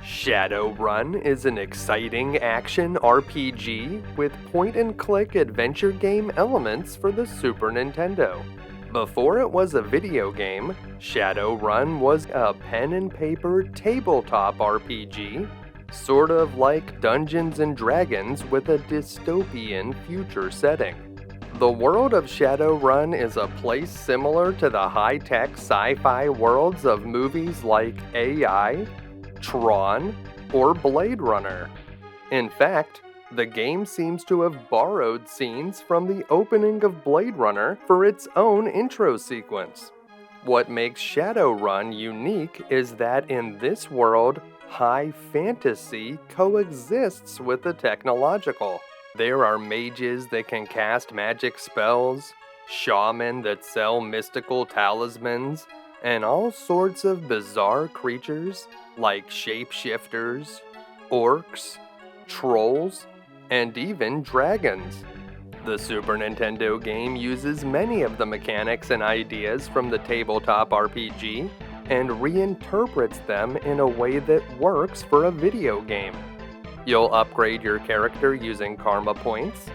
Shadowrun is an exciting action RPG with point-and-click adventure game elements for the Super Nintendo. Before it was a video game, Shadowrun was a pen-and-paper tabletop RPG, sort of like Dungeons & Dragons with a dystopian future setting. The world of Shadowrun is a place similar to the high-tech sci-fi worlds of movies like AI, Tron, or Blade Runner. In fact, the game seems to have borrowed scenes from the opening of Blade Runner for its own intro sequence. What makes Shadowrun unique is that in this world, high fantasy coexists with the technological. There are mages that can cast magic spells, shaman that sell mystical talismans, and all sorts of bizarre creatures like shapeshifters, orcs, trolls, and even dragons. The Super Nintendo game uses many of the mechanics and ideas from the tabletop RPG and reinterprets them in a way that works for a video game. You'll upgrade your character using karma points,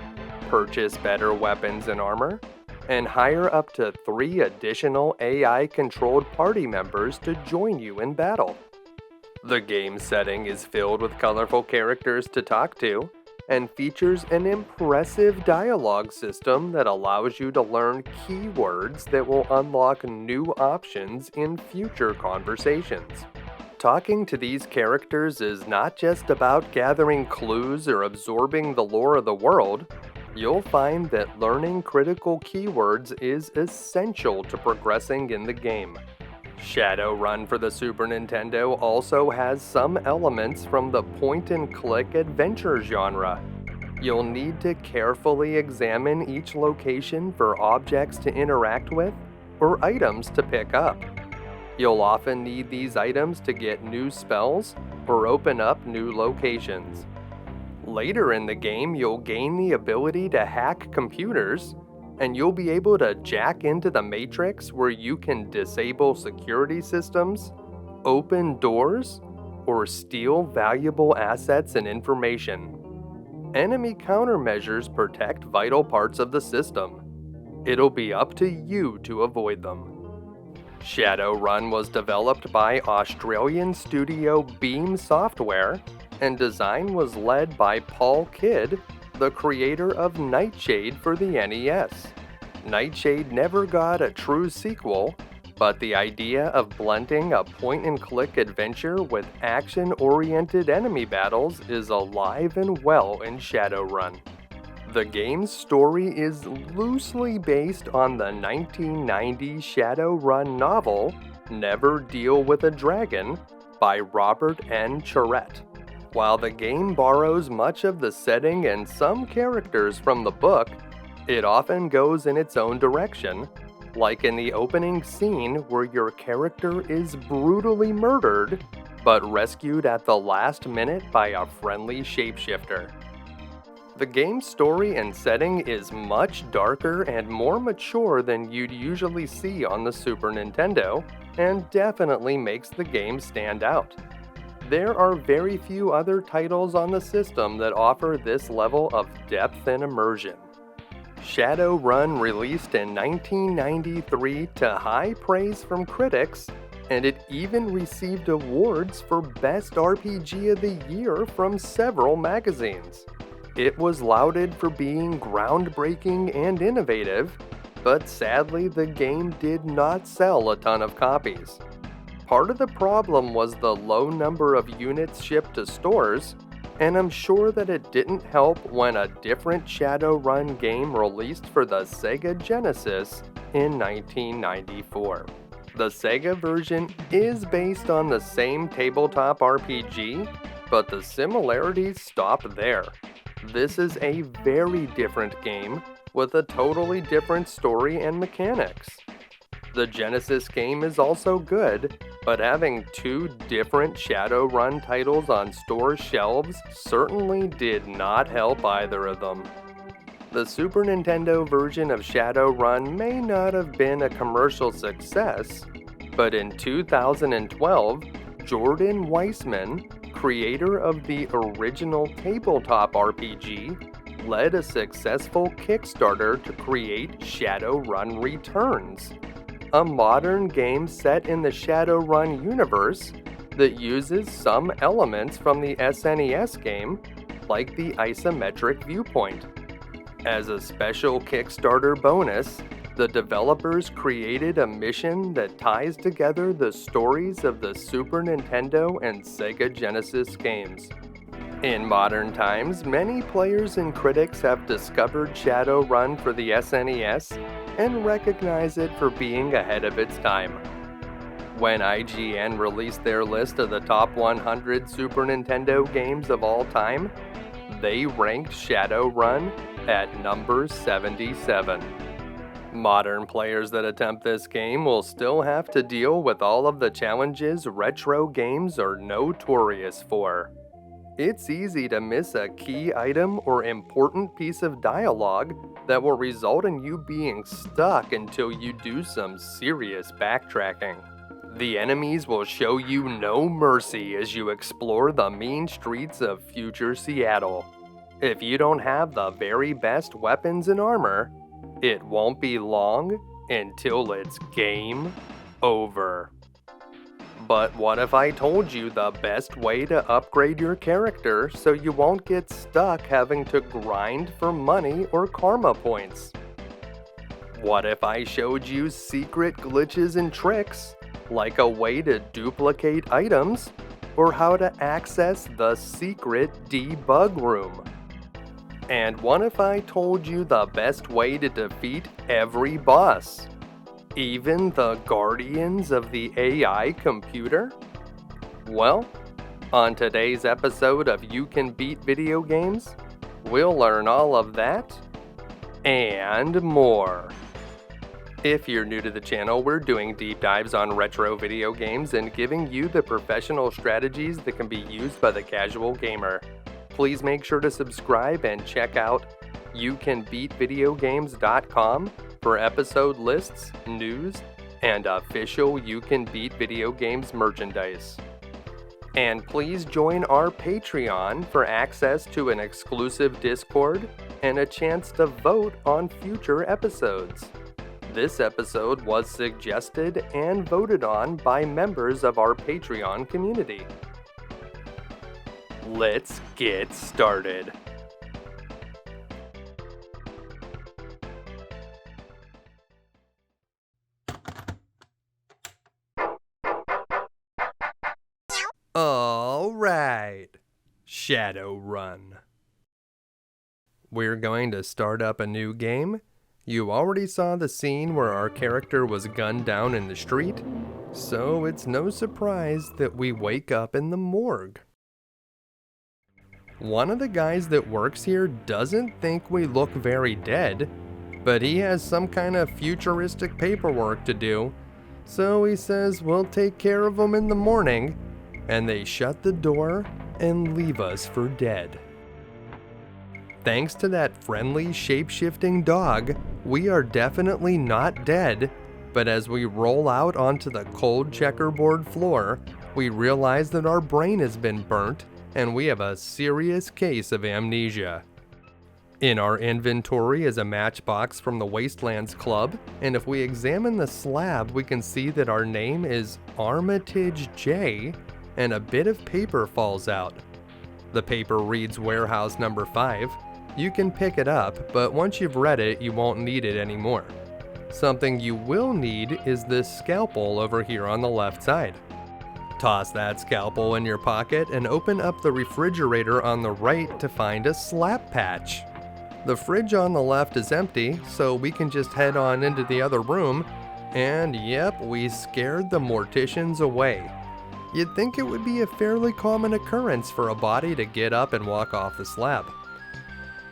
purchase better weapons and armor, and hire up to 3 additional AI-controlled party members to join you in battle. The game setting is filled with colorful characters to talk to, and features an impressive dialogue system that allows you to learn keywords that will unlock new options in future conversations. Talking to these characters is not just about gathering clues or absorbing the lore of the world. You'll find that learning critical keywords is essential to progressing in the game. Shadowrun for the Super Nintendo also has some elements from the point-and-click adventure genre. You'll need to carefully examine each location for objects to interact with or items to pick up. You'll often need these items to get new spells or open up new locations. Later in the game, you'll gain the ability to hack computers, and you'll be able to jack into the Matrix where you can disable security systems, open doors, or steal valuable assets and information. Enemy countermeasures protect vital parts of the system. It'll be up to you to avoid them. Shadowrun was developed by Australian studio Beam Software, and design was led by Paul Kidd, the creator of Nightshade for the NES. Nightshade never got a true sequel, but the idea of blending a point-and-click adventure with action-oriented enemy battles is alive and well in Shadowrun. The game's story is loosely based on the 1990 Shadowrun novel Never Deal with a Dragon by Robert N. Charette. While the game borrows much of the setting and some characters from the book, it often goes in its own direction, like in the opening scene where your character is brutally murdered, but rescued at the last minute by a friendly shapeshifter. The game's story and setting is much darker and more mature than you'd usually see on the Super Nintendo, and definitely makes the game stand out. There are very few other titles on the system that offer this level of depth and immersion. Shadowrun released in 1993 to high praise from critics, and it even received awards for Best RPG of the Year from several magazines. It was lauded for being groundbreaking and innovative, but sadly the game did not sell a ton of copies. Part of the problem was the low number of units shipped to stores, and I'm sure that it didn't help when a different Shadowrun game released for the Sega Genesis in 1994. The Sega version is based on the same tabletop RPG, but the similarities stop there. This is a very different game with a totally different story and mechanics. The Genesis game is also good, but having 2 different Shadowrun titles on store shelves certainly did not help either of them. The Super Nintendo version of Shadowrun may not have been a commercial success, but in 2012, Jordan Weissman, creator of the original tabletop RPG, led a successful Kickstarter to create Shadowrun Returns, a modern game set in the Shadowrun universe that uses some elements from the SNES game, like the isometric viewpoint. As a special Kickstarter bonus, the developers created a mission that ties together the stories of the Super Nintendo and Sega Genesis games. In modern times, many players and critics have discovered Shadowrun for the SNES and recognize it for being ahead of its time. When IGN released their list of the top 100 Super Nintendo games of all time, they ranked Shadowrun at number 77. Modern players that attempt this game will still have to deal with all of the challenges retro games are notorious for. It's easy to miss a key item or important piece of dialogue that will result in you being stuck until you do some serious backtracking. The enemies will show you no mercy as you explore the mean streets of future Seattle. If you don't have the very best weapons and armor, it won't be long until it's game over. But what if I told you the best way to upgrade your character so you won't get stuck having to grind for money or karma points? What if I showed you secret glitches and tricks, like a way to duplicate items, or how to access the secret debug room? And what if I told you the best way to defeat every boss? Even the guardians of the AI computer? Well, on today's episode of You Can Beat Video Games, we'll learn all of that and more. If you're new to the channel, we're doing deep dives on retro video games and giving you the professional strategies that can be used by the casual gamer. Please make sure to subscribe and check out youcanbeatvideogames.com for episode lists, news, and official You Can Beat Video Games merchandise. And please join our Patreon for access to an exclusive Discord and a chance to vote on future episodes. This episode was suggested and voted on by members of our Patreon community. Let's get started. All right, Shadowrun. We're going to start up a new game. You already saw the scene where our character was gunned down in the street, so it's no surprise that we wake up in the morgue. One of the guys that works here doesn't think we look very dead, but he has some kind of futuristic paperwork to do, so he says we'll take care of him in the morning, and they shut the door and leave us for dead. Thanks to that friendly shape-shifting dog, we are definitely not dead, but as we roll out onto the cold checkerboard floor, we realize that our brain has been burnt and we have a serious case of amnesia. In our inventory is a matchbox from the Wastelands Club, and if we examine the slab, we can see that our name is Armitage J, and a bit of paper falls out. The paper reads Warehouse Number 5. You can pick it up, but once you've read it, you won't need it anymore. Something you will need is this scalpel over here on the left side. Toss that scalpel in your pocket and open up the refrigerator on the right to find a slap patch. The fridge on the left is empty, so we can just head on into the other room, and yep, we scared the morticians away. You'd think it would be a fairly common occurrence for a body to get up and walk off the slab.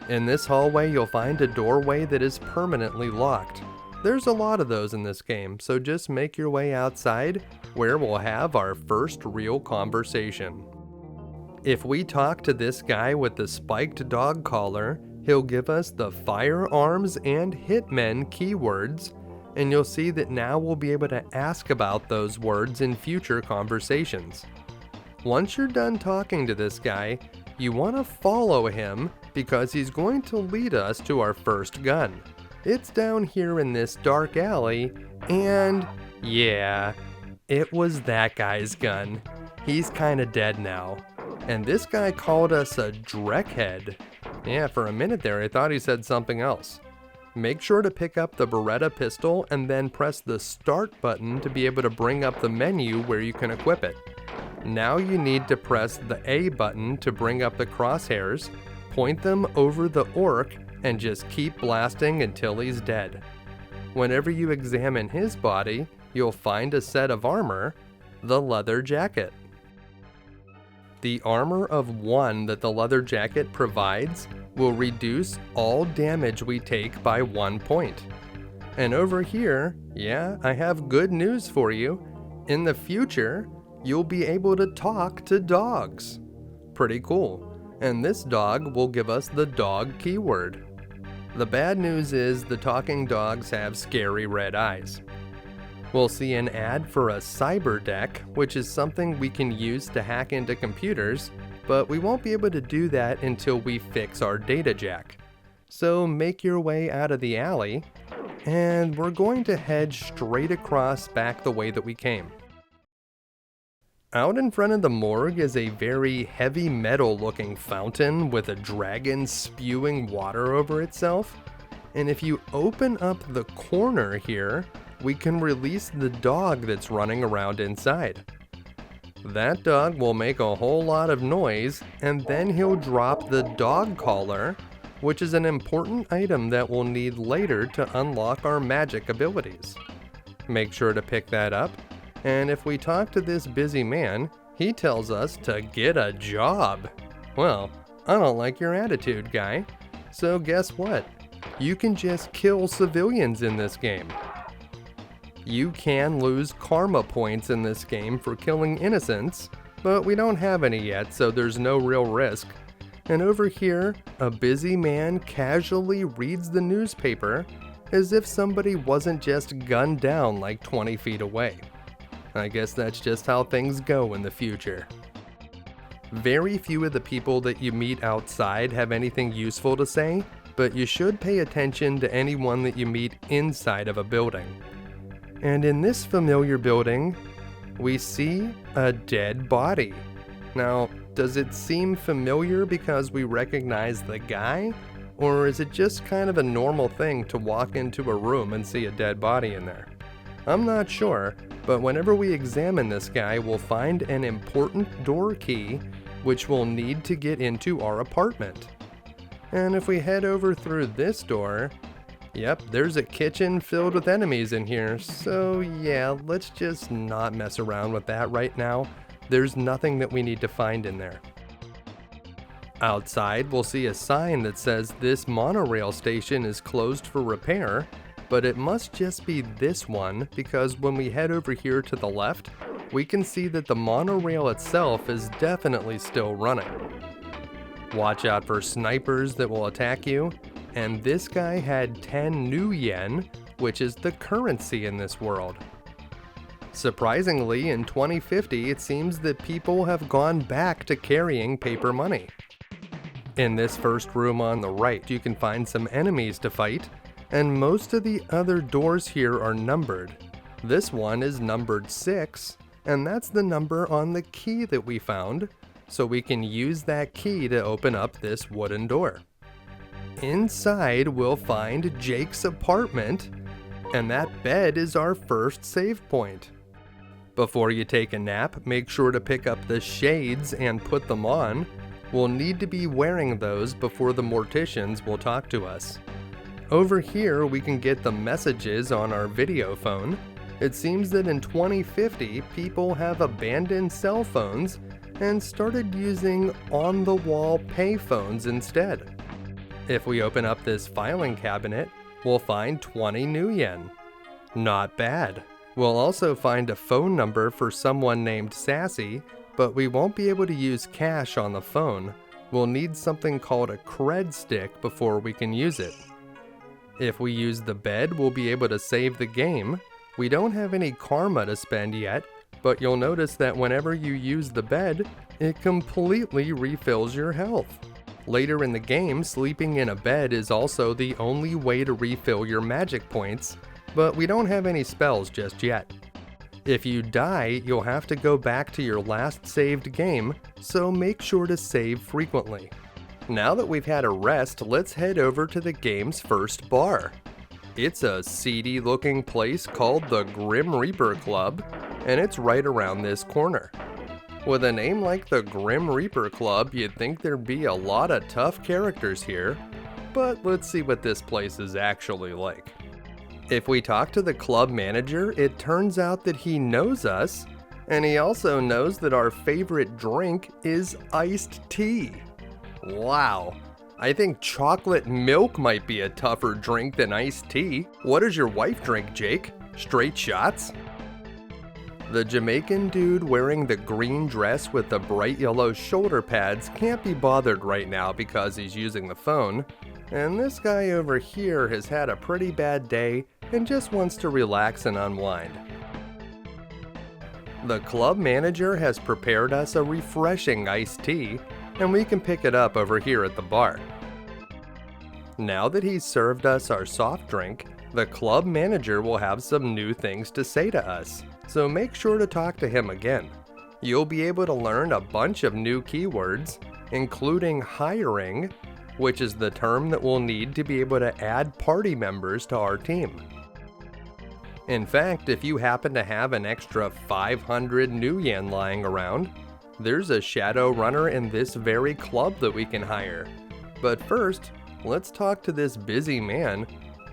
In this hallway, you'll find a doorway that is permanently locked. There's a lot of those in this game, so just make your way outside, where we'll have our first real conversation. If we talk to this guy with the spiked dog collar, he'll give us the firearms and hitmen keywords, and you'll see that now we'll be able to ask about those words in future conversations. Once you're done talking to this guy, you want to follow him because he's going to lead us to our first gun. It's down here in this dark alley, and yeah, it was that guy's gun. He's kinda dead now. And this guy called us a dreckhead. Yeah, for a minute there I thought he said something else. Make sure to pick up the Beretta pistol and then press the start button to be able to bring up the menu where you can equip it. Now you need to press the A button to bring up the crosshairs, point them over the orc, and just keep blasting until he's dead. Whenever you examine his body, you'll find a set of armor, the leather jacket. The armor of 1 that the leather jacket provides will reduce all damage we take by 1 point. And over here, yeah, I have good news for you. In the future, you'll be able to talk to dogs. Pretty cool. And this dog will give us the dog keyword. The bad news is the talking dogs have scary red eyes. We'll see an ad for a cyber deck, which is something we can use to hack into computers, but we won't be able to do that until we fix our data jack. So make your way out of the alley, and we're going to head straight across back the way that we came. Out in front of the morgue is a very heavy metal looking fountain with a dragon spewing water over itself. And if you open up the corner here, we can release the dog that's running around inside. That dog will make a whole lot of noise, and then he'll drop the dog collar, which is an important item that we'll need later to unlock our magic abilities. Make sure to pick that up. And if we talk to this busy man, he tells us to get a job. Well, I don't like your attitude, guy. So guess what? You can just kill civilians in this game. You can lose karma points in this game for killing innocents, but we don't have any yet, so there's no real risk. And over here, a busy man casually reads the newspaper as if somebody wasn't just gunned down like 20 feet away. I guess that's just how things go in the future. Very few of the people that you meet outside have anything useful to say, but you should pay attention to anyone that you meet inside of a building. And in this familiar building, we see a dead body. Now, does it seem familiar because we recognize the guy? Or is it just kind of a normal thing to walk into a room and see a dead body in there? I'm not sure, but whenever we examine this guy, we'll find an important door key, which we'll need to get into our apartment. And if we head over through this door, yep, there's a kitchen filled with enemies in here, so yeah, let's just not mess around with that right now. There's nothing that we need to find in there. Outside, we'll see a sign that says this monorail station is closed for repair, but it must just be this one because when we head over here to the left, we can see that the monorail itself is definitely still running. Watch out for snipers that will attack you, and this guy had 10 new yen, which is the currency in this world. Surprisingly, in 2050, it seems that people have gone back to carrying paper money. In this first room on the right, you can find some enemies to fight, and most of the other doors here are numbered. This one is numbered 6, and that's the number on the key that we found, so we can use that key to open up this wooden door. Inside, we'll find Jake's apartment, and that bed is our first save point. Before you take a nap, make sure to pick up the shades and put them on. We'll need to be wearing those before the morticians will talk to us. Over here, we can get the messages on our video phone. It seems that in 2050, people have abandoned cell phones and started using on-the-wall payphones instead. If we open up this filing cabinet, we'll find 20 new yen. Not bad. We'll also find a phone number for someone named Sassy, but we won't be able to use cash on the phone. We'll need something called a cred stick before we can use it. If we use the bed, we'll be able to save the game. We don't have any karma to spend yet, but you'll notice that whenever you use the bed, it completely refills your health. Later in the game, sleeping in a bed is also the only way to refill your magic points, but we don't have any spells just yet. If you die, you'll have to go back to your last saved game, so make sure to save frequently. Now that we've had a rest, let's head over to the game's first bar. It's a seedy looking place called the Grim Reaper Club, and it's right around this corner. With a name like the Grim Reaper Club, you'd think there'd be a lot of tough characters here, but let's see what this place is actually like. If we talk to the club manager, it turns out that he knows us, and he also knows that our favorite drink is iced tea. Wow, I think chocolate milk might be a tougher drink than iced tea. What does your wife drink, Jake? Straight shots? The Jamaican dude wearing the green dress with the bright yellow shoulder pads can't be bothered right now because he's using the phone. And this guy over here has had a pretty bad day and just wants to relax and unwind. The club manager has prepared us a refreshing iced tea, and we can pick it up over here at the bar. Now that he's served us our soft drink, the club manager will have some new things to say to us, so make sure to talk to him again. You'll be able to learn a bunch of new keywords, including hiring, which is the term that we'll need to be able to add party members to our team. In fact, if you happen to have an extra 500 new yen lying around, there's a Shadowrunner in this very club that we can hire. But first, let's talk to this busy man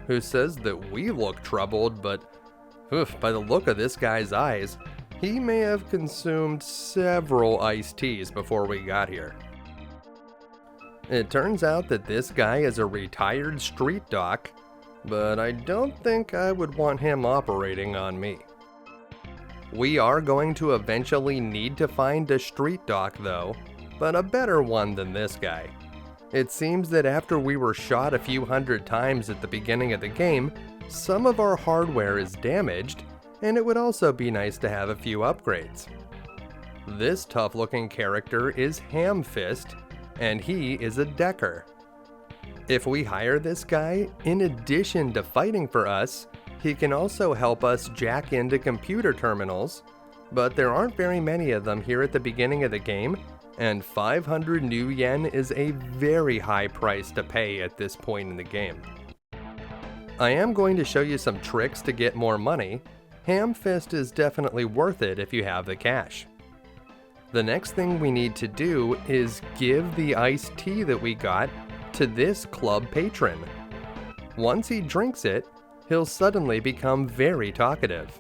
who says that we look troubled, but by the look of this guy's eyes, he may have consumed several iced teas before we got here. It turns out that this guy is a retired street doc, but I don't think I would want him operating on me. We are going to eventually need to find a street doc though, but a better one than this guy. It seems that after we were shot a few hundred times at the beginning of the game, some of our hardware is damaged, and it would also be nice to have a few upgrades. This tough-looking character is Hamfist, and he is a decker. If we hire this guy, in addition to fighting for us, he can also help us jack into computer terminals, but there aren't very many of them here at the beginning of the game, and 500 new yen is a very high price to pay at this point in the game. I am going to show you some tricks to get more money. Hamfist is definitely worth it if you have the cash. The next thing we need to do is give the iced tea that we got to this club patron. Once he drinks it, he'll suddenly become very talkative.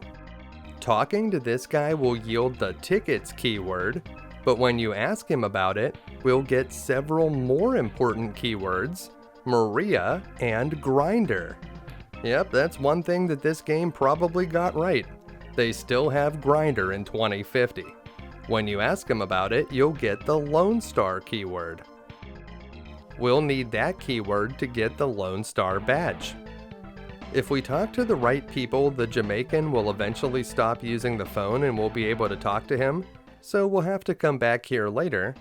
Talking to this guy will yield the tickets keyword, but when you ask him about it, we'll get several more important keywords, Maria and Grinder. Yep, that's one thing that this game probably got right. They still have Grinder in 2050. When you ask him about it, you'll get the Lone Star keyword. We'll need that keyword to get the Lone Star badge. If we talk to the right people, the Jamaican will eventually stop using the phone and we'll be able to talk to him, so we'll have to come back here later.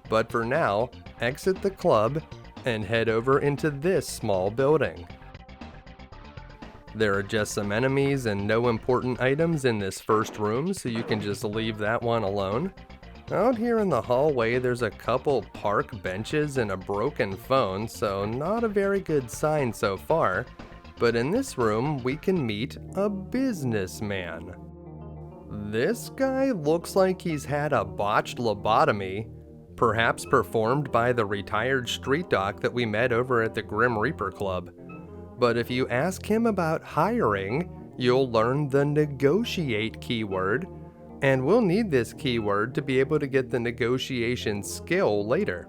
But for now, exit the club and head over into this small building. There are just some enemies and no important items in this first room, so you can just leave that one alone. Out here in the hallway, there's a couple park benches and a broken phone, so not a very good sign so far. But in this room, we can meet a businessman. This guy looks like he's had a botched lobotomy, perhaps performed by the retired street doc that we met over at the Grim Reaper Club. But if you ask him about hiring, you'll learn the negotiate keyword, and we'll need this keyword to be able to get the negotiation skill later.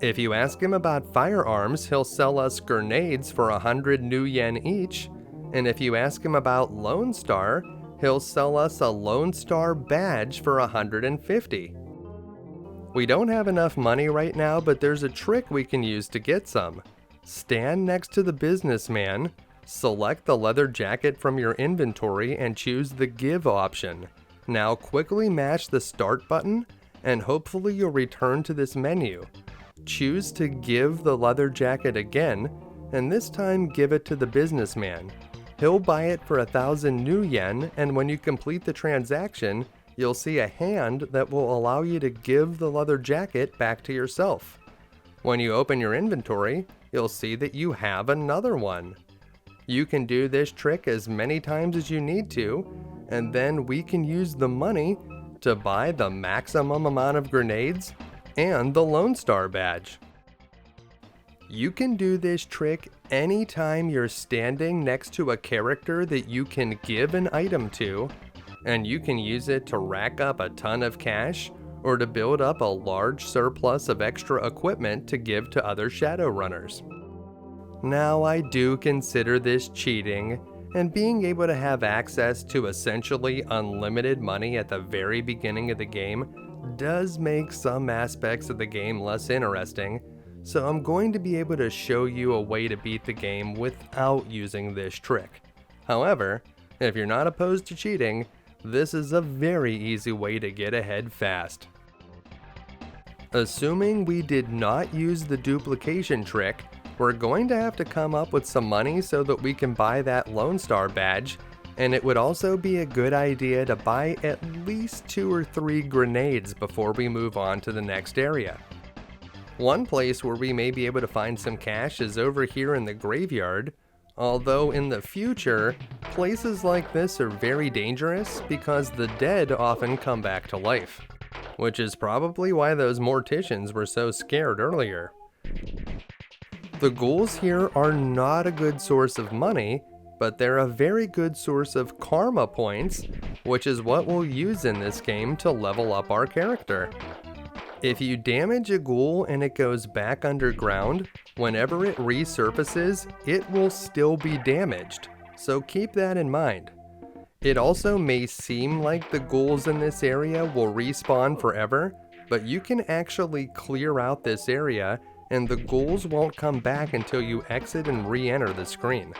If you ask him about firearms, he'll sell us grenades for 100 new yen each, and if you ask him about Lone Star, he'll sell us a Lone Star badge for 150. We don't have enough money right now, but there's a trick we can use to get some. Stand next to the businessman, select the leather jacket from your inventory and choose the give option. Now quickly mash the start button and hopefully you'll return to this menu. Choose to give the leather jacket again, and this time give it to the businessman. He'll buy it for 1,000 new yen, and when you complete the transaction, you'll see a hand that will allow you to give the leather jacket back to yourself. When you open your inventory, you'll see that you have another one. You can do this trick as many times as you need to, and then we can use the money to buy the maximum amount of grenades and the Lone Star badge. You can do this trick anytime you're standing next to a character that you can give an item to, and you can use it to rack up a ton of cash or to build up a large surplus of extra equipment to give to other Shadowrunners. Now I do consider this cheating, and being able to have access to essentially unlimited money at the very beginning of the game does make some aspects of the game less interesting, so I'm going to be able to show you a way to beat the game without using this trick. However, if you're not opposed to cheating, this is a very easy way to get ahead fast. Assuming we did not use the duplication trick, we're going to have to come up with some money so that we can buy that Lone Star badge, and it would also be a good idea to buy at least 2 or 3 grenades before we move on to the next area. One place where we may be able to find some cash is over here in the graveyard, although in the future, places like this are very dangerous because the dead often come back to life, which is probably why those morticians were so scared earlier. The ghouls here are not a good source of money, but they're a very good source of karma points, which is what we'll use in this game to level up our character. If you damage a ghoul and it goes back underground, whenever it resurfaces, it will still be damaged, so keep that in mind. It also may seem like the ghouls in this area will respawn forever, but you can actually clear out this area and the ghouls won't come back until you exit and re-enter the screen.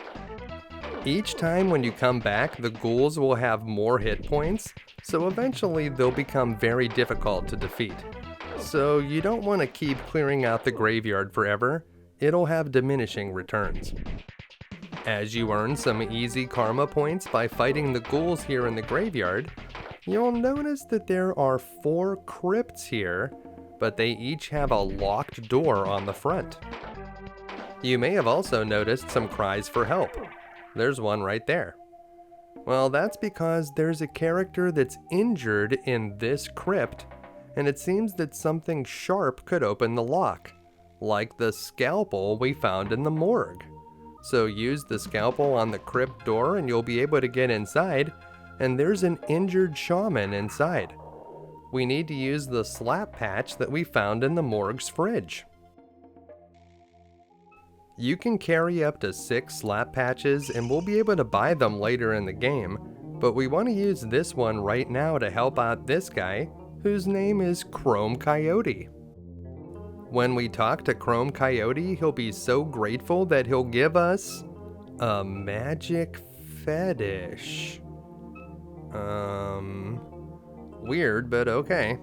Each time when you come back, the ghouls will have more hit points, so eventually they'll become very difficult to defeat. So you don't want to keep clearing out the graveyard forever, it'll have diminishing returns. As you earn some easy karma points by fighting the ghouls here in the graveyard, you'll notice that there are 4 crypts here, but they each have a locked door on the front. You may have also noticed some cries for help. There's one right there. Well, that's because there's a character that's injured in this crypt, and it seems that something sharp could open the lock, like the scalpel we found in the morgue. So use the scalpel on the crypt door and you'll be able to get inside, and there's an injured shaman inside. We need to use the slap patch that we found in the morgue's fridge. You can carry up to 6 slap patches and we'll be able to buy them later in the game, but we want to use this one right now to help out this guy, whose name is Chrome Coyote. When we talk to Chrome Coyote, he'll be so grateful that he'll give us a magic fetish. Weird, but okay.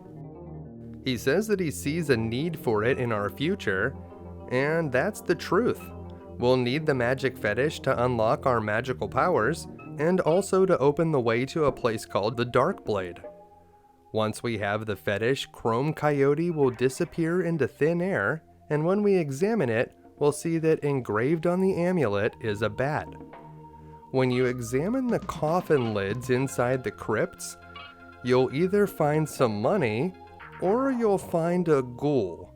He says that he sees a need for it in our future, and that's the truth. We'll need the magic fetish to unlock our magical powers, and also to open the way to a place called the Dark Blade. Once we have the fetish, Chrome Coyote will disappear into thin air, and when we examine it, we'll see that engraved on the amulet is a bat. When you examine the coffin lids inside the crypts, you'll either find some money, or you'll find a ghoul.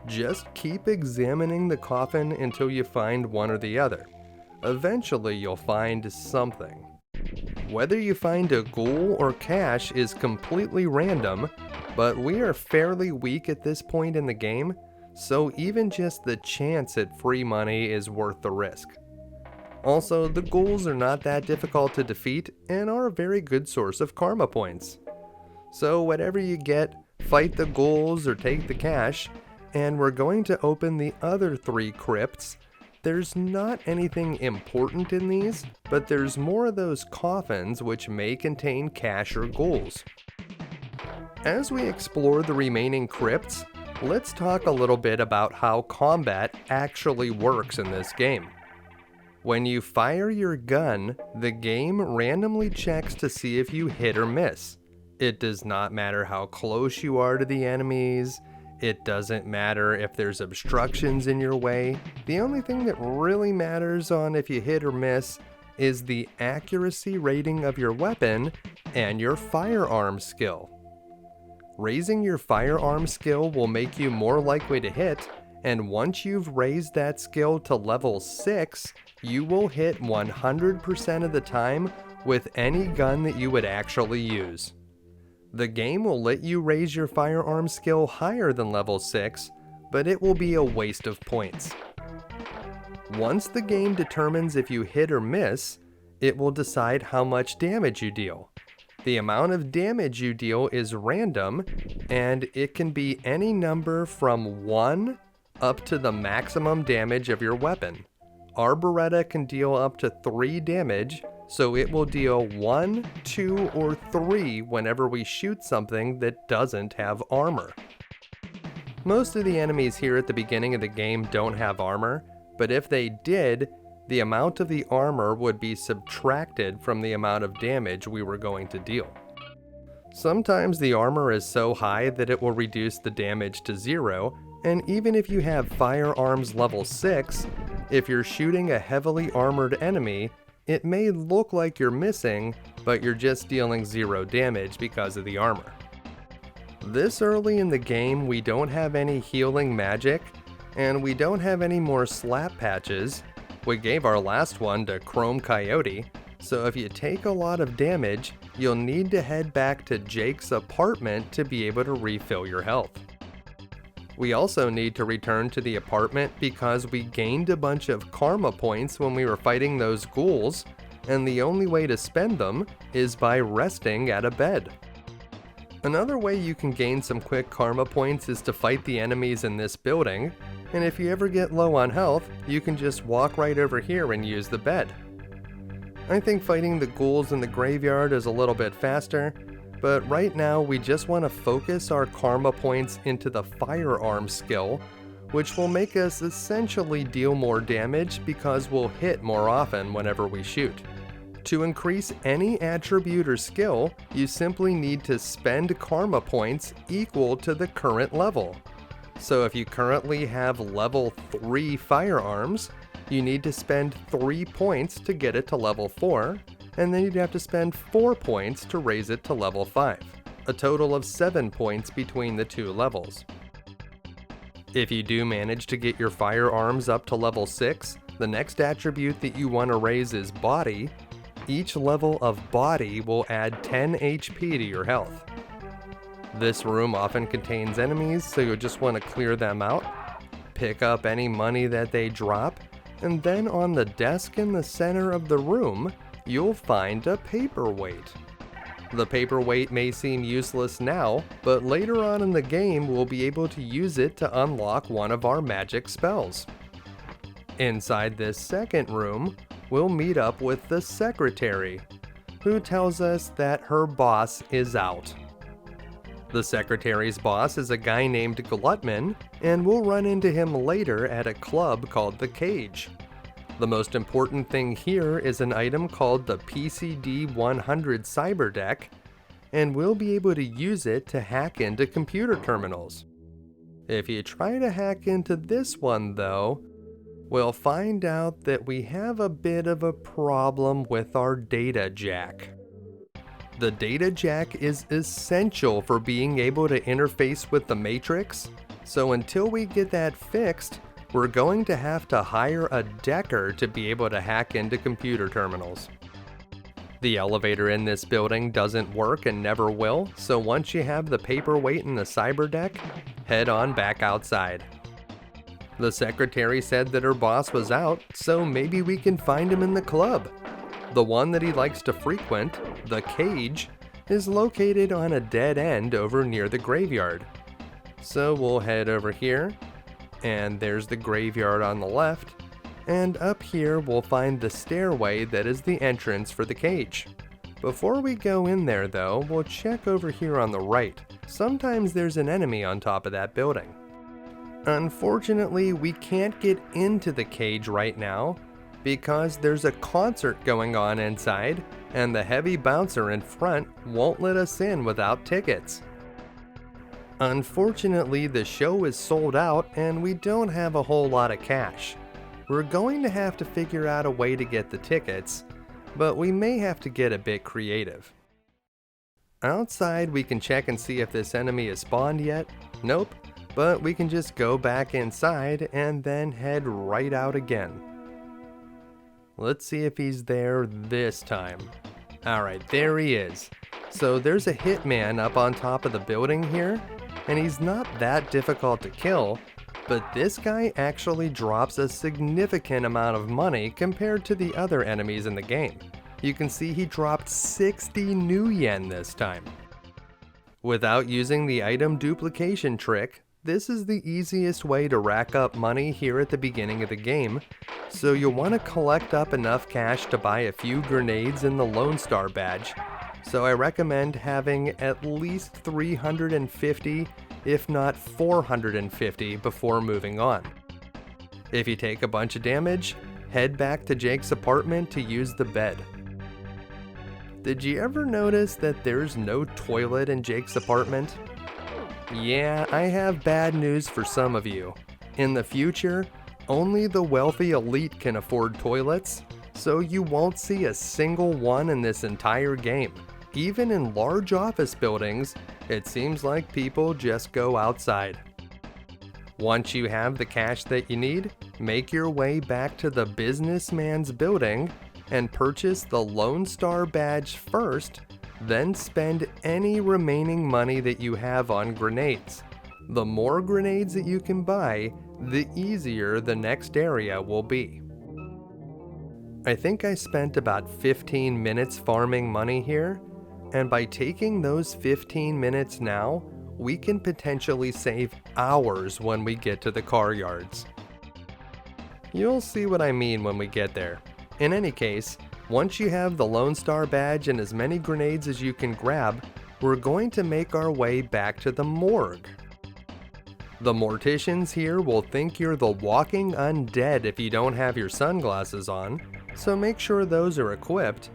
Just keep examining the coffin until you find one or the other. Eventually you'll find something. Whether you find a ghoul or cash is completely random, but we are fairly weak at this point in the game, so even just the chance at free money is worth the risk. Also, the ghouls are not that difficult to defeat and are a very good source of karma points. So whatever you get, fight the ghouls or take the cash, and we're going to open the other 3 crypts There's not anything important in these, but there's more of those coffins which may contain cash or ghouls. As we explore the remaining crypts, let's talk a little bit about how combat actually works in this game. When you fire your gun, the game randomly checks to see if you hit or miss. It does not matter how close you are to the enemies. It doesn't matter if there's obstructions in your way. The only thing that really matters on if you hit or miss is the accuracy rating of your weapon and your firearm skill. Raising your firearm skill will make you more likely to hit, and once you've raised that skill to level 6, you will hit 100% of the time with any gun that you would actually use. The game will let you raise your firearm skill higher than level 6, but it will be a waste of points. Once the game determines if you hit or miss, it will decide how much damage you deal. The amount of damage you deal is random, and it can be any number from 1 up to the maximum damage of your weapon. Our Beretta can deal up to 3 damage, so it will deal 1, 2, or 3 whenever we shoot something that doesn't have armor. Most of the enemies here at the beginning of the game don't have armor, but if they did, the amount of the armor would be subtracted from the amount of damage we were going to deal. Sometimes the armor is so high that it will reduce the damage to 0, and even if you have firearms level 6, if you're shooting a heavily armored enemy, it may look like you're missing, but you're just dealing 0 damage because of the armor. This early in the game, we don't have any healing magic, and we don't have any more slap patches. We gave our last one to Chrome Coyote, so if you take a lot of damage, you'll need to head back to Jake's apartment to be able to refill your health. We also need to return to the apartment because we gained a bunch of karma points when we were fighting those ghouls, and the only way to spend them is by resting at a bed. Another way you can gain some quick karma points is to fight the enemies in this building, and if you ever get low on health, you can just walk right over here and use the bed. I think fighting the ghouls in the graveyard is a little bit faster, but right now we just want to focus our karma points into the firearm skill, which will make us essentially deal more damage because we'll hit more often whenever we shoot. To increase any attribute or skill, you simply need to spend karma points equal to the current level. So if you currently have level 3 firearms, you need to spend 3 points to get it to level 4, and then you'd have to spend 4 points to raise it to level 5, a total of 7 points between the 2 levels. If you do manage to get your firearms up to level 6, the next attribute that you want to raise is body. Each level of body will add 10 HP to your health. This room often contains enemies, so you'll just want to clear them out, pick up any money that they drop, and then on the desk in the center of the room, you'll find a paperweight. The paperweight may seem useless now, but later on in the game we'll be able to use it to unlock one of our magic spells. Inside this second room, we'll meet up with the secretary, who tells us that her boss is out. The secretary's boss is a guy named Glutman, and we'll run into him later at a club called The Cage. The most important thing here is an item called the PCD-100 Cyber Deck, and we'll be able to use it to hack into computer terminals. If you try to hack into this one though, we'll find out that we have a bit of a problem with our data jack. The data jack is essential for being able to interface with the Matrix, so until we get that fixed, we're going to have to hire a decker to be able to hack into computer terminals. The elevator in this building doesn't work and never will, so once you have the paperweight and the cyber deck, head on back outside. The secretary said that her boss was out, so maybe we can find him in the club. The one that he likes to frequent, The Cage, is located on a dead end over near the graveyard. So we'll head over here, and there's the graveyard on the left, and up here we'll find the stairway that is the entrance for the cage. Before we go in there though, we'll check over here on the right. Sometimes there's an enemy on top of that building. Unfortunately, we can't get into the cage right now because there's a concert going on inside and the heavy bouncer in front won't let us in without tickets. Unfortunately, the show is sold out and we don't have a whole lot of cash. We're going to have to figure out a way to get the tickets, but we may have to get a bit creative. Outside, we can check and see if this enemy is spawned yet. Nope, but we can just go back inside and then head right out again. Let's see if he's there this time. Alright, there he is. So there's a hitman up on top of the building here, and he's not that difficult to kill, but this guy actually drops a significant amount of money compared to the other enemies in the game. You can see he dropped 60 new yen this time. Without using the item duplication trick, this is the easiest way to rack up money here at the beginning of the game, so you'll want to collect up enough cash to buy a few grenades and the Lone Star badge. So I recommend having at least 350, if not 450 before moving on. If you take a bunch of damage, head back to Jake's apartment to use the bed. Did you ever notice that there's no toilet in Jake's apartment? Yeah, I have bad news for some of you. In the future, only the wealthy elite can afford toilets, so you won't see a single one in this entire game. Even in large office buildings, it seems like people just go outside. Once you have the cash that you need, make your way back to the businessman's building and purchase the Lone Star badge first, then spend any remaining money that you have on grenades. The more grenades that you can buy, the easier the next area will be. I think I spent about 15 minutes farming money here, and by taking those 15 minutes now, we can potentially save hours when we get to the car yards. You'll see what I mean when we get there. In any case, once you have the Lone Star badge and as many grenades as you can grab, we're going to make our way back to the morgue. The morticians here will think you're the walking undead if you don't have your sunglasses on, so make sure those are equipped,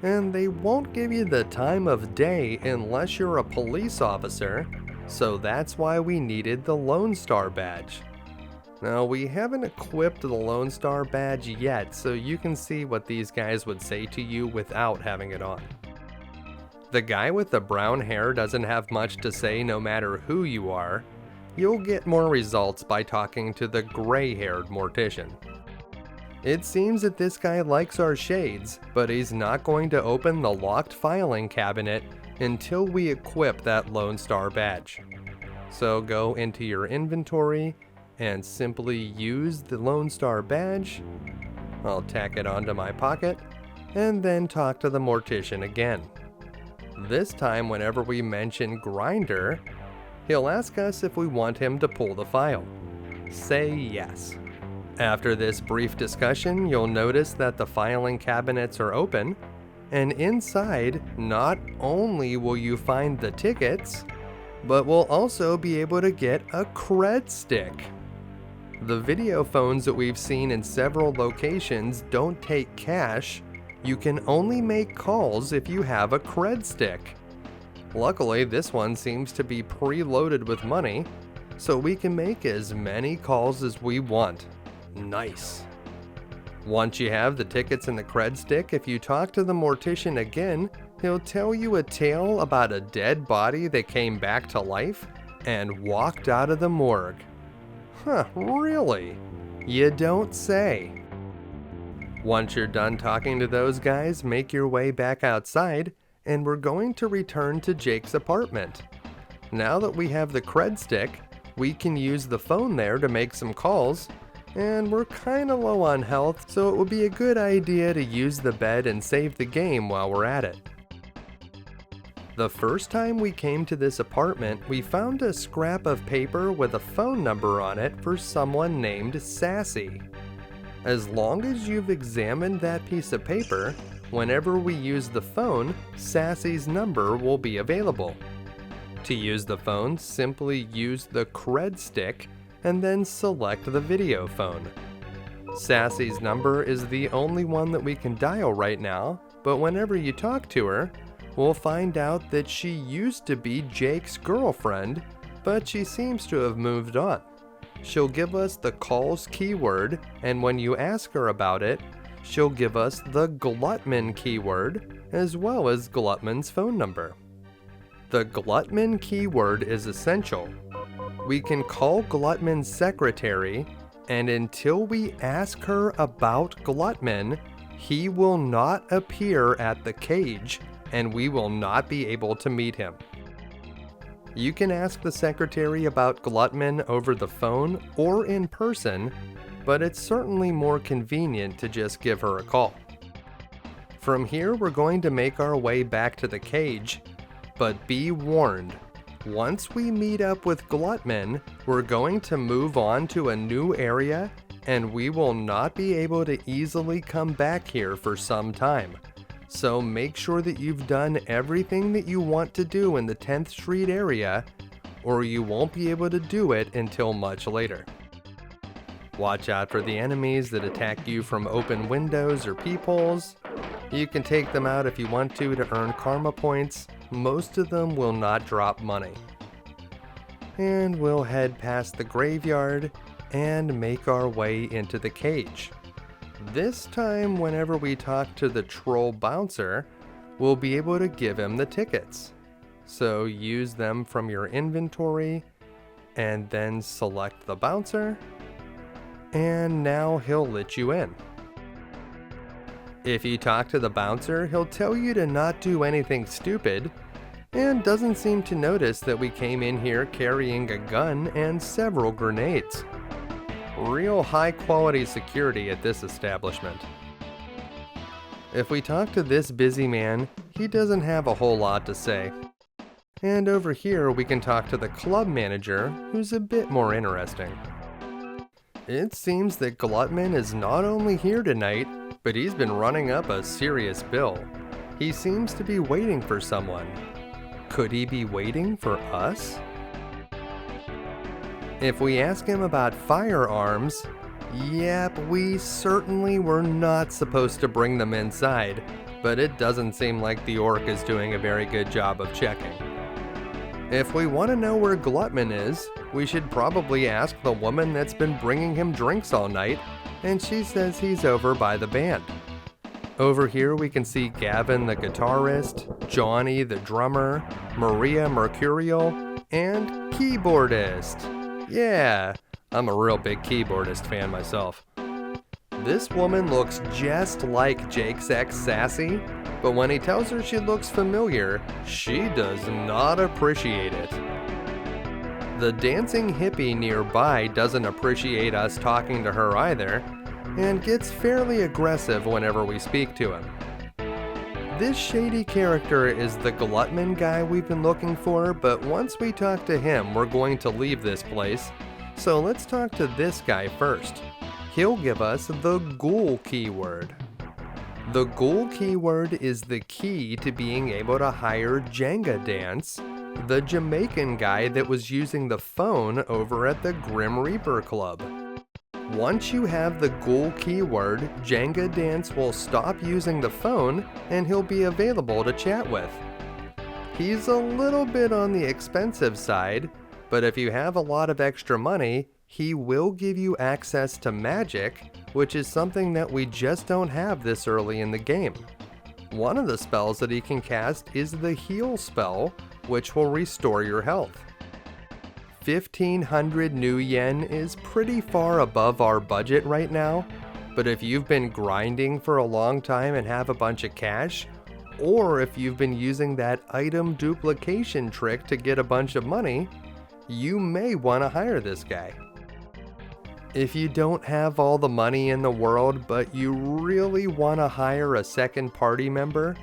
and they won't give you the time of day unless you're a police officer, so that's why we needed the Lone Star badge. Now, we haven't equipped the Lone Star badge yet, so you can see what these guys would say to you without having it on. The guy with the brown hair doesn't have much to say no matter who you are. You'll get more results by talking to the gray-haired mortician. It seems that this guy likes our shades, but he's not going to open the locked filing cabinet until we equip that Lone Star badge. So go into your inventory and simply use the Lone Star badge. I'll tack it onto my pocket, and then talk to the mortician again. This time, whenever we mention grinder, he'll ask us if we want him to pull the file. Say yes. After this brief discussion, you'll notice that the filing cabinets are open, and inside, not only will you find the tickets, but we'll also be able to get a cred stick. The video phones that we've seen in several locations don't take cash. You can only make calls if you have a cred stick. Luckily, this one seems to be preloaded with money, so we can make as many calls as we want. Nice. Once you have the tickets and the cred stick, if you talk to the mortician again, he'll tell you a tale about a dead body that came back to life and walked out of the morgue. Huh, really? You don't say. Once you're done talking to those guys, make your way back outside, and we're going to return to Jake's apartment. Now that we have the cred stick, we can use the phone there to make some calls, and we're kinda low on health, so it would be a good idea to use the bed and save the game while we're at it. The first time we came to this apartment, we found a scrap of paper with a phone number on it for someone named Sassy. As long as you've examined that piece of paper, whenever we use the phone, Sassy's number will be available. To use the phone, simply use the cred stick and then select the video phone. Sassy's number is the only one that we can dial right now, but whenever you talk to her, we'll find out that she used to be Jake's girlfriend, but she seems to have moved on. She'll give us the calls keyword, and when you ask her about it, she'll give us the Glutman keyword, as well as Glutman's phone number. The Glutman keyword is essential. We can call Glutman's secretary, and until we ask her about Glutman, he will not appear at the cage, and we will not be able to meet him. You can ask the secretary about Glutman over the phone or in person, but it's certainly more convenient to just give her a call. From here, we're going to make our way back to the cage, but be warned, once we meet up with Glutman, we're going to move on to a new area, and we will not be able to easily come back here for some time. So make sure that you've done everything that you want to do in the 10th Street area, or you won't be able to do it until much later. Watch out for the enemies that attack you from open windows or peepholes. You can take them out if you want to earn karma points. Most of them will not drop money. And we'll head past the graveyard and make our way into the cage. This time, whenever we talk to the troll bouncer, we'll be able to give him the tickets. So use them from your inventory and then select the bouncer, and now he'll let you in. If you talk to the bouncer, he'll tell you to not do anything stupid, and doesn't seem to notice that we came in here carrying a gun and several grenades. Real high quality security at this establishment. If we talk to this busy man, he doesn't have a whole lot to say. And over here we can talk to the club manager, who's a bit more interesting. It seems that Glutman is not only here tonight, but he's been running up a serious bill. He seems to be waiting for someone. Could he be waiting for us? If we ask him about firearms, yep, we certainly were not supposed to bring them inside, but it doesn't seem like the orc is doing a very good job of checking. If we want to know where Glutman is, we should probably ask the woman that's been bringing him drinks all night, and she says he's over by the band. Over here we can see Gavin the guitarist, Johnny the drummer, Maria Mercurial, and keyboardist. Yeah, I'm a real big keyboardist fan myself. This woman looks just like Jake's ex Sassy, but when he tells her she looks familiar, she does not appreciate it. The dancing hippie nearby doesn't appreciate us talking to her either, and gets fairly aggressive whenever we speak to him. This shady character is the Glutman guy we've been looking for, but once we talk to him, we're going to leave this place. So let's talk to this guy first. He'll give us the ghoul keyword. The ghoul keyword is the key to being able to hire Jenga Dance, the Jamaican guy that was using the phone over at the Grim Reaper Club. Once you have the ghoul keyword, Jenga Dance will stop using the phone and he'll be available to chat with. He's a little bit on the expensive side, but if you have a lot of extra money, he will give you access to magic, which is something that we just don't have this early in the game. One of the spells that he can cast is the heal spell, which will restore your health. 1,500 new yen is pretty far above our budget right now, but if you've been grinding for a long time and have a bunch of cash, or if you've been using that item duplication trick to get a bunch of money, you may want to hire this guy. If you don't have all the money in the world, but you really want to hire a second party member,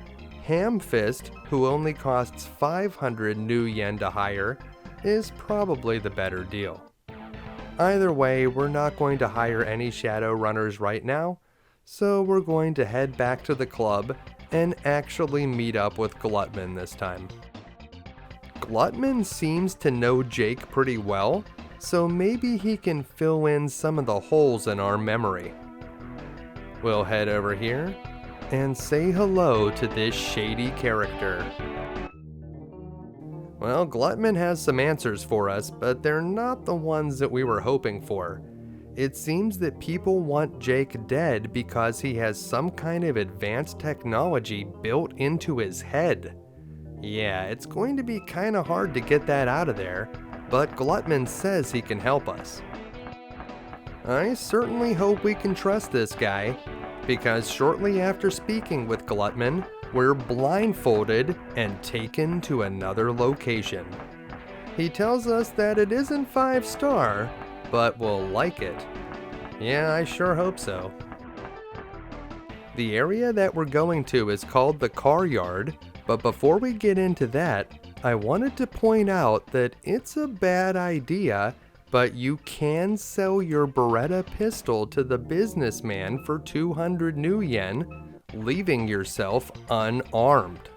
Hamfist, who only costs 500 new yen to hire, is probably the better deal. Either way, we're not going to hire any Shadowrunners right now, so we're going to head back to the club and actually meet up with Glutman this time. Glutman seems to know Jake pretty well, so maybe he can fill in some of the holes in our memory. We'll head over here and say hello to this shady character. Well, Glutman has some answers for us, but they're not the ones that we were hoping for. It seems that people want Jake dead because he has some kind of advanced technology built into his head. Yeah, it's going to be kinda hard to get that out of there, but Glutman says he can help us. I certainly hope we can trust this guy, because shortly after speaking with Glutman, we're blindfolded and taken to another location. He tells us that it isn't 5-star, but we'll like it. Yeah, I sure hope so. The area that we're going to is called the Car Yard, but before we get into that, I wanted to point out that it's a bad idea, but you can sell your Beretta pistol to the businessman for 200 new yen, leaving yourself unarmed.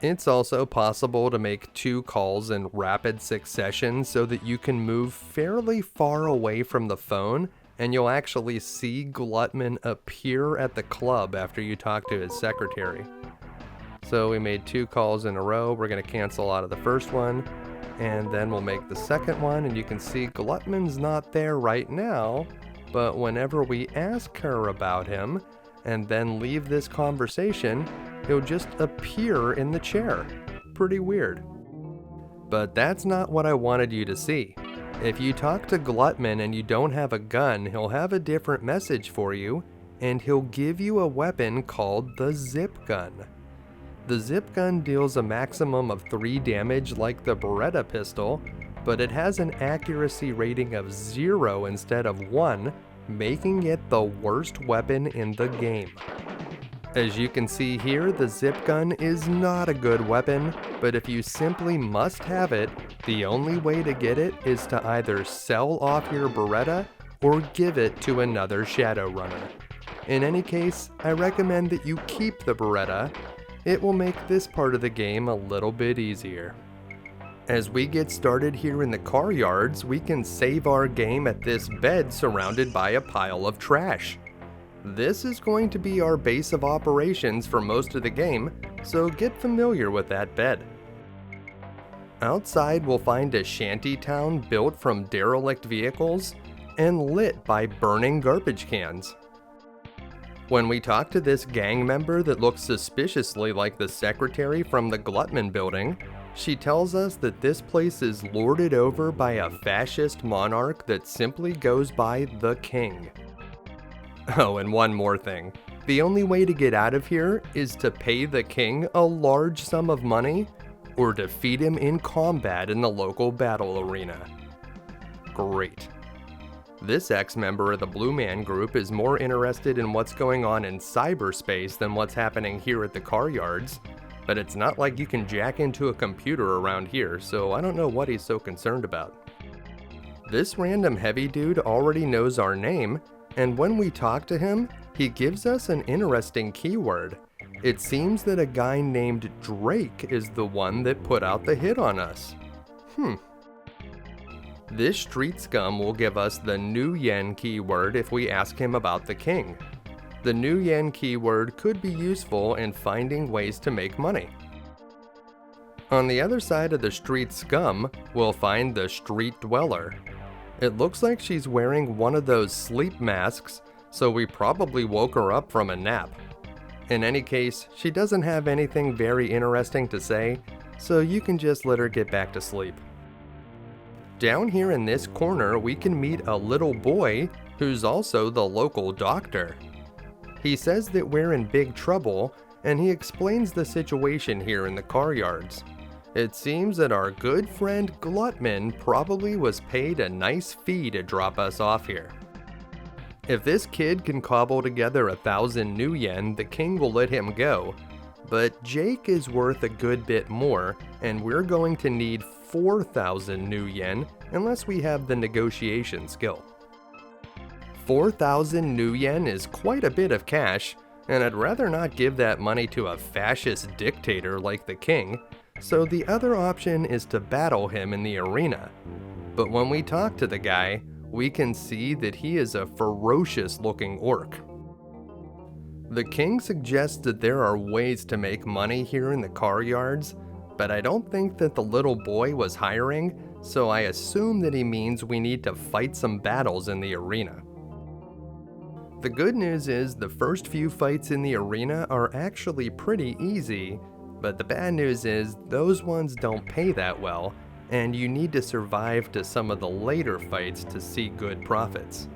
It's also possible to make 2 calls in rapid succession so that you can move fairly far away from the phone and you'll actually see Glutman appear at the club after you talk to his secretary. So we made 2 calls in a row. We're going to cancel out of the first one, and then we'll make the second one, and you can see Glutman's not there right now, but whenever we ask her about him and then leave this conversation, he'll just appear in the chair. Pretty weird. But that's not what I wanted you to see. If you talk to Glutman and you don't have a gun, he'll have a different message for you, and he'll give you a weapon called the Zip Gun. The Zip Gun deals a maximum of 3 damage like the Beretta pistol, but it has an accuracy rating of 0 instead of 1, making it the worst weapon in the game. As you can see here, the Zip Gun is not a good weapon, but if you simply must have it, the only way to get it is to either sell off your Beretta or give it to another Shadowrunner. In any case, I recommend that you keep the Beretta. It will make this part of the game a little bit easier. As we get started here in the car yards, we can save our game at this bed surrounded by a pile of trash. This is going to be our base of operations for most of the game, so get familiar with that bed. Outside we'll find a shanty town built from derelict vehicles and lit by burning garbage cans. When we talk to this gang member that looks suspiciously like the secretary from the Glutman building, she tells us that this place is lorded over by a fascist monarch that simply goes by the king. Oh, and one more thing. The only way to get out of here is to pay the king a large sum of money or defeat him in combat in the local battle arena. Great. This ex-member of the Blue Man group is more interested in what's going on in cyberspace than what's happening here at the car yards, but it's not like you can jack into a computer around here, so I don't know what he's so concerned about. This random heavy dude already knows our name, and when we talk to him, he gives us an interesting keyword. It seems that a guy named Drake is the one that put out the hit on us. This street scum will give us the new yen keyword if we ask him about the king. The new yen keyword could be useful in finding ways to make money. On the other side of the street scum, we'll find the street dweller. It looks like she's wearing one of those sleep masks, so we probably woke her up from a nap. In any case, she doesn't have anything very interesting to say, so you can just let her get back to sleep. Down here in this corner, we can meet a little boy who's also the local doctor. He says that we're in big trouble, and he explains the situation here in the car yards. It seems that our good friend Glutman probably was paid a nice fee to drop us off here. If this kid can cobble together 1,000 new yen, the king will let him go, but Jake is worth a good bit more, and we're going to need 4,000 new yen unless we have the negotiation skill. 4,000 new yen is quite a bit of cash, and I'd rather not give that money to a fascist dictator like the king, so the other option is to battle him in the arena. But when we talk to the guy, we can see that he is a ferocious looking orc. The king suggests that there are ways to make money here in the car yards, but I don't think that the little boy was hiring, so I assume that he means we need to fight some battles in the arena. The good news is the first few fights in the arena are actually pretty easy, but the bad news is those ones don't pay that well, and you need to survive to some of the later fights to see good profits.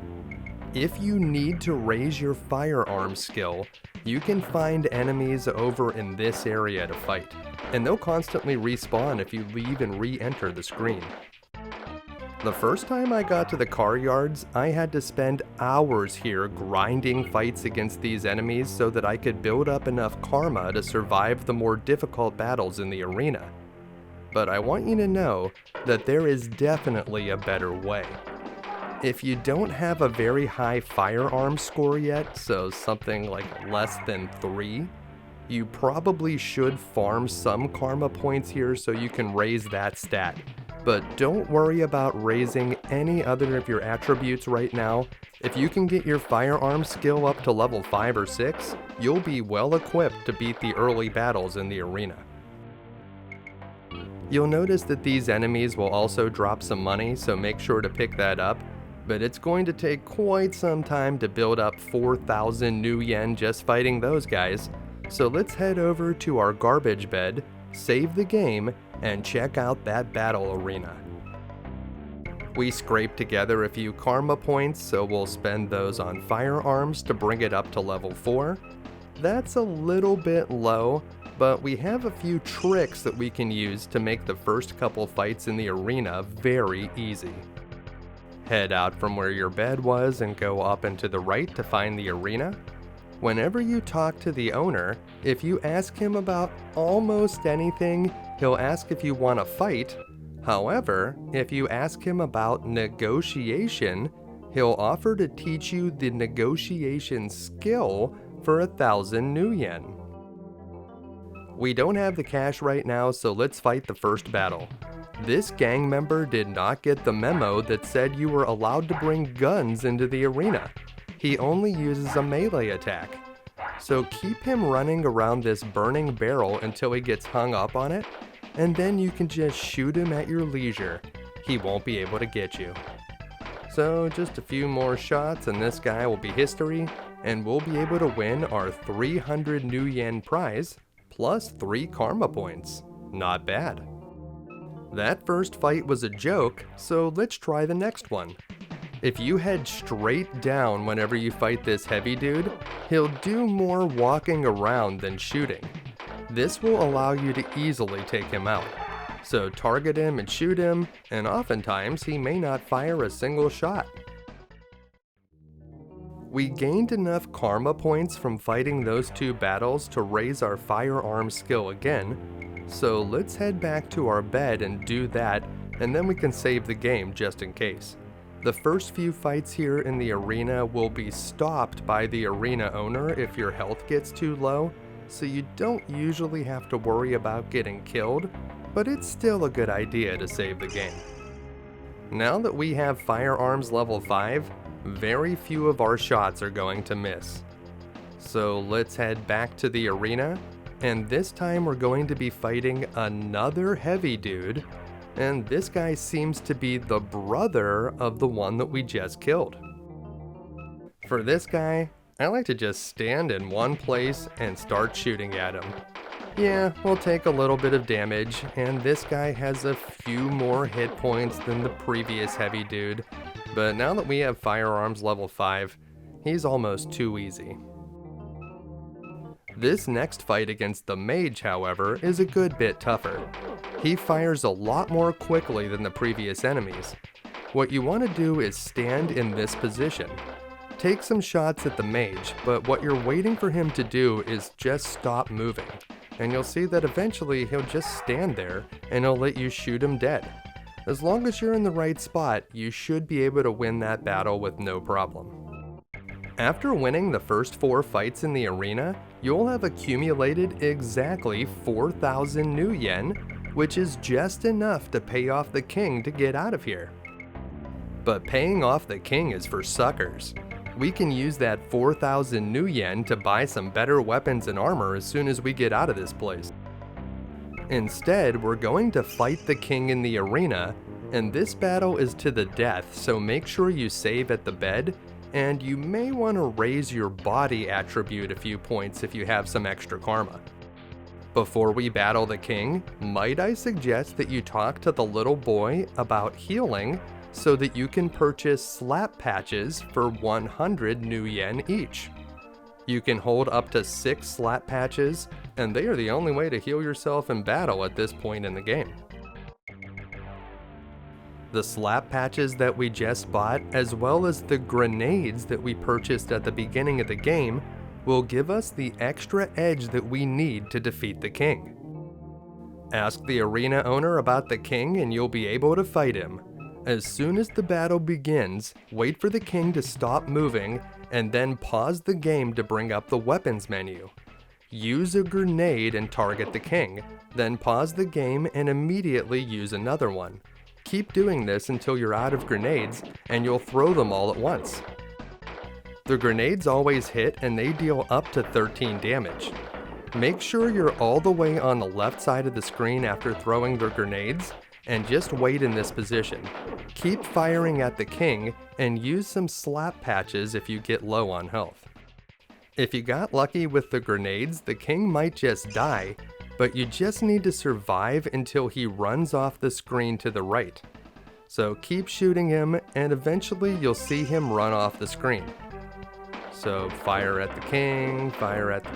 If you need to raise your firearm skill, you can find enemies over in this area to fight, and they'll constantly respawn if you leave and re-enter the screen. The first time I got to the car yards, I had to spend hours here grinding fights against these enemies so that I could build up enough karma to survive the more difficult battles in the arena. But I want you to know that there is definitely a better way. If you don't have a very high firearm score yet, so something like less than 3, you probably should farm some karma points here so you can raise that stat. But don't worry about raising any other of your attributes right now. If you can get your firearm skill up to level 5 or 6, you'll be well equipped to beat the early battles in the arena. You'll notice that these enemies will also drop some money, so make sure to pick that up. But it's going to take quite some time to build up 4,000 new yen just fighting those guys. So let's head over to our garbage bed, save the game, and check out that battle arena. We scraped together a few karma points, so we'll spend those on firearms to bring it up to level 4. That's a little bit low, but we have a few tricks that we can use to make the first couple fights in the arena very easy. Head out from where your bed was and go up and to the right to find the arena. Whenever you talk to the owner, if you ask him about almost anything, he'll ask if you want to fight. However, if you ask him about negotiation, he'll offer to teach you the negotiation skill for 1,000 new yen. We don't have the cash right now, so let's fight the first battle. This gang member did not get the memo that said you were allowed to bring guns into the arena. He only uses a melee attack. So keep him running around this burning barrel until he gets hung up on it, and then you can just shoot him at your leisure. He won't be able to get you. So just a few more shots and this guy will be history, and we'll be able to win our 300 new yen prize, plus 3 karma points. Not bad. That first fight was a joke, so let's try the next one. If you head straight down whenever you fight this heavy dude, he'll do more walking around than shooting. This will allow you to easily take him out. So target him and shoot him, and oftentimes he may not fire a single shot. We gained enough karma points from fighting those 2 battles to raise our firearm skill again, so let's head back to our bed and do that, and then we can save the game just in case. The first few fights here in the arena will be stopped by the arena owner if your health gets too low, so you don't usually have to worry about getting killed, but it's still a good idea to save the game. Now that we have firearms level 5, very few of our shots are going to miss. So let's head back to the arena, and this time we're going to be fighting another heavy dude, and this guy seems to be the brother of the one that we just killed. For this guy, I like to just stand in one place and start shooting at him. Yeah, we'll take a little bit of damage, and this guy has a few more hit points than the previous heavy dude, but now that we have firearms level 5, he's almost too easy. This next fight against the mage, however, is a good bit tougher. He fires a lot more quickly than the previous enemies. What you want to do is stand in this position. Take some shots at the mage, but what you're waiting for him to do is just stop moving. and you'll see that eventually he'll just stand there and he'll let you shoot him dead. As long as you're in the right spot, you should be able to win that battle with no problem. After winning the first 4 fights in the arena, you'll have accumulated exactly 4,000 new yen, which is just enough to pay off the king to get out of here. But paying off the king is for suckers. We can use that 4,000 new yen to buy some better weapons and armor as soon as we get out of this place. Instead, we're going to fight the king in the arena, and this battle is to the death, so make sure you save at the bed, and you may want to raise your body attribute a few points if you have some extra karma. Before we battle the king, might I suggest that you talk to the little boy about healing so that you can purchase slap patches for 100 new yen each. You can hold up to 6 slap patches, and they are the only way to heal yourself in battle at this point in the game. The slap patches that we just bought, as well as the grenades that we purchased at the beginning of the game, will give us the extra edge that we need to defeat the king. Ask the arena owner about the king and you'll be able to fight him. As soon as the battle begins, wait for the king to stop moving and then pause the game to bring up the weapons menu. Use a grenade and target the king, then pause the game and immediately use another one. Keep doing this until you're out of grenades and you'll throw them all at once. The grenades always hit and they deal up to 13 damage. Make sure you're all the way on the left side of the screen after throwing the grenades, and just wait in this position. Keep firing at the king and use some slap patches if you get low on health. If you got lucky with the grenades, the king might just die, but you just need to survive until he runs off the screen to the right. So keep shooting him and eventually you'll see him run off the screen. So fire at the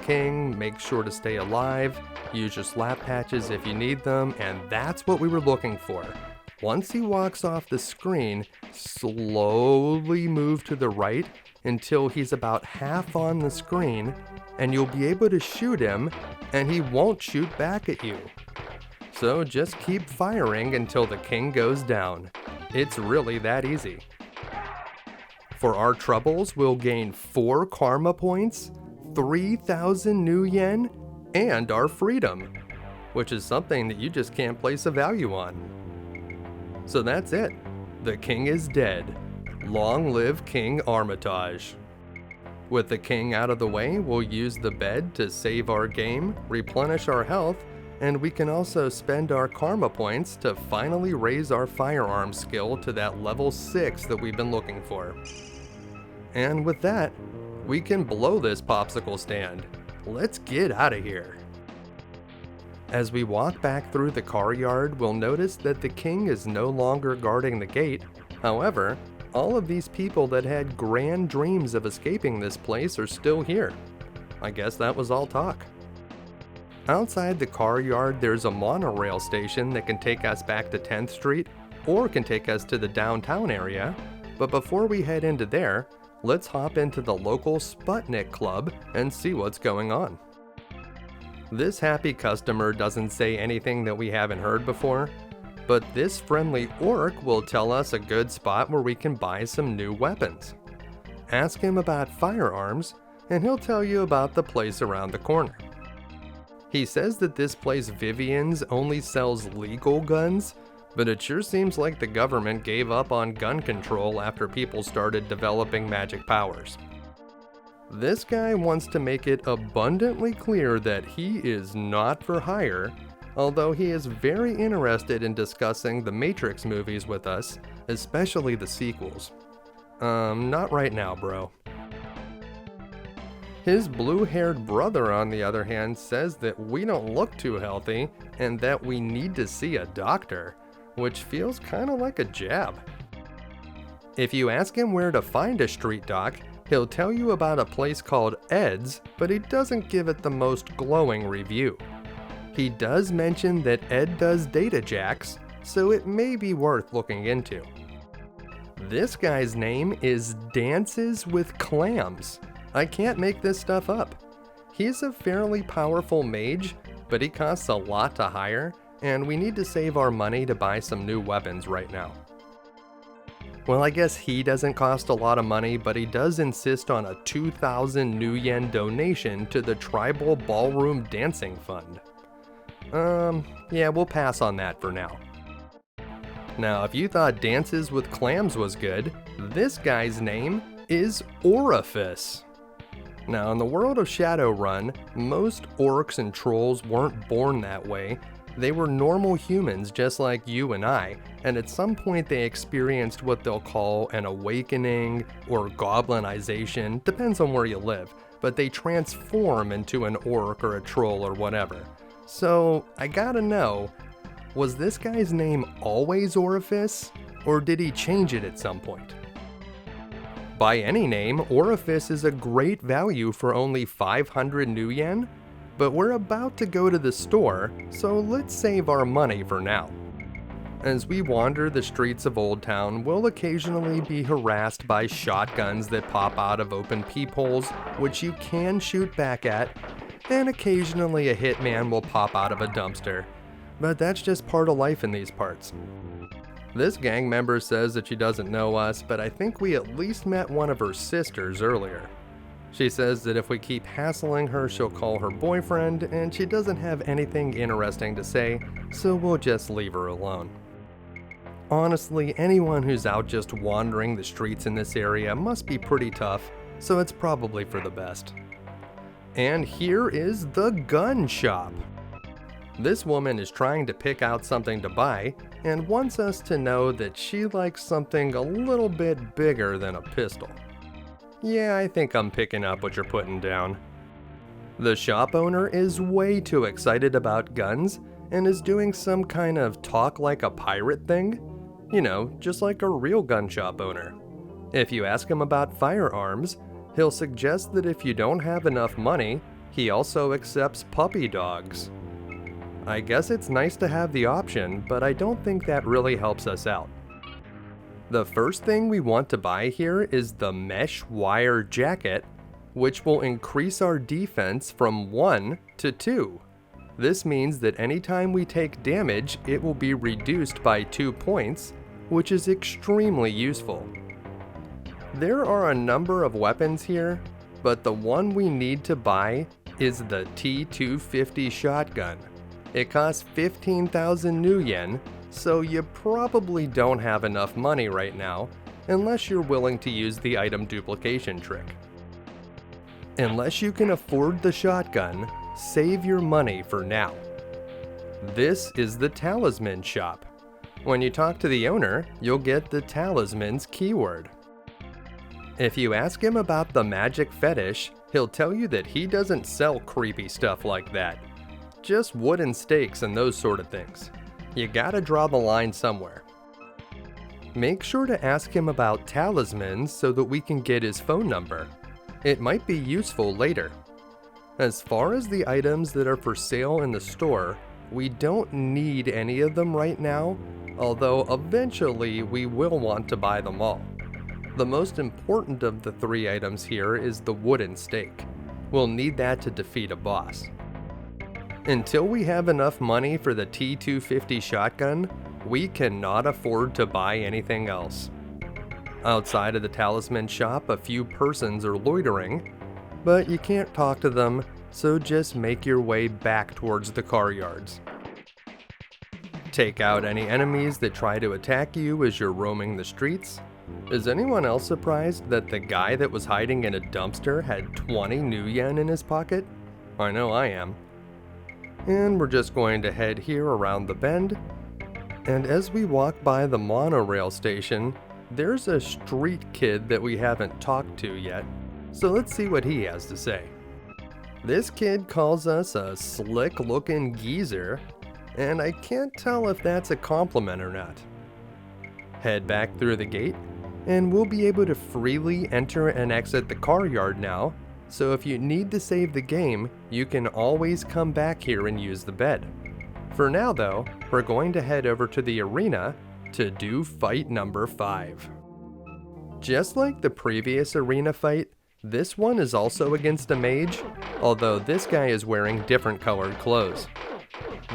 king, make sure to stay alive, use your slap patches if you need them, and that's what we were looking for. Once he walks off the screen, slowly move to the right until he's about half on the screen, and you'll be able to shoot him, and he won't shoot back at you. So just keep firing until the king goes down. It's really that easy. For our troubles, we'll gain 4 karma points, 3,000 new yen, and our freedom, which is something that you just can't place a value on. So that's it. The king is dead. Long live King Armitage. With the king out of the way, we'll use the bed to save our game, replenish our health, and we can also spend our karma points to finally raise our firearm skill to that level 6 that we've been looking for. And with that, we can blow this popsicle stand. Let's get out of here. As we walk back through the car yard, we'll notice that the king is no longer guarding the gate. However, all of these people that had grand dreams of escaping this place are still here. I guess that was all talk. Outside the car yard, there's a monorail station that can take us back to 10th Street or can take us to the downtown area. But before we head into there, let's hop into the local Sputnik Club and see what's going on. This happy customer doesn't say anything that we haven't heard before, but this friendly orc will tell us a good spot where we can buy some new weapons. Ask him about firearms, and he'll tell you about the place around the corner. He says that this place Vivian's only sells legal guns, but it sure seems like the government gave up on gun control after people started developing magic powers. This guy wants to make it abundantly clear that he is not for hire, although he is very interested in discussing the Matrix movies with us, especially the sequels. Not right now, bro. His blue-haired brother, on the other hand, says that we don't look too healthy and that we need to see a doctor, which feels kinda like a jab. If you ask him where to find a street doc, he'll tell you about a place called Ed's, but he doesn't give it the most glowing review. He does mention that Ed does data jacks, so it may be worth looking into. This guy's name is Dances with Clams. I can't make this stuff up. He's a fairly powerful mage, but he costs a lot to hire, and we need to save our money to buy some new weapons right now. Well, I guess he doesn't cost a lot of money, but he does insist on a 2,000 new yen donation to the Tribal Ballroom Dancing Fund. Yeah, we'll pass on that for now. Now, if you thought Dances with Clams was good, this guy's name is Orifice. Now, in the world of Shadowrun, most orcs and trolls weren't born that way. They were normal humans just like you and I, and at some point they experienced what they'll call an awakening or goblinization, depends on where you live, but they transform into an orc or a troll or whatever. So, I gotta know, was this guy's name always Orifice, or did he change it at some point? By any name, Orifice is a great value for only 500 new yen, but we're about to go to the store, so let's save our money for now. As we wander the streets of Old Town, we'll occasionally be harassed by shotguns that pop out of open peepholes, which you can shoot back at, and occasionally a hitman will pop out of a dumpster. But that's just part of life in these parts. This gang member says that she doesn't know us, but I think we at least met one of her sisters earlier. She says that if we keep hassling her, she'll call her boyfriend, and she doesn't have anything interesting to say, so we'll just leave her alone. Honestly, anyone who's out just wandering the streets in this area must be pretty tough, so it's probably for the best. And here is the gun shop. This woman is trying to pick out something to buy and wants us to know that she likes something a little bit bigger than a pistol. Yeah, I think I'm picking up what you're putting down. The shop owner is way too excited about guns and is doing some kind of talk like a pirate thing. You know, just like a real gun shop owner. If you ask him about firearms, he'll suggest that if you don't have enough money, he also accepts puppy dogs. I guess it's nice to have the option, but I don't think that really helps us out. The first thing we want to buy here is the mesh wire jacket, which will increase our defense from 1 to 2. This means that anytime we take damage, it will be reduced by 2 points, which is extremely useful. There are a number of weapons here, but the one we need to buy is the T250 shotgun. It costs 15,000 new yen, so you probably don't have enough money right now, unless you're willing to use the item duplication trick. Unless you can afford the shotgun, save your money for now. This is the talisman shop. When you talk to the owner, you'll get the talisman's keyword. If you ask him about the magic fetish, he'll tell you that he doesn't sell creepy stuff like that. Just wooden stakes and those sort of things. You gotta draw the line somewhere. Make sure to ask him about talismans so that we can get his phone number. It might be useful later. As far as the items that are for sale in the store, we don't need any of them right now, although eventually we will want to buy them all. The most important of the 3 items here is the wooden stake. We'll need that to defeat a boss. Until we have enough money for the T250 shotgun, we cannot afford to buy anything else. Outside of the talisman shop, a few persons are loitering, but you can't talk to them, so just make your way back towards the car yards. Take out any enemies that try to attack you as you're roaming the streets. Is anyone else surprised that the guy that was hiding in a dumpster had 20 new yen in his pocket? I know I am. And we're just going to head here around the bend, and as we walk by the monorail station, there's a street kid that we haven't talked to yet, so let's see what he has to say. This kid calls us a slick-looking geezer, and I can't tell if that's a compliment or not. Head back through the gate, and we'll be able to freely enter and exit the car yard now, so if you need to save the game, you can always come back here and use the bed. For now though, we're going to head over to the arena to do fight number 5. Just like the previous arena fight, This one is also against a mage, although this guy is wearing different colored clothes.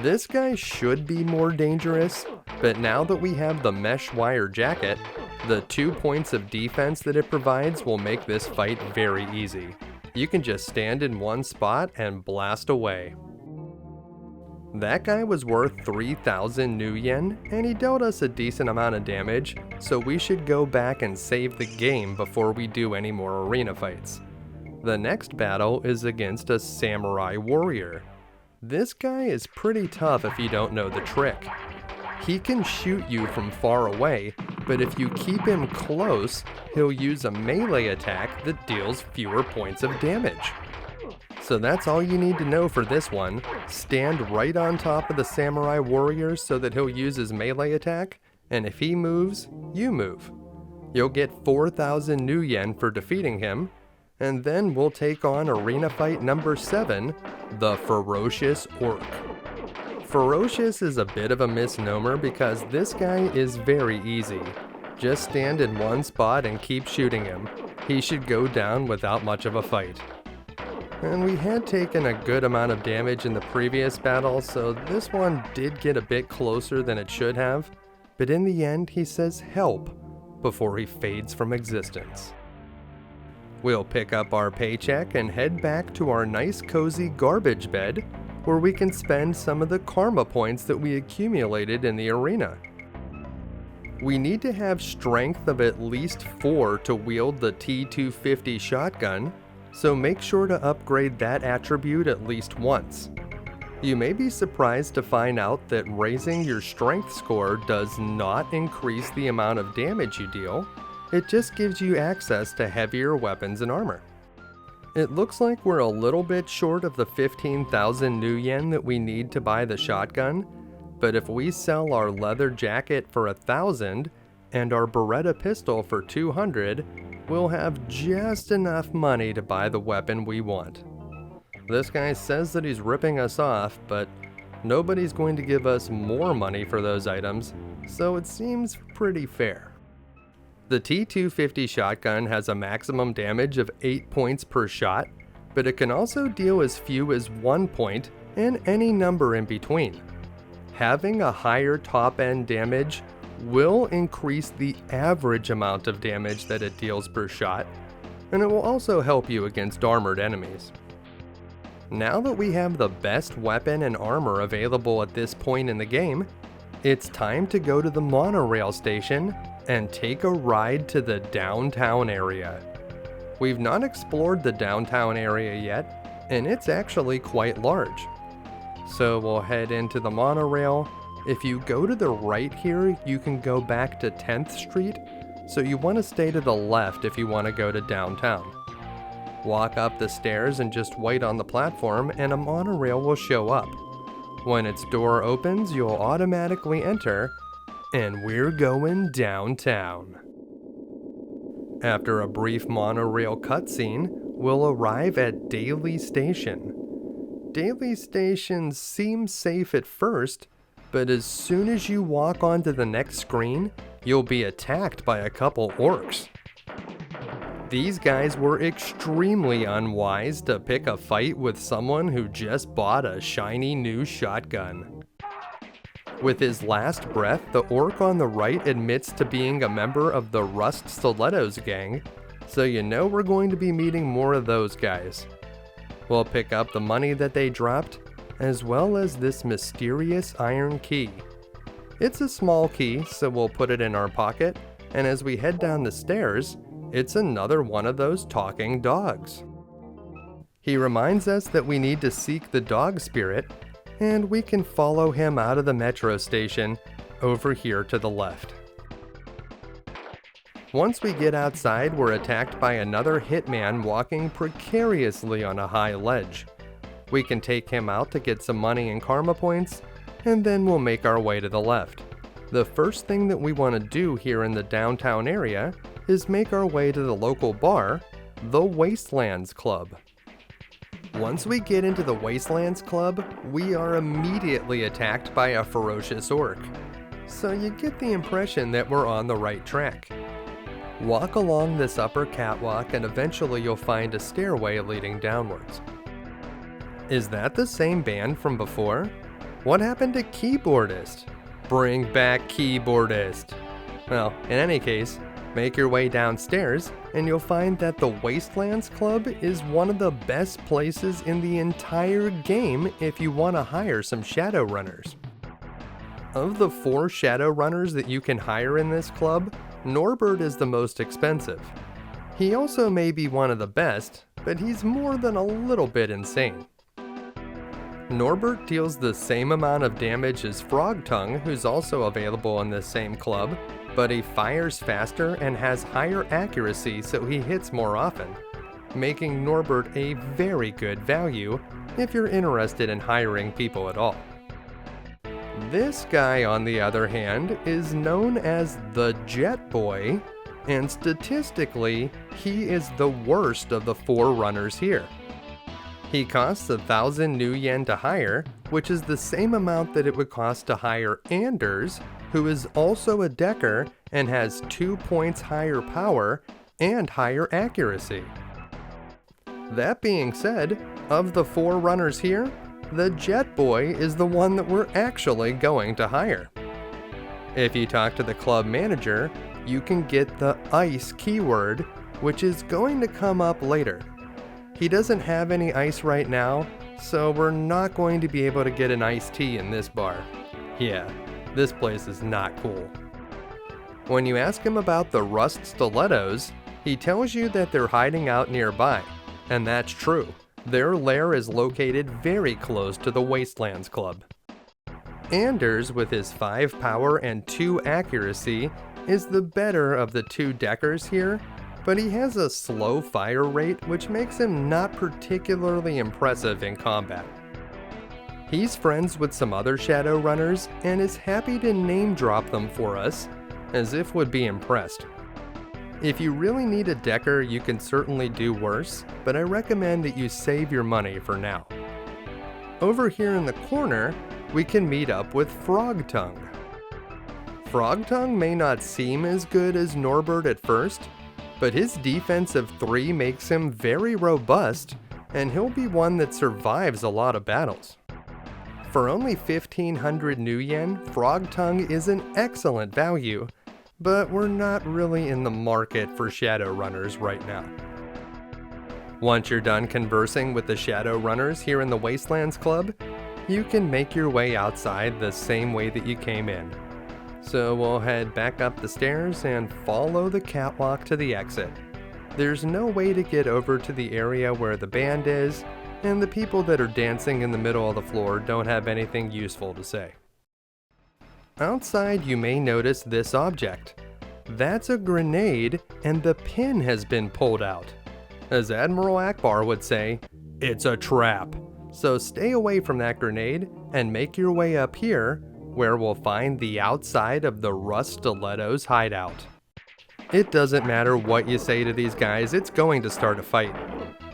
This guy should be more dangerous, but now that we have the mesh wire jacket, the 2 points of defense that it provides will make this fight very easy. You can just stand in one spot and blast away. That guy was worth 3,000 new yen, and he dealt us a decent amount of damage, so we should go back and save the game before we do any more arena fights. The next battle is against a samurai warrior. This guy is pretty tough if you don't know the trick. He can shoot you from far away, but if you keep him close, he'll use a melee attack that deals fewer points of damage. So that's all you need to know for this one. Stand right on top of the samurai warrior so that he'll use his melee attack, and if he moves, you move. You'll get 4,000 new yen for defeating him, and then we'll take on arena fight number 7, the Ferocious Orc. Ferocious is a bit of a misnomer because this guy is very easy. Just stand in one spot and keep shooting him. He should go down without much of a fight. And we had taken a good amount of damage in the previous battle, so this one did get a bit closer than it should have, but in the end he says help before he fades from existence. We'll pick up our paycheck and head back to our nice cozy garbage bed, where we can spend some of the karma points that we accumulated in the arena. We need to have strength of at least 4 to wield the T250 shotgun, so make sure to upgrade that attribute at least once. You may be surprised to find out that raising your strength score does not increase the amount of damage you deal, it just gives you access to heavier weapons and armor. It looks like we're a little bit short of the 15,000 new yen that we need to buy the shotgun, but if we sell our leather jacket for 1,000 and our Beretta pistol for 200, we'll have just enough money to buy the weapon we want. This guy says that he's ripping us off, but nobody's going to give us more money for those items, so it seems pretty fair. The T250 shotgun has a maximum damage of 8 points per shot, but it can also deal as few as 1 point and any number in between. Having a higher top-end damage will increase the average amount of damage that it deals per shot, and it will also help you against armored enemies. Now that we have the best weapon and armor available at this point in the game, it's time to go to the monorail station and take a ride to the downtown area. We've not explored the downtown area yet, and it's actually quite large. So we'll head into the monorail. If you go to the right here, you can go back to 10th Street, so you want to stay to the left if you want to go to downtown. Walk up the stairs and just wait on the platform and a monorail will show up. When its door opens, you'll automatically enter, and we're going downtown. After a brief monorail cutscene, we'll arrive at Daily Station. Daily Station seems safe at first, but as soon as you walk onto the next screen, you'll be attacked by a couple orcs. These guys were extremely unwise to pick a fight with someone who just bought a shiny new shotgun. With his last breath, the orc on the right admits to being a member of the Rust Stilettos gang, so you know we're going to be meeting more of those guys. We'll pick up the money that they dropped, as well as this mysterious iron key. It's a small key, so we'll put it in our pocket, and as we head down the stairs, it's another one of those talking dogs. He reminds us that we need to seek the dog spirit, and we can follow him out of the metro station over here to the left. Once we get outside, we're attacked by another hitman walking precariously on a high ledge. We can take him out to get some money and karma points, and then we'll make our way to the left. The first thing that we want to do here in the downtown area is make our way to the local bar, the Wastelands Club. Once we get into the Wastelands Club, we are immediately attacked by a ferocious orc, so you get the impression that we're on the right track. Walk along this upper catwalk and eventually you'll find a stairway leading downwards. Is that the same band from before? What happened to keyboardist? Bring back keyboardist! Well, in any case, make your way downstairs and you'll find that the Wastelands Club is one of the best places in the entire game if you want to hire some Shadowrunners. Of the 4 Shadowrunners that you can hire in this club, Norbert is the most expensive. He also may be one of the best, but he's more than a little bit insane. Norbert deals the same amount of damage as Frogtongue, who's also available in this same club, but he fires faster and has higher accuracy so he hits more often, making Norbert a very good value if you're interested in hiring people at all. This guy, on the other hand, is known as the Jetboy, and statistically, he is the worst of the 4 runners here. He costs 1,000 new yen to hire, which is the same amount that it would cost to hire Anders, who is also a decker and has 2 points higher power and higher accuracy. That being said, of the 4 runners here, the Jetboy is the one that we're actually going to hire. If you talk to the club manager, you can get the ice keyword, which is going to come up later. He doesn't have any ice right now, so we're not going to be able to get an iced tea in this bar. Yeah, this place is not cool. When you ask him about the Rust Stilettos, he tells you that they're hiding out nearby, and that's true. Their lair is located very close to the Wastelands Club. Anders, with his 5 power and 2 accuracy, is the better of the 2 deckers here, but he has a slow fire rate which makes him not particularly impressive in combat. He's friends with some other Shadowrunners and is happy to name drop them for us, as if would be impressed. If you really need a decker, you can certainly do worse, but I recommend that you save your money for now. Over here in the corner, we can meet up with Frogtongue. Frogtongue may not seem as good as Norbert at first, but his defense of 3 makes him very robust, and he'll be one that survives a lot of battles. For only 1,500 new yen, Frogtongue is an excellent value, but we're not really in the market for Shadowrunners right now. Once you're done conversing with the Shadowrunners here in the Wastelands Club, you can make your way outside the same way that you came in. So we'll head back up the stairs and follow the catwalk to the exit. There's no way to get over to the area where the band is, and the people that are dancing in the middle of the floor don't have anything useful to say. Outside, you may notice this object. That's a grenade, and the pin has been pulled out. As Admiral Akbar would say, it's a trap. So stay away from that grenade and make your way up here, where we'll find the outside of the Rust Stilettos hideout. It doesn't matter what you say to these guys, it's going to start a fight.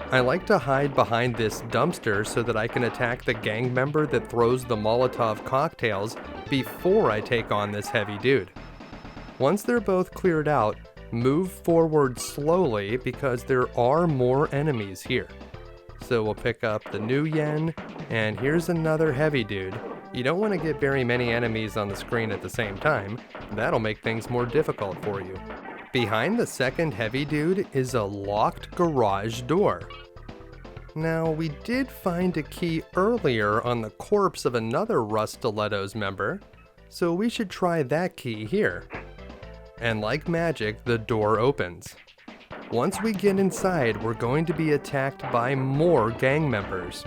I like to hide behind this dumpster so that I can attack the gang member that throws the Molotov cocktails before I take on this heavy dude. Once they're both cleared out, move forward slowly because there are more enemies here. So we'll pick up the new yen, and here's another heavy dude. You don't want to get very many enemies on the screen at the same time, that'll make things more difficult for you. Behind the second heavy dude is a locked garage door. Now, we did find a key earlier on the corpse of another Rust Stilettos member, so we should try that key here. And like magic, the door opens. Once we get inside, we're going to be attacked by more gang members.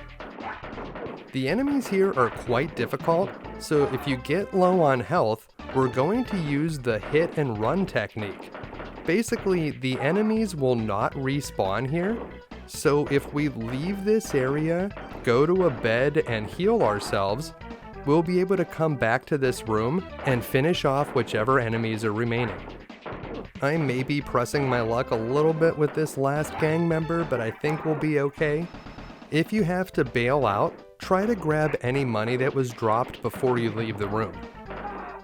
The enemies here are quite difficult, so if you get low on health, we're going to use the hit and run technique. Basically, the enemies will not respawn here, so if we leave this area, go to a bed and heal ourselves, we'll be able to come back to this room and finish off whichever enemies are remaining. I may be pressing my luck a little bit with this last gang member, but I think we'll be okay. If you have to bail out, try to grab any money that was dropped before you leave the room.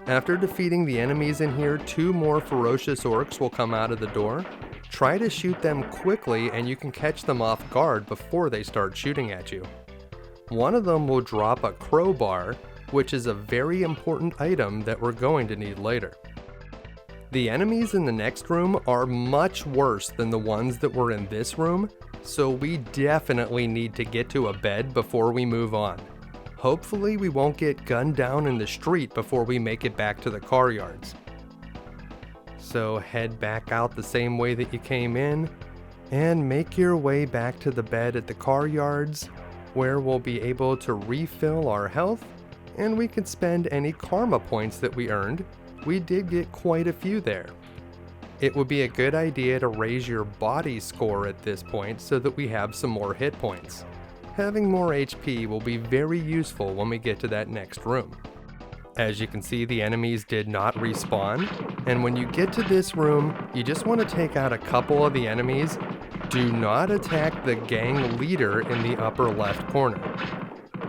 After defeating the enemies in here, 2 more ferocious orcs will come out of the door. Try to shoot them quickly and you can catch them off guard before they start shooting at you. One of them will drop a crowbar, which is a very important item that we're going to need later. The enemies in the next room are much worse than the ones that were in this room, so we definitely need to get to a bed before we move on. Hopefully we won't get gunned down in the street before we make it back to the car yards. So head back out the same way that you came in, and make your way back to the bed at the car yards, where we'll be able to refill our health, and we can spend any karma points that we earned. We did get quite a few there. It would be a good idea to raise your body score at this point so that we have some more hit points. Having more HP will be very useful when we get to that next room. As you can see, the enemies did not respawn, and when you get to this room, you just want to take out a couple of the enemies. Do not attack the gang leader in the upper left corner.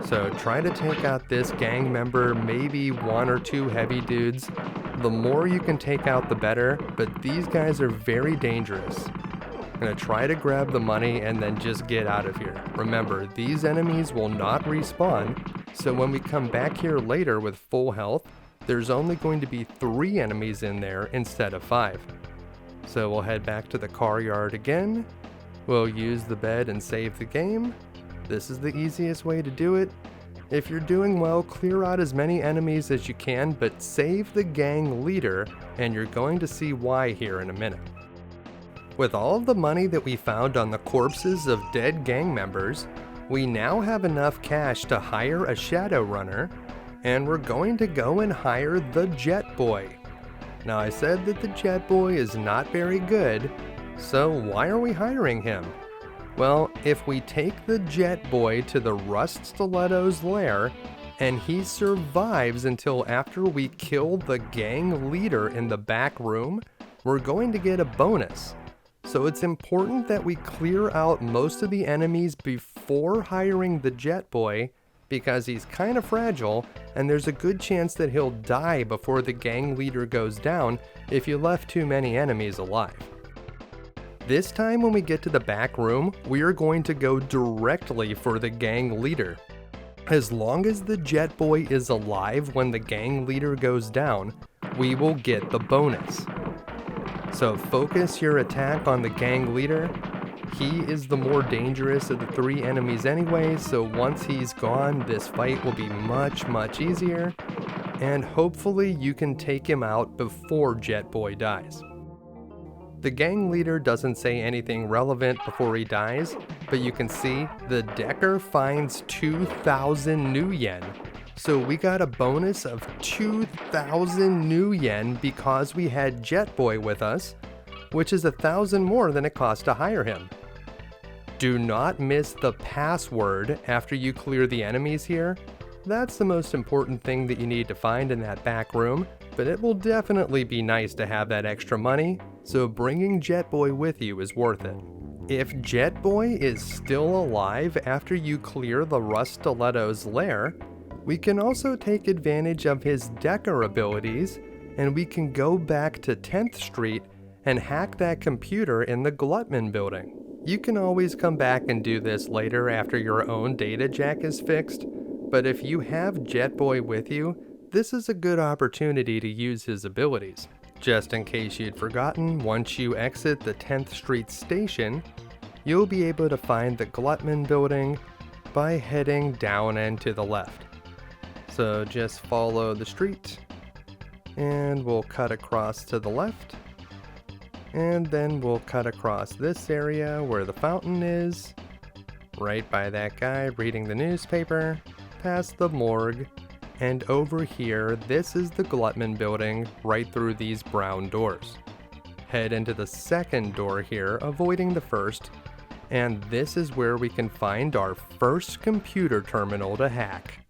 So try to take out this gang member, maybe 1 or 2 heavy dudes. The more you can take out the better, but these guys are very dangerous. I'm gonna try to grab the money and then just get out of here. Remember, these enemies will not respawn, so when we come back here later with full health, there's only going to be 3 enemies in there instead of 5. So we'll head back to the car yard again. We'll use the bed and save the game. This is the easiest way to do it. If you're doing well, clear out as many enemies as you can, but save the gang leader, and you're going to see why here in a minute. With all of the money that we found on the corpses of dead gang members, we now have enough cash to hire a Shadowrunner, and we're going to go and hire the Jetboy. Now I said that the Jetboy is not very good, so why are we hiring him? Well, if we take the Jetboy to the Rust Stilettos lair, and he survives until after we kill the gang leader in the back room, we're going to get a bonus. So it's important that we clear out most of the enemies before hiring the Jetboy, because he's kind of fragile, and there's a good chance that he'll die before the gang leader goes down if you left too many enemies alive. This time when we get to the back room, we are going to go directly for the gang leader. As long as the Jetboy is alive when the gang leader goes down, we will get the bonus. So focus your attack on the gang leader. He is the more dangerous of the 3 enemies anyway, so once he's gone, this fight will be much easier, and hopefully you can take him out before Jetboy dies. The gang leader doesn't say anything relevant before he dies, but you can see the Decker finds 2,000 new yen. So we got a bonus of 2,000 new yen because we had Jetboy with us, which is 1,000 more than it cost to hire him. Do not miss the password after you clear the enemies here. That's the most important thing that you need to find in that back room, but it will definitely be nice to have that extra money, so bringing Jetboy with you is worth it. If Jetboy is still alive after you clear the Rust Stilettos lair, we can also take advantage of his Decker abilities, and we can go back to 10th Street and hack that computer in the Glutman building. You can always come back and do this later after your own data jack is fixed, but if you have Jetboy with you, this is a good opportunity to use his abilities. Just in case you'd forgotten, once you exit the 10th Street station, you'll be able to find the Glutman building by heading down and to the left. So just follow the street, and we'll cut across to the left, and then we'll cut across this area where the fountain is, right by that guy reading the newspaper, past the morgue, and over here, this is the Glutman building right through these brown doors. Head into the second door here, avoiding the first, and this is where we can find our first computer terminal to hack.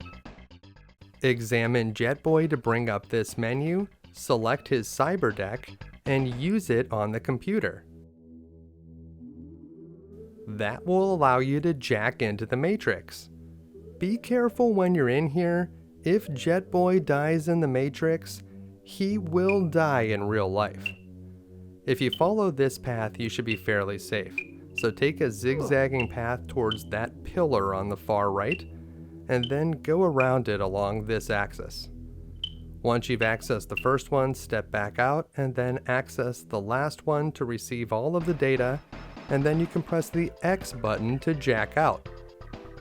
Examine Jetboy to bring up this menu, select his cyber deck, and use it on the computer. That will allow you to jack into the Matrix. Be careful when you're in here. If Jetboy dies in the Matrix, he will die in real life. If you follow this path, you should be fairly safe. So take a zigzagging path towards that pillar on the far right, and then go around it along this axis. Once you've accessed the first one, step back out, and then access the last one to receive all of the data, and then you can press the X button to jack out.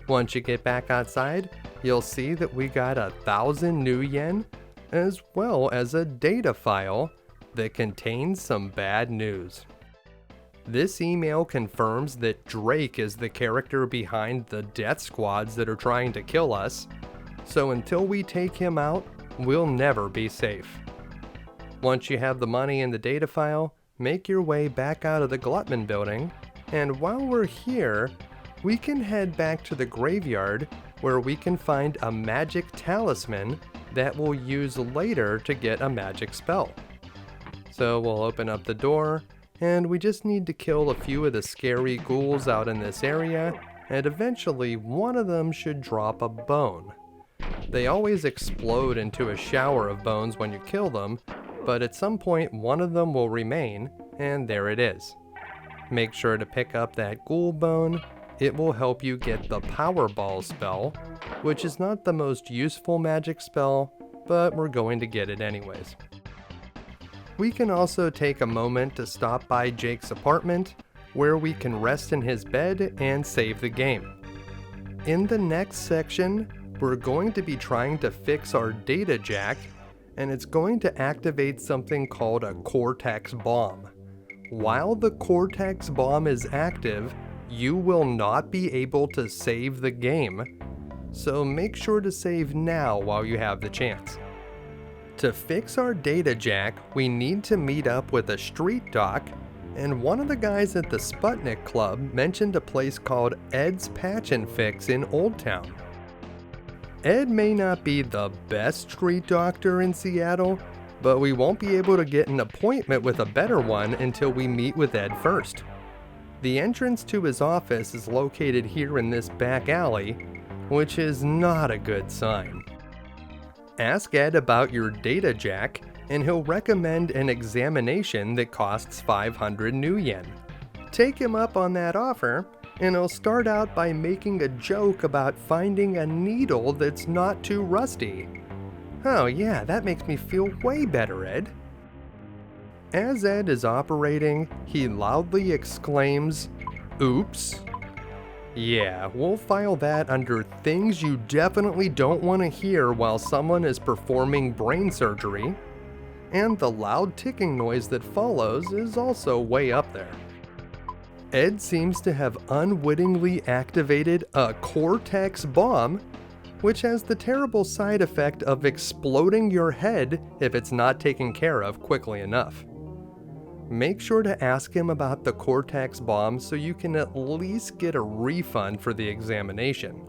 Once you get back outside, you'll see that we got 1,000 new yen, as well as a data file that contains some bad news. This email confirms that Drake is the character behind the death squads that are trying to kill us, so until we take him out, we'll never be safe. Once you have the money in the data file, make your way back out of the Glutman building, and while we're here, we can head back to the graveyard where we can find a magic talisman that we'll use later to get a magic spell. So we'll open up the door, and we just need to kill a few of the scary ghouls out in this area, and eventually one of them should drop a bone. They always explode into a shower of bones when you kill them, but at some point one of them will remain, and there it is. Make sure to pick up that ghoul bone. It will help you get the Powerball spell, which is not the most useful magic spell, but we're going to get it anyways. We can also take a moment to stop by Jake's apartment, where we can rest in his bed and save the game. In the next section, we're going to be trying to fix our data jack, and it's going to activate something called a Cortex Bomb. While the Cortex Bomb is active, you will not be able to save the game, so make sure to save now while you have the chance. To fix our data jack, we need to meet up with a street doc, and one of the guys at the Sputnik Club mentioned a place called Ed's Patch and Fix in Old Town. Ed may not be the best street doctor in Seattle, but we won't be able to get an appointment with a better one until we meet with Ed first. The entrance to his office is located here in this back alley, which is not a good sign. Ask Ed about your data jack, and he'll recommend an examination that costs 500 new yen. Take him up on that offer, and he'll start out by making a joke about finding a needle that's not too rusty. Oh yeah, that makes me feel way better, Ed. As Ed is operating, he loudly exclaims, "Oops." Yeah, we'll file that under things you definitely don't want to hear while someone is performing brain surgery, and the loud ticking noise that follows is also way up there. Ed seems to have unwittingly activated a Cortex Bomb, which has the terrible side effect of exploding your head if it's not taken care of quickly enough. Make sure to ask him about the Cortex Bomb so you can at least get a refund for the examination.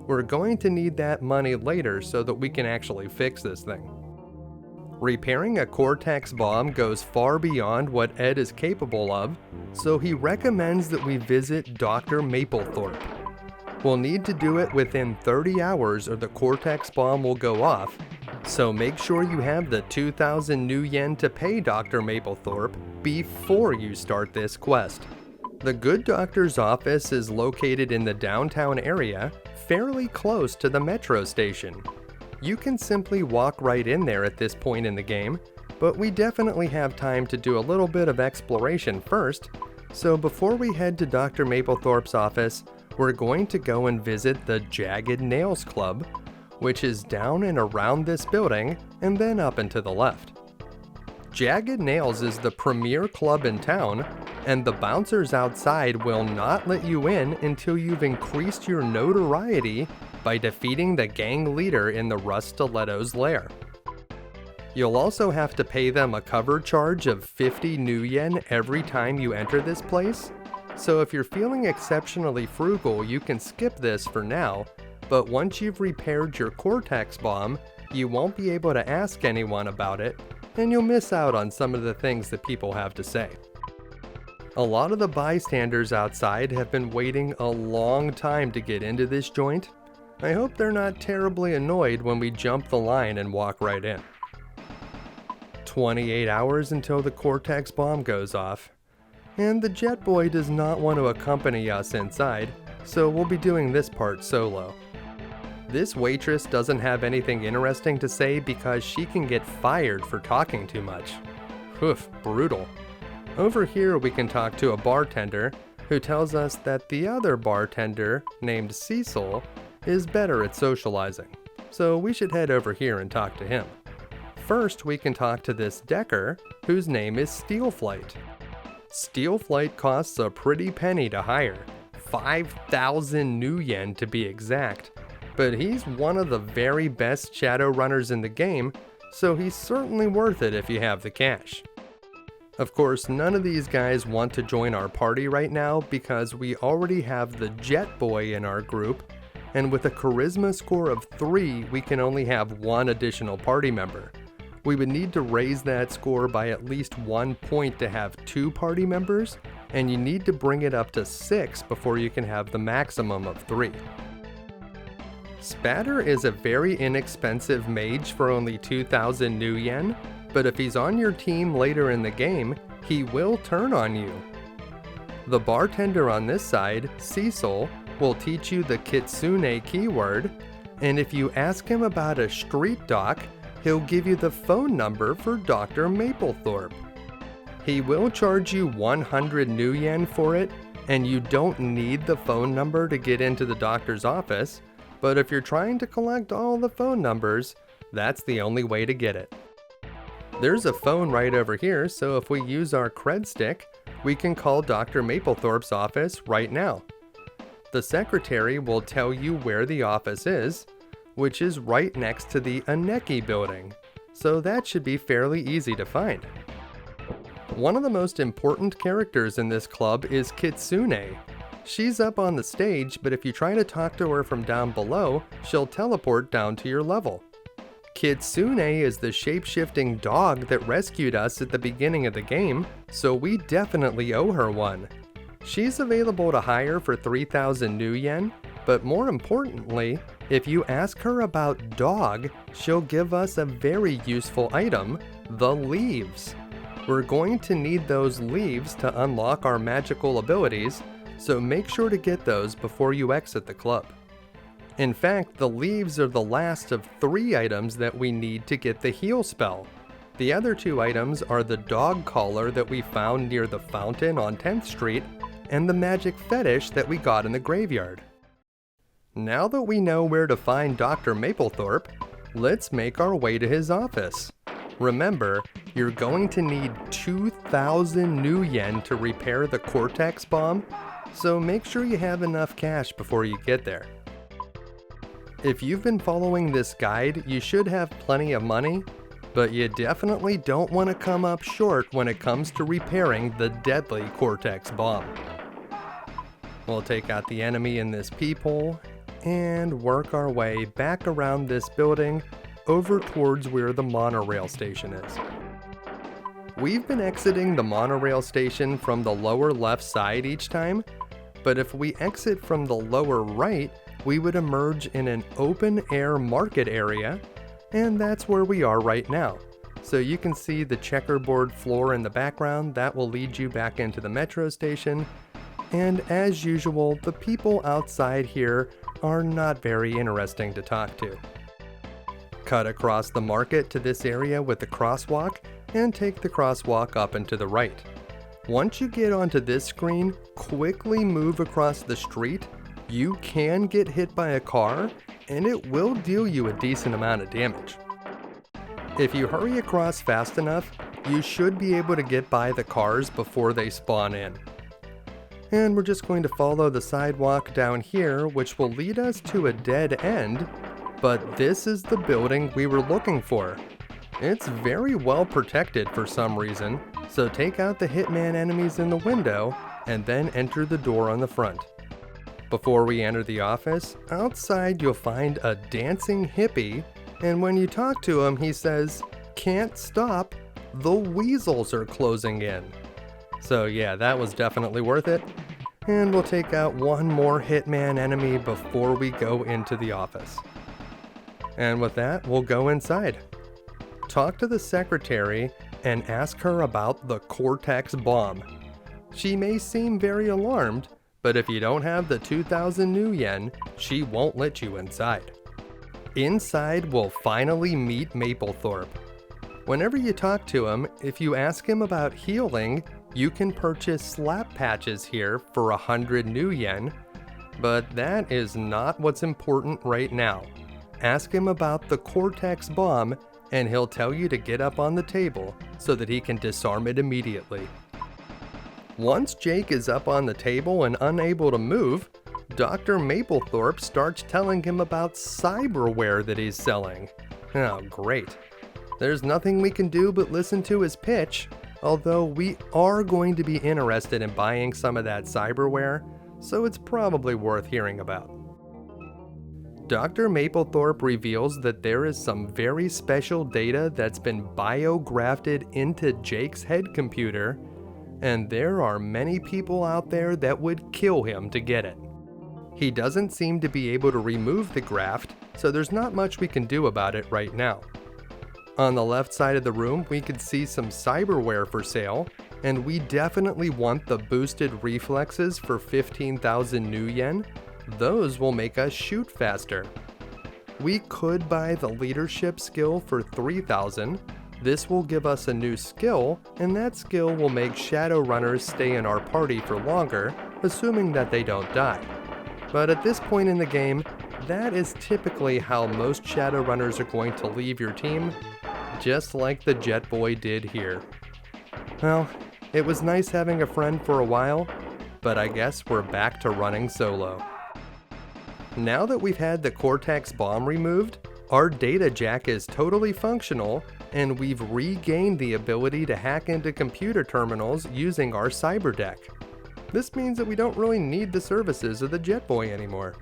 We're going to need that money later so that we can actually fix this thing. Repairing a Cortex Bomb goes far beyond what Ed is capable of, so he recommends that we visit Dr. Mapplethorpe. We'll need to do it within 30 hours or the Cortex Bomb will go off, so make sure you have the 2,000 new yen to pay Dr. Mapplethorpe before you start this quest. The good doctor's office is located in the downtown area, fairly close to the metro station. You can simply walk right in there at this point in the game, but we definitely have time to do a little bit of exploration first, so before we head to Dr. Mapplethorpe's office, we're going to go and visit the Jagged Nails Club, which is down and around this building and then up and to the left. Jagged Nails is the premier club in town, and the bouncers outside will not let you in until you've increased your notoriety by defeating the gang leader in the Rust Stilettos lair. You'll also have to pay them a cover charge of 50 new yen every time you enter this place, so if you're feeling exceptionally frugal, you can skip this for now, but once you've repaired your Cortex Bomb, you won't be able to ask anyone about it, and you'll miss out on some of the things that people have to say. A lot of the bystanders outside have been waiting a long time to get into this joint. I hope they're not terribly annoyed when we jump the line and walk right in. 28 hours until the Cortex Bomb goes off. And the Jetboy does not want to accompany us inside, so we'll be doing this part solo. This waitress doesn't have anything interesting to say because she can get fired for talking too much. Oof, brutal. Over here we can talk to a bartender who tells us that the other bartender, named Cecil, is better at socializing, so we should head over here and talk to him. First, we can talk to this decker, whose name is Steelflight. Steelflight costs a pretty penny to hire, 5,000 new yen to be exact, but he's one of the very best Shadowrunners in the game, so he's certainly worth it if you have the cash. Of course, none of these guys want to join our party right now because we already have the Jetboy in our group, and with a charisma score of 3, we can only have one additional party member. We would need to raise that score by at least 1 point to have 2 party members, and you need to bring it up to 6 before you can have the maximum of 3. Spatter is a very inexpensive mage for only 2,000 new yen, but if he's on your team later in the game, he will turn on you. The bartender on this side, Cecil, will teach you the Kitsune keyword, and if you ask him about a street doc, he'll give you the phone number for Dr. Mapplethorpe. He will charge you 100 new yen for it, and you don't need the phone number to get into the doctor's office, but if you're trying to collect all the phone numbers, that's the only way to get it. There's a phone right over here, so if we use our cred stick, we can call Dr. Mapplethorpe's office right now. The secretary will tell you where the office is, which is right next to the Aneki Building, so that should be fairly easy to find. One of the most important characters in this club is Kitsune. She's up on the stage, but if you try to talk to her from down below, she'll teleport down to your level. Kitsune is the shape-shifting dog that rescued us at the beginning of the game, so we definitely owe her one. She's available to hire for 3,000 new yen, but more importantly, if you ask her about dog, she'll give us a very useful item, the leaves. We're going to need those leaves to unlock our magical abilities, so make sure to get those before you exit the club. In fact, the leaves are the last of 3 items that we need to get the heal spell. The other 2 items are the dog collar that we found near the fountain on 10th Street, and the magic fetish that we got in the graveyard. Now that we know where to find Dr. Mapplethorpe, let's make our way to his office. Remember, you're going to need 2,000 new yen to repair the Cortex Bomb, so make sure you have enough cash before you get there. If you've been following this guide, you should have plenty of money, but you definitely don't want to come up short when it comes to repairing the deadly Cortex Bomb. We'll take out the enemy in this peephole, and work our way back around this building over towards where the monorail station is. We've been exiting the monorail station from the lower left side each time, but if we exit from the lower right, we would emerge in an open air market area, and that's where we are right now. So you can see the checkerboard floor in the background. That will lead you back into the metro station, and as usual, the people outside here are not very interesting to talk to. Cut across the market to this area with the crosswalk, and take the crosswalk up and to the right. Once you get onto this screen, quickly move across the street. You can get hit by a car, and it will deal you a decent amount of damage. If you hurry across fast enough, you should be able to get by the cars before they spawn in. And we're just going to follow the sidewalk down here, which will lead us to a dead end, but this is the building we were looking for. It's very well protected for some reason, so take out the hitman enemies in the window, and then enter the door on the front. Before we enter the office, outside you'll find a dancing hippie, and when you talk to him he says, "Can't stop, the weasels are closing in." So yeah, that was definitely worth it. And we'll take out one more hitman enemy before we go into the office. And with that, we'll go inside. talk to the secretary and ask her about the Cortex Bomb. She may seem very alarmed, but if you don't have the 2,000 new yen, she won't let you inside. Inside, we'll finally meet Mapplethorpe. Whenever you talk to him, if you ask him about healing, you can purchase slap patches here for 100 new yen, but that is not what's important right now. Ask him about the Cortex Bomb, and he'll tell you to get up on the table so that he can disarm it immediately. Once Jake is up on the table and unable to move, Dr. Mapplethorpe starts telling him about cyberware that he's selling. Oh, great. There's nothing we can do but listen to his pitch, although we are going to be interested in buying some of that cyberware, so it's probably worth hearing about. Dr. Mapplethorpe reveals that there is some very special data that's been biografted into Jake's head computer, and there are many people out there that would kill him to get it. He doesn't seem to be able to remove the graft, so there's not much we can do about it right now. On the left side of the room, we can see some cyberware for sale, and we definitely want the boosted reflexes for 15,000 new yen. Those will make us shoot faster. We could buy the leadership skill for 3,000. This will give us a new skill, and that skill will make Shadowrunners stay in our party for longer, assuming that they don't die. But at this point in the game, that is typically how most Shadowrunners are going to leave your team, just like the Jetboy did here. Well, it was nice having a friend for a while, but I guess we're back to running solo. Now that we've had the Cortex Bomb removed, our data jack is totally functional, and we've regained the ability to hack into computer terminals using our cyber deck. This means that we don't really need the services of the Jetboy anymore.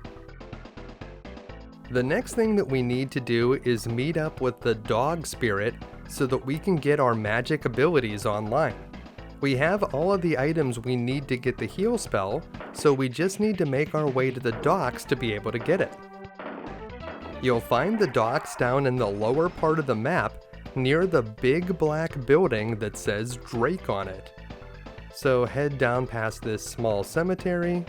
The next thing that we need to do is meet up with the dog spirit so that we can get our magic abilities online. We have all of the items we need to get the heal spell, so we just need to make our way to the docks to be able to get it. You'll find the docks down in the lower part of the map near the big black building that says Drake on it. So head down past this small cemetery,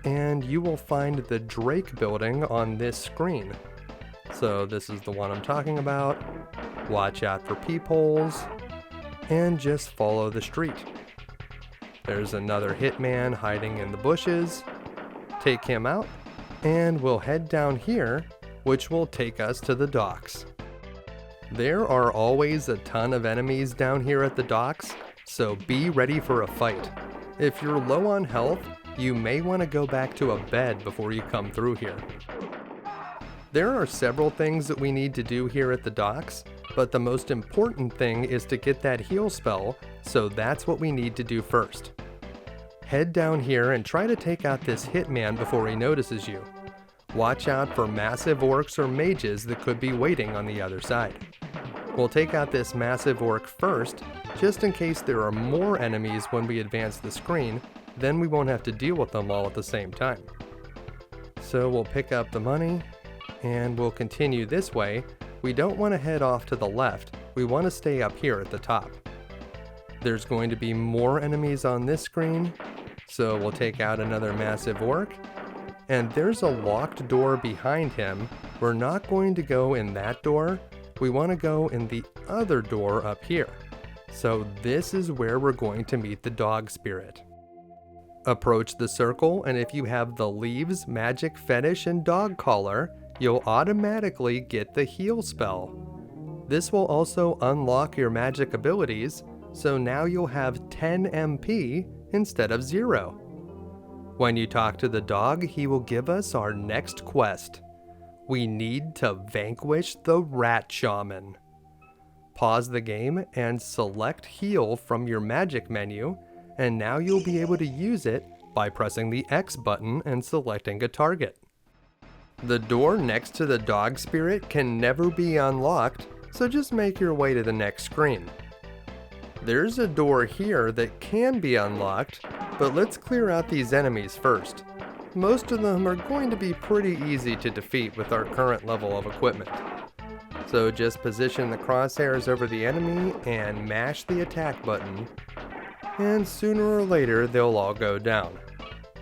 and you will find the Drake building on this screen. So this is the one I'm talking about. Watch out for peepholes, and just follow the street. There's another hitman hiding in the bushes. Take him out, and we'll head down here, which will take us to the docks. There are always a ton of enemies down here at the docks, so be ready for a fight. If you're low on health, you may want to go back to a bed before you come through here. There are several things that we need to do here at the docks, but the most important thing is to get that heal spell, so that's what we need to do first. Head down here and try to take out this hitman before he notices you. Watch out for massive orcs or mages that could be waiting on the other side. We'll take out this massive orc first, just in case there are more enemies when we advance the screen, then we won't have to deal with them all at the same time. So we'll pick up the money, and we'll continue this way. We don't want to head off to the left, we want to stay up here at the top. There's going to be more enemies on this screen, so we'll take out another massive orc, and there's a locked door behind him. We're not going to go in that door, we want to go in the other door up here. So this is where we're going to meet the dog spirit. Approach the circle, and if you have the leaves, magic fetish, and dog collar, you'll automatically get the heal spell. This will also unlock your magic abilities, so now you'll have 10 MP instead of 0. When you talk to the dog, he will give us our next quest. We need to vanquish the rat shaman. Pause the game and select heal from your magic menu, and now you'll be able to use it by pressing the X button and selecting a target. The door next to the dog spirit can never be unlocked, so just make your way to the next screen. There's a door here that can be unlocked, but let's clear out these enemies first. Most of them are going to be pretty easy to defeat with our current level of equipment. So just position the crosshairs over the enemy and mash the attack button, and sooner or later they'll all go down.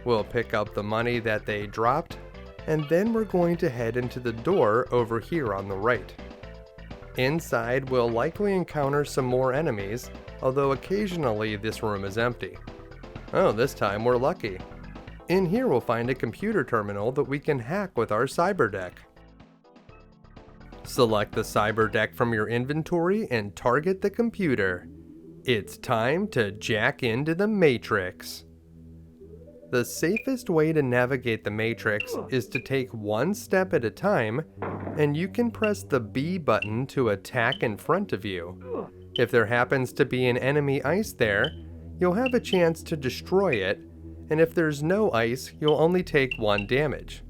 We'll pick up the money that they dropped, and then we're going to head into the door over here on the right. Inside, we'll likely encounter some more enemies, although occasionally this room is empty. Oh, this time we're lucky. In here we'll find a computer terminal that we can hack with our cyber deck. Select the cyber deck from your inventory and target the computer. It's time to jack into the Matrix. The safest way to navigate the Matrix is to take one step at a time, and you can press the B button to attack in front of you. If there happens to be an enemy ice there, you'll have a chance to destroy it, and if there's no ice, you'll only take 1 damage.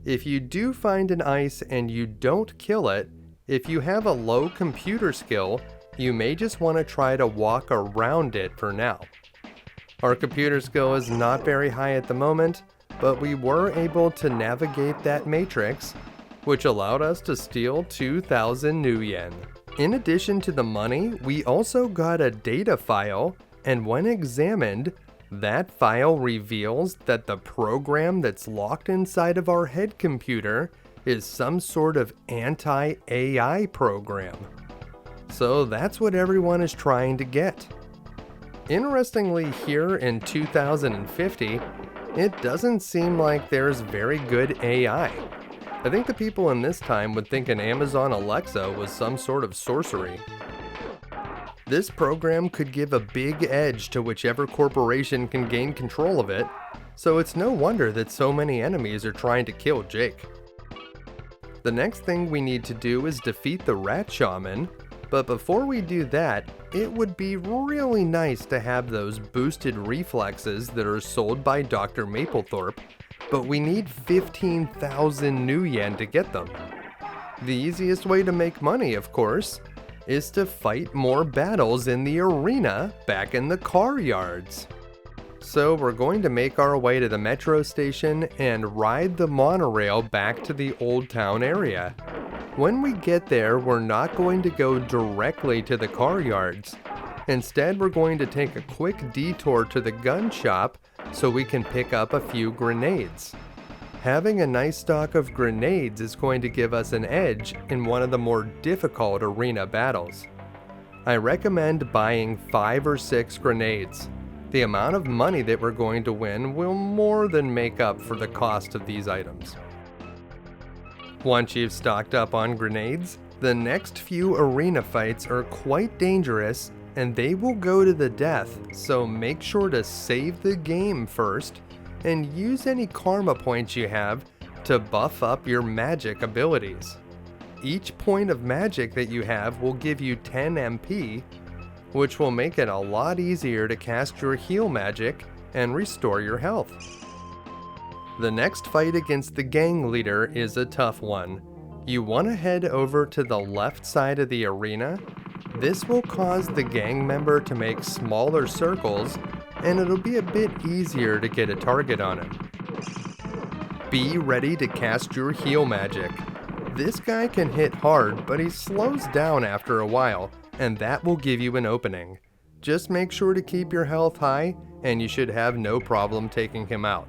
If you do find an ice and you don't kill it, if you have a low computer skill, you may just want to try to walk around it for now. Our computer skill is not very high at the moment, but we were able to navigate that matrix, which allowed us to steal 2,000 new yen. In addition to the money, we also got a data file, and when examined, that file reveals that the program that's locked inside of our head computer is some sort of anti-AI program. So that's what everyone is trying to get. Interestingly, here in 2050, it doesn't seem like there's very good AI. I think the people in this time would think an Amazon Alexa was some sort of sorcery. This program could give a big edge to whichever corporation can gain control of it, so it's no wonder that so many enemies are trying to kill Jake. The next thing we need to do is defeat the rat shaman, but before we do that, it would be really nice to have those boosted reflexes that are sold by Dr. Mapplethorpe, but we need 15,000 new yen to get them. The easiest way to make money, of course, is to fight more battles in the arena back in the car yards. So we're going to make our way to the metro station and ride the monorail back to the Old Town area. When we get there, we're not going to go directly to the car yards. Instead, we're going to take a quick detour to the gun shop so we can pick up a few grenades. Having a nice stock of grenades is going to give us an edge in one of the more difficult arena battles. I recommend buying 5 or 6 grenades. The amount of money that we're going to win will more than make up for the cost of these items. Once you've stocked up on grenades, the next few arena fights are quite dangerous and they will go to the death, so make sure to save the game first and use any karma points you have to buff up your magic abilities. Each point of magic that you have will give you 10 MP, which will make it a lot easier to cast your heal magic and restore your health. The next fight against the gang leader is a tough one. You want to head over to the left side of the arena. This will cause the gang member to make smaller circles, and it'll be a bit easier to get a target on him. Be ready to cast your heal magic. This guy can hit hard, but he slows down after a while, and that will give you an opening. Just make sure to keep your health high, and you should have no problem taking him out.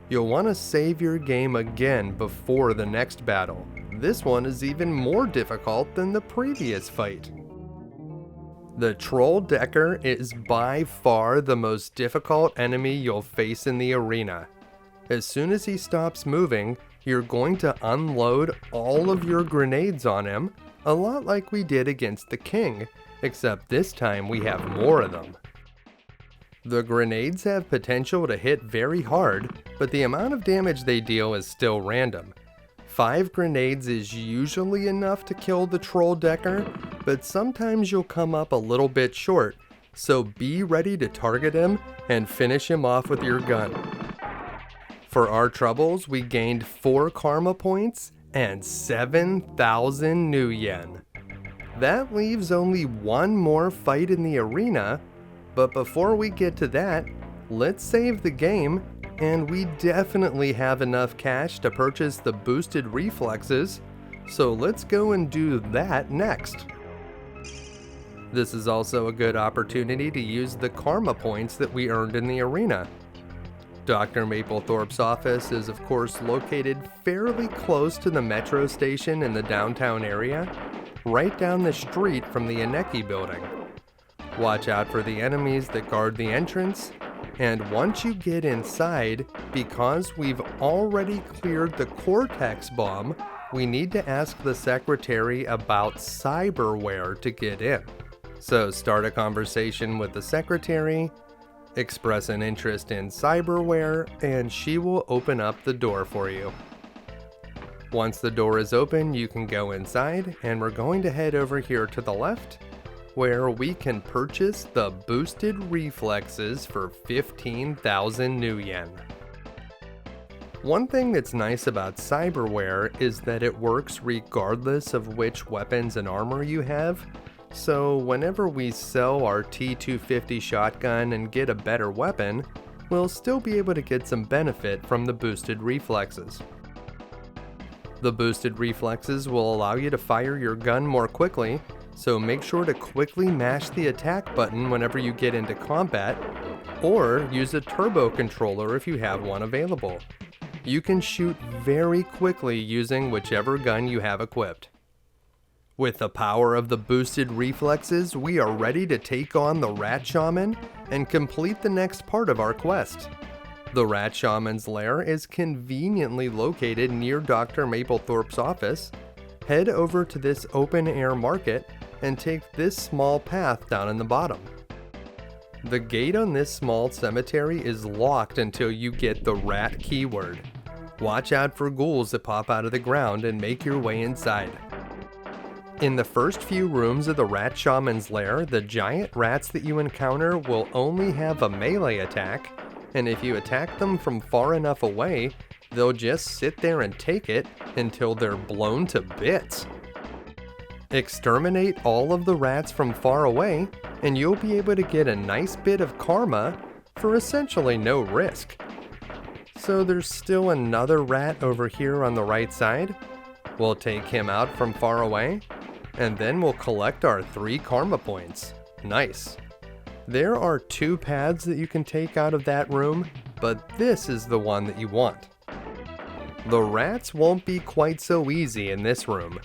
You'll want to save your game again before the next battle. This one is even more difficult than the previous fight. The Troll Decker is by far the most difficult enemy you'll face in the arena. As soon as he stops moving, you're going to unload all of your grenades on him, a lot like we did against the King, except this time we have more of them. The grenades have potential to hit very hard, but the amount of damage they deal is still random. 5 grenades is usually enough to kill the Troll Decker, but sometimes you'll come up a little bit short, so be ready to target him and finish him off with your gun. For our troubles, we gained 4 karma points and 7,000 new yen. That leaves only one more fight in the arena, but before we get to that, let's save the game, and we definitely have enough cash to purchase the boosted reflexes, So let's go and do that next. This is also a good opportunity to use the karma points that we earned in the arena. Dr. Mapplethorpe's office is of course located fairly close to the metro station in the downtown area, right down the street from the Aneki Building. Watch out for the enemies that guard the entrance, and once you get inside, because we've already cleared the Cortex Bomb, we need to ask the secretary about cyberware to get in. So start a conversation with the secretary, express an interest in cyberware, and she will open up the door for you. Once the door is open, you can go inside, and we're going to head over here to the left, where we can purchase the boosted reflexes for 15,000 new yen. One thing that's nice about cyberware is that it works regardless of which weapons and armor you have, so whenever we sell our T250 shotgun and get a better weapon, we'll still be able to get some benefit from the boosted reflexes. The boosted reflexes will allow you to fire your gun more quickly, so make sure to quickly mash the attack button whenever you get into combat, or use a turbo controller if you have one available. You can shoot very quickly using whichever gun you have equipped. With the power of the boosted reflexes, we are ready to take on the Rat Shaman and complete the next part of our quest. The Rat Shaman's lair is conveniently located near Dr. Mapplethorpe's office. Head over to this open-air market and take this small path down in the bottom. The gate on this small cemetery is locked until you get the rat keyword. Watch out for ghouls that pop out of the ground and make your way inside. In the first few rooms of the Rat Shaman's lair, the giant rats that you encounter will only have a melee attack, and if you attack them from far enough away, they'll just sit there and take it until they're blown to bits. Exterminate all of the rats from far away, and you'll be able to get a nice bit of karma for essentially no risk. So there's still another rat over here on the right side. We'll take him out from far away, and then we'll collect our 3 karma points. Nice. There are 2 paths that you can take out of that room, but this is the one that you want. The rats won't be quite so easy in this room.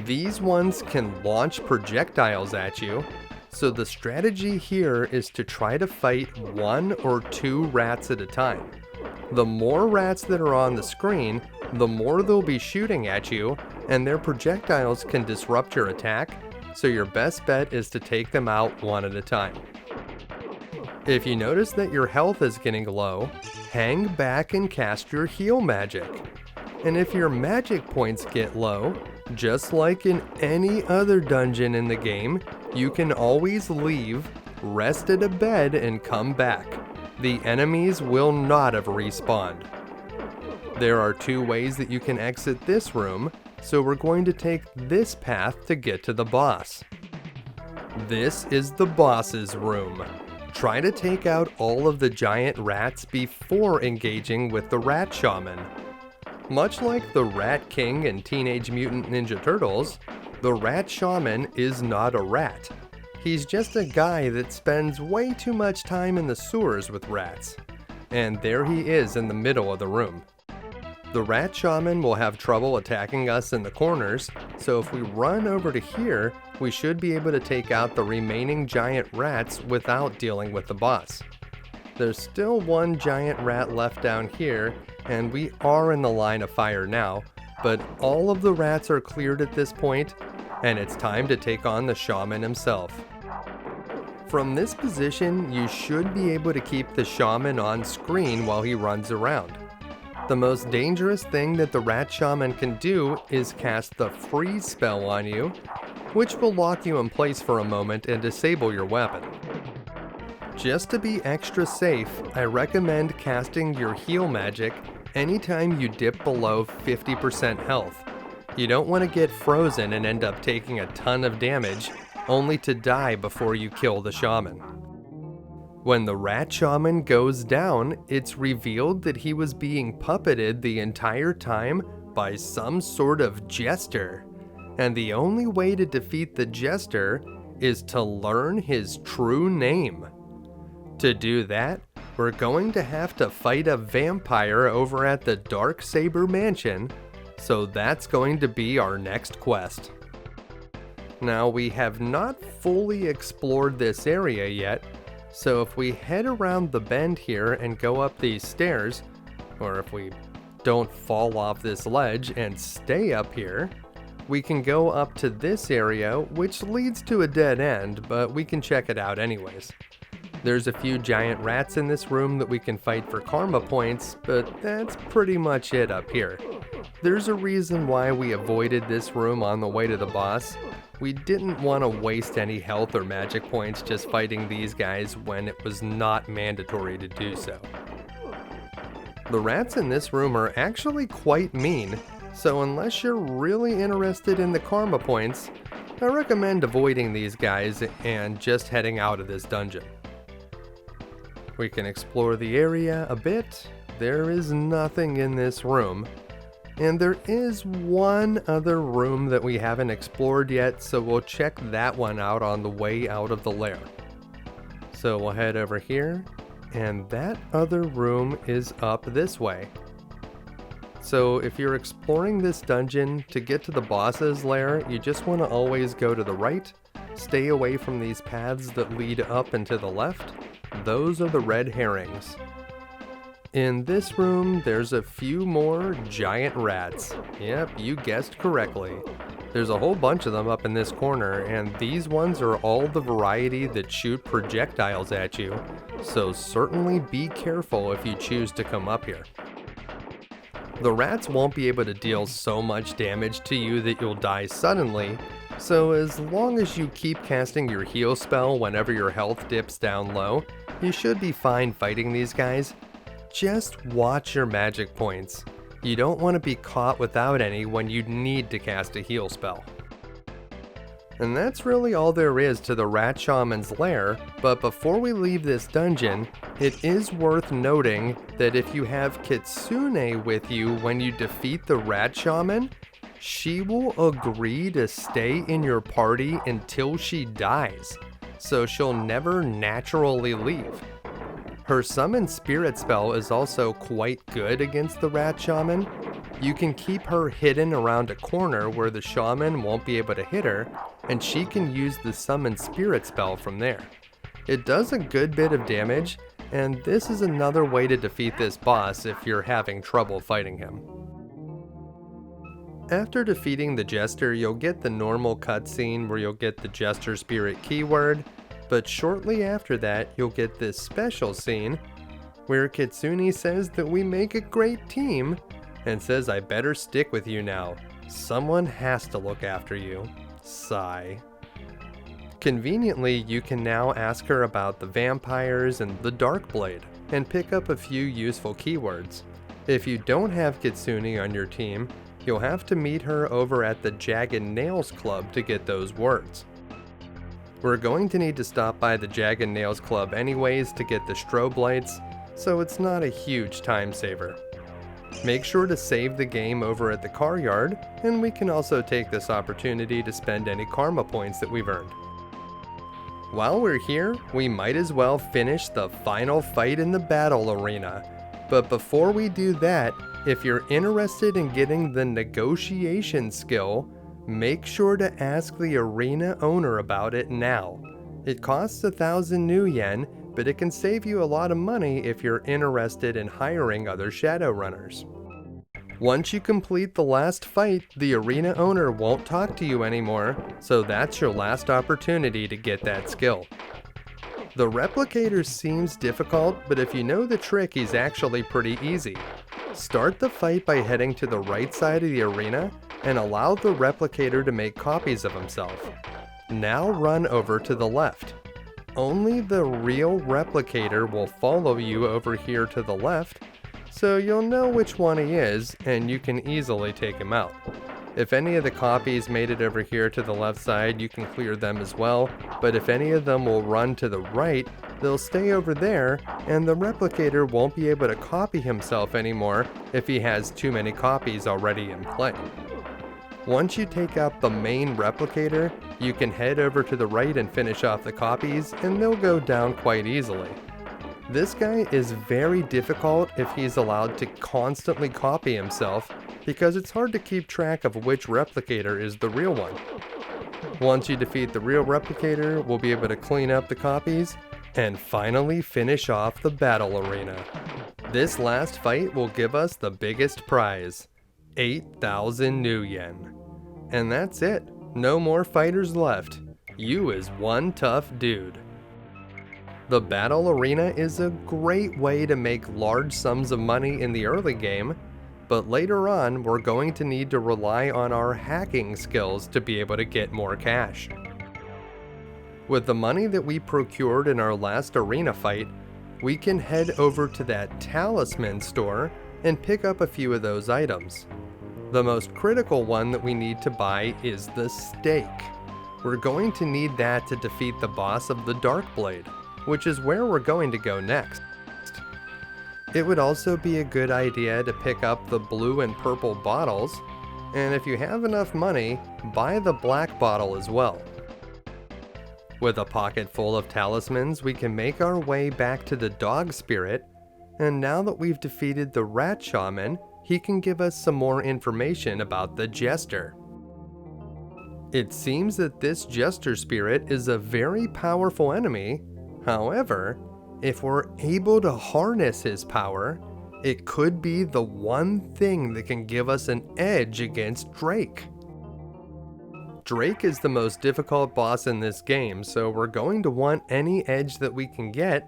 These ones can launch projectiles at you, so the strategy here is to try to fight 1 or 2 rats at a time. The more rats that are on the screen, the more they'll be shooting at you, and their projectiles can disrupt your attack, so your best bet is to take them out one at a time. If you notice that your health is getting low, hang back and cast your heal magic. And if your magic points get low, just like in any other dungeon in the game, you can always leave, rest at a bed, and come back. The enemies will not have respawned. There are 2 ways that you can exit this room, so we're going to take this path to get to the boss. This is the boss's room. Try to take out all of the giant rats before engaging with the Rat Shaman. Much like the Rat King in Teenage Mutant Ninja Turtles, the Rat Shaman is not a rat. He's just a guy that spends way too much time in the sewers with rats. And there he is in the middle of the room. The Rat Shaman will have trouble attacking us in the corners, so if we run over to here, we should be able to take out the remaining giant rats without dealing with the boss. There's still 1 giant rat left down here, and we are in the line of fire now, but all of the rats are cleared at this point, and it's time to take on the Shaman himself. From this position, you should be able to keep the Shaman on screen while he runs around. The most dangerous thing that the Rat Shaman can do is cast the freeze spell on you, which will lock you in place for a moment and disable your weapon. Just to be extra safe, I recommend casting your heal magic anytime you dip below 50% health. You don't want to get frozen and end up taking a ton of damage, only to die before you kill the Shaman. When the Rat Shaman goes down, it's revealed that he was being puppeted the entire time by some sort of jester. And the only way to defeat the jester is to learn his true name. To do that, we're going to have to fight a vampire over at the Dark Saber Mansion, so that's going to be our next quest. Now, we have not fully explored this area yet, so if we head around the bend here and go up these stairs, or if we don't fall off this ledge and stay up here, we can go up to this area, which leads to a dead end, but we can check it out anyways. There's a few giant rats in this room that we can fight for karma points, but that's pretty much it up here. There's a reason why we avoided this room on the way to the boss. We didn't want to waste any health or magic points just fighting these guys when it was not mandatory to do so. The rats in this room are actually quite mean, so unless you're really interested in the karma points, I recommend avoiding these guys and just heading out of this dungeon. We can explore the area a bit. There is nothing in this room. And there is one other room that we haven't explored yet, so we'll check that one out on the way out of the lair. So we'll head over here, and that other room is up this way. So if you're exploring this dungeon, to get to the boss's lair, you just want to always go to the right, stay away from these paths that lead up and to the left. Those are the red herrings. In this room, there's a few more giant rats. Yep, you guessed correctly. There's a whole bunch of them up in this corner, and these ones are all the variety that shoot projectiles at you, so certainly be careful if you choose to come up here. The rats won't be able to deal so much damage to you that you'll die suddenly, so as long as you keep casting your heal spell whenever your health dips down low, you should be fine fighting these guys. Just watch your magic points. You don't want to be caught without any when you need to cast a heal spell. And that's really all there is to the Rat Shaman's lair, but before we leave this dungeon, it is worth noting that if you have Kitsune with you when you defeat the Rat Shaman, she will agree to stay in your party until she dies, so she'll never naturally leave. Her Summon Spirit spell is also quite good against the Rat Shaman. You can keep her hidden around a corner where the Shaman won't be able to hit her, and she can use the Summon Spirit spell from there. It does a good bit of damage, and this is another way to defeat this boss if you're having trouble fighting him. After defeating the Jester, you'll get the normal cutscene where you'll get the Jester Spirit keyword, but shortly after that, you'll get this special scene where Kitsune says that we make a great team and says I better stick with you now. Someone has to look after you. Sigh. Conveniently, you can now ask her about the vampires and the Darkblade and pick up a few useful keywords. If you don't have Kitsune on your team, you'll have to meet her over at the Jagged Nails Club to get those words. We're going to need to stop by the Jagged Nails Club anyways to get the strobe lights, so it's not a huge time saver. Make sure to save the game over at the car yard, and we can also take this opportunity to spend any karma points that we've earned. While we're here, we might as well finish the final fight in the battle arena. But before we do that, if you're interested in getting the negotiation skill, make sure to ask the arena owner about it now. It costs 1,000 new yen, but it can save you a lot of money if you're interested in hiring other Shadowrunners. Once you complete the last fight, the arena owner won't talk to you anymore, so that's your last opportunity to get that skill. The replicator seems difficult, but if you know the trick, he's actually pretty easy. Start the fight by heading to the right side of the arena and allow the replicator to make copies of himself. Now run over to the left. Only the real replicator will follow you over here to the left, so you'll know which one he is and you can easily take him out. If any of the copies made it over here to the left side, you can clear them as well, but if any of them will run to the right, they'll stay over there, and the replicator won't be able to copy himself anymore if he has too many copies already in play. Once you take out the main replicator, you can head over to the right and finish off the copies, and they'll go down quite easily. This guy is very difficult if he's allowed to constantly copy himself, because it's hard to keep track of which replicator is the real one. Once you defeat the real replicator, we'll be able to clean up the copies, and finally finish off the battle arena. This last fight will give us the biggest prize, 8,000 new yen. And that's it, no more fighters left. You is one tough dude. The battle arena is a great way to make large sums of money in the early game, but later on we're going to need to rely on our hacking skills to be able to get more cash. With the money that we procured in our last arena fight, we can head over to that talisman store and pick up a few of those items. The most critical one that we need to buy is the stake. We're going to need that to defeat the boss of the Darkblade, which is where we're going to go next. It would also be a good idea to pick up the blue and purple bottles, and if you have enough money, buy the black bottle as well. With a pocket full of talismans, we can make our way back to the dog spirit, and now that we've defeated the rat shaman, he can give us some more information about the jester. It seems that this jester spirit is a very powerful enemy. However, if we're able to harness his power, it could be the one thing that can give us an edge against Drake. Drake is the most difficult boss in this game, so we're going to want any edge that we can get,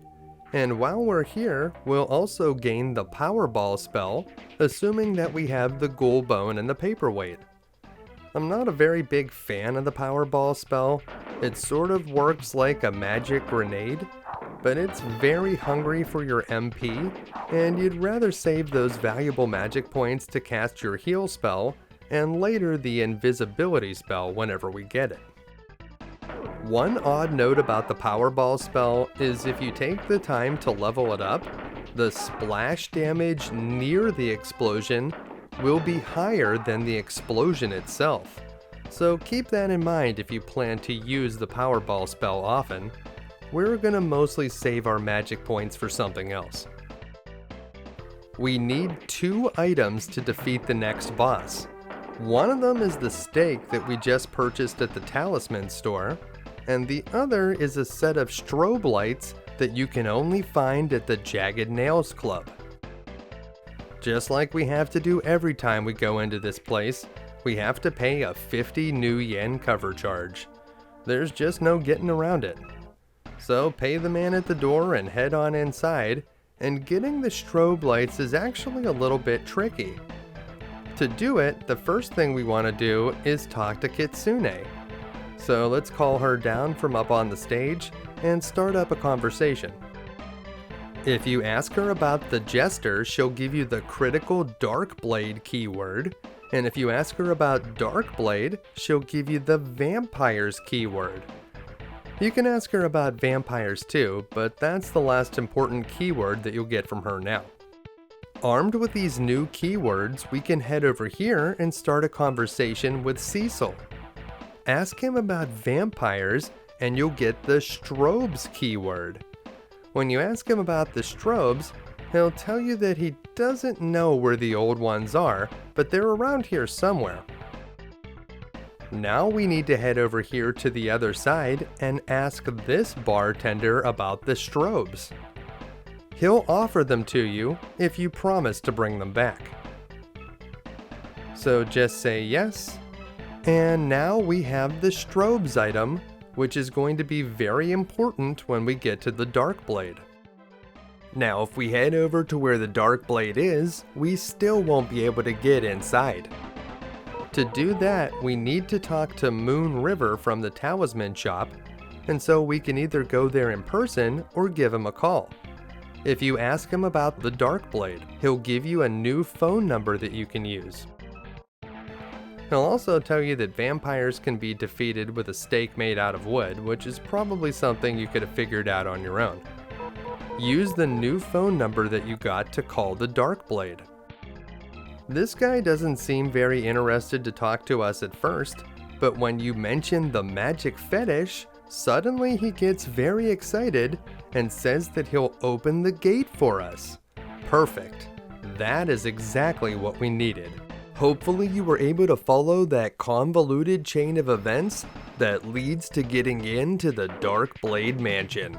and while we're here, we'll also gain the Powerball spell, assuming that we have the ghoul bone and the paperweight. I'm not a very big fan of the Powerball spell. It sort of works like a magic grenade, but it's very hungry for your MP, and you'd rather save those valuable magic points to cast your heal spell, and later the invisibility spell whenever we get it. One odd note about the Powerball spell is if you take the time to level it up, the splash damage near the explosion will be higher than the explosion itself. So keep that in mind if you plan to use the Powerball spell often. We're gonna mostly save our magic points for something else. We need 2 items to defeat the next boss. One of them is the stake that we just purchased at the talisman store, and the other is a set of strobe lights that you can only find at the Jagged Nails Club. Just like we have to do every time we go into this place, we have to pay a 50 new yen cover charge. There's just no getting around it. So pay the man at the door and head on inside, and getting the strobe lights is actually a little bit tricky. To do it, the first thing we want to do is talk to Kitsune. So let's call her down from up on the stage and start up a conversation. If you ask her about the jester, she'll give you the critical Darkblade keyword, and if you ask her about Darkblade, she'll give you the vampires keyword. You can ask her about vampires too, but that's the last important keyword that you'll get from her now. Armed with these new keywords, we can head over here and start a conversation with Cecil. Ask him about vampires and you'll get the strobes keyword. When you ask him about the strobes, he'll tell you that he doesn't know where the old ones are, but they're around here somewhere. Now we need to head over here to the other side and ask this bartender about the strobes. He'll offer them to you if you promise to bring them back. So just say yes, and now we have the strobes item, which is going to be very important when we get to the Darkblade. Now if we head over to where the Darkblade is, we still won't be able to get inside. To do that, we need to talk to Moon River from the talisman shop, and so we can either go there in person or give him a call. If you ask him about the Darkblade, he'll give you a new phone number that you can use. He'll also tell you that vampires can be defeated with a stake made out of wood, which is probably something you could have figured out on your own. use the new phone number that you got to call the Darkblade. This guy doesn't seem very interested to talk to us at first, but when you mention the magic fetish, suddenly he gets very excited and says that he'll open the gate for us. Perfect. That is exactly what we needed. Hopefully you were able to follow that convoluted chain of events that leads to getting into the Darkblade Mansion.